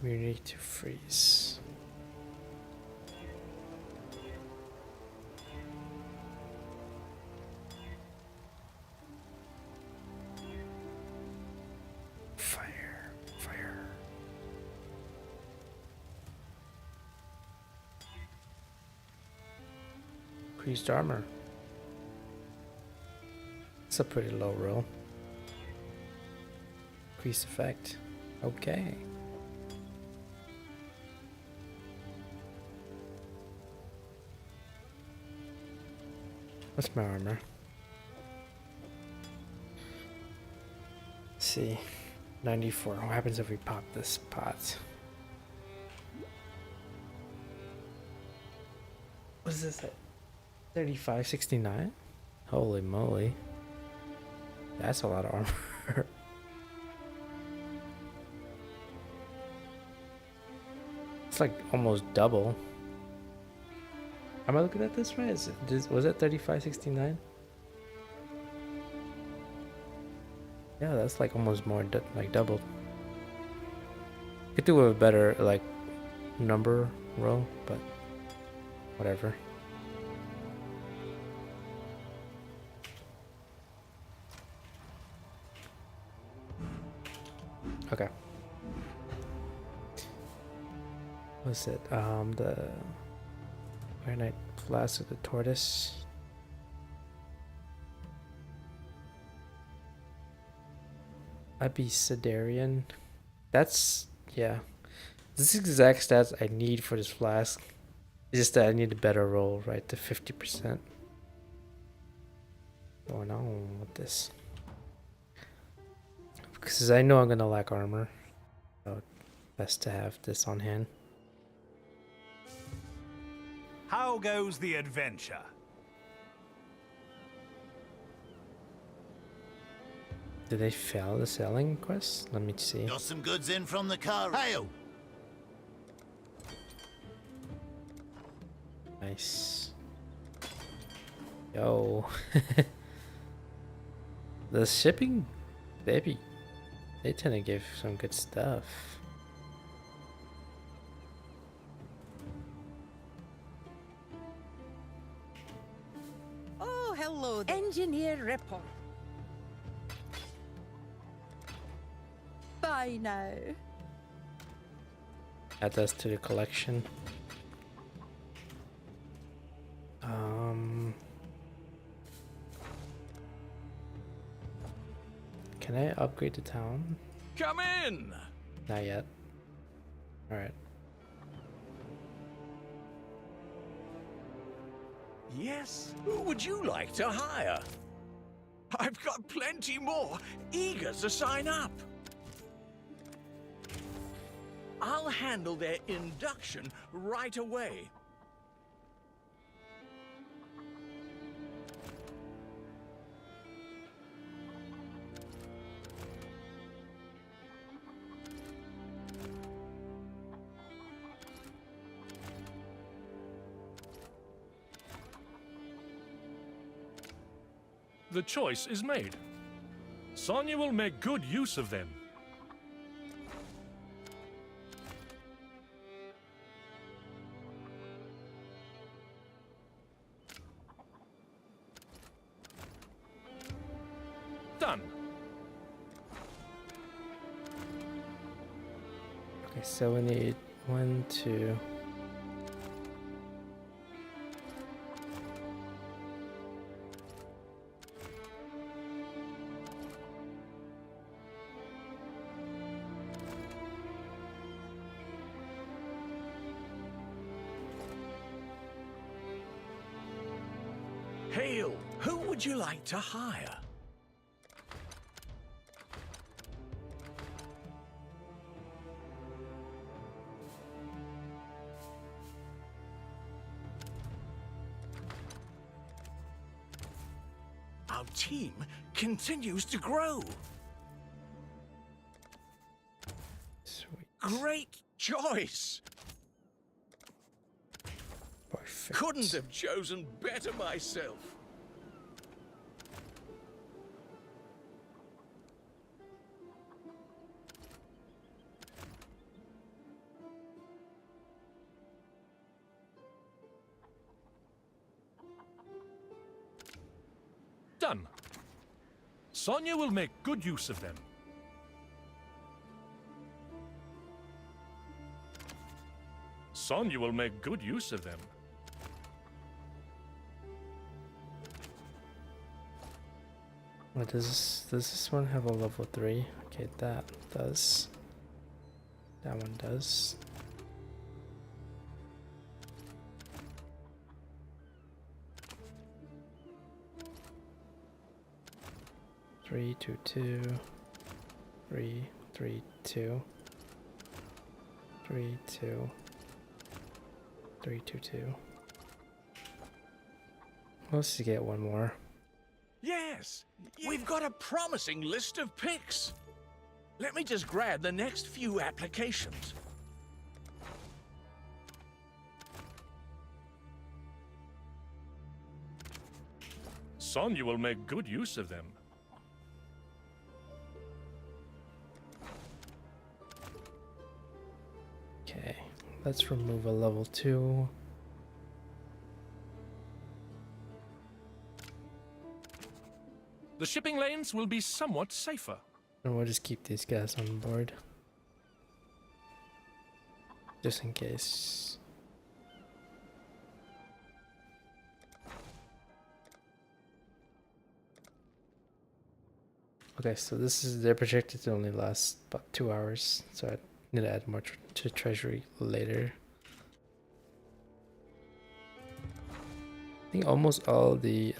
We need to freeze. Increased armor. It's a pretty low roll. Increased effect. Okay. What's my armor? Let's see. 94. What happens if we pop this pot? What's this at? 3569? Holy moly. That's a lot of armor. It's like almost double. Am I looking at this right? Was it 3569? Yeah, that's like almost more like double. Could do a better like number roll, but whatever. Okay. What's it? The granite flask of the tortoise. I'd be Sidarian. That's, yeah. This is exact stats I need for this flask. It's just that I need a better roll, right? To 50%. Going on with this. Because I know I'm gonna lack armor. So best to have this on hand. How goes the adventure? Did they fail the selling quest? Let me see. Got some goods in from the car. Hail! Nice. Yo. The shipping, baby. They tend to give some good stuff. Oh, hello there. Engineer report. Bye now. Add us to the collection. Can I upgrade the town? Come in! Not yet. Alright. Yes? Who would you like to hire? I've got plenty more, eager to sign up. I'll handle their induction right away. The choice is made. Sonya will make good use of them. Done. Okay, so we need 1, 2. Hail! Who would you like to hire? Our team continues to grow. Sweet. Great choice! Perfect. Couldn't have chosen better myself. Done. Sonya will make good use of them. Sonya will make good use of them. What does this one have a level 3? Okay, that does. That one does. Three, two, two. 3, 3, 2. 3, 2. 3, 2, 2. Let's get one more. Yes, we've got a promising list of picks. Let me just grab the next few applications. Sonya will make good use of them. Okay, let's remove a level 2. The shipping lanes will be somewhat safer. And we'll just keep these guys on board. Just in case. Okay, so they're projected to only last about 2 hours, so I need to add more to treasury later. I think almost all the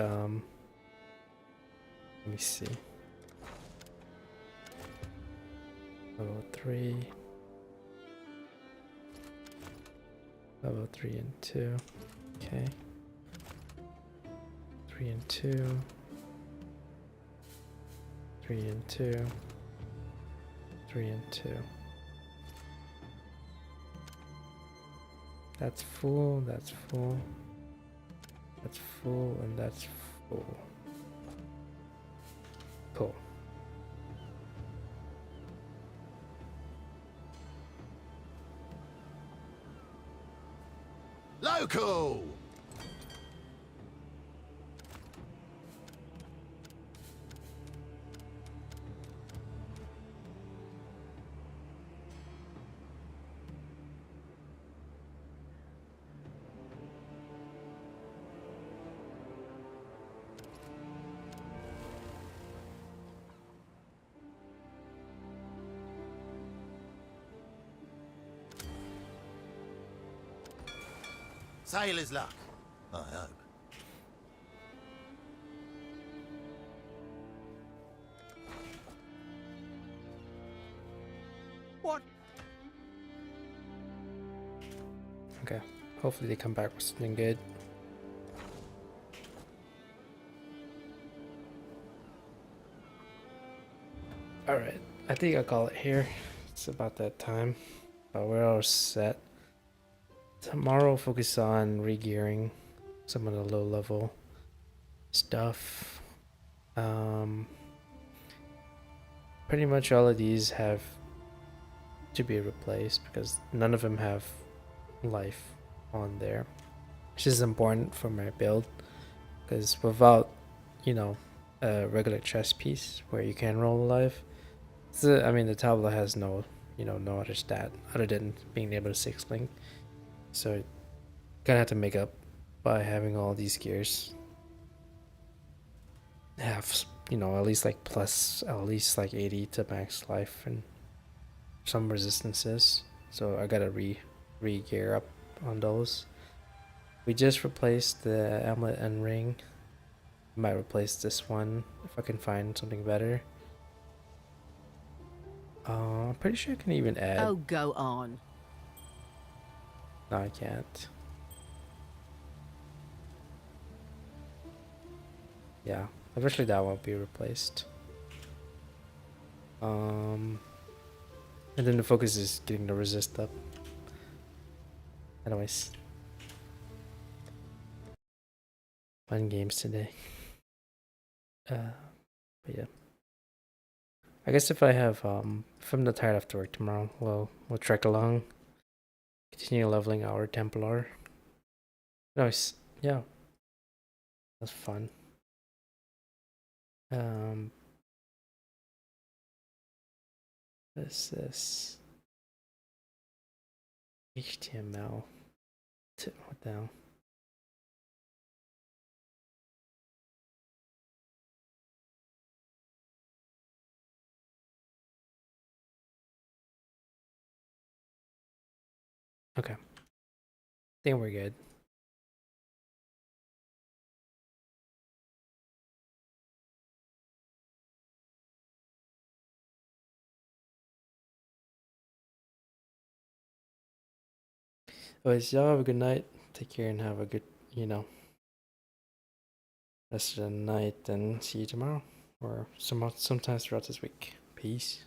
let me see. Level 3. Level 3 and 2. Okay. 3 and 2. 3 and 2. 3 and 2. That's full, that's full. That's full, and that's full. Cool. Local! Sailor's luck, I hope. What? Okay. Hopefully they come back with something good. Alright. I think I'll call it here. It's about that time. But we're all set. Tomorrow focus on regearing some of the low level stuff. Pretty much all of these have to be replaced because none of them have life on there, which is important for my build because without, you know, a regular chess piece where you can roll a life, I mean the tableau has no, you know, no other stat other than being able to 6-link. So gonna have to make up by having all these gears have, you know, at least like plus at least like 80 to max life and some resistances. So I gotta re-gear up on those. We just replaced the amulet and ring. Might replace this one if I can find something better. I'm pretty sure I can even add. Oh, go on. No, I can't. Yeah, eventually that won't be replaced. And then the focus is getting the resist up. Anyways. Fun games today. But yeah. I guess if I have if I'm not tired after work tomorrow, we'll trek along. Continue leveling our Templar. Nice. Yeah. That's fun. What is this? HTML. What the hell? Okay. Think we're good. Anyways, y'all have a good night. Take care and have a good, rest of the night, and see you tomorrow or sometimes throughout this week. Peace.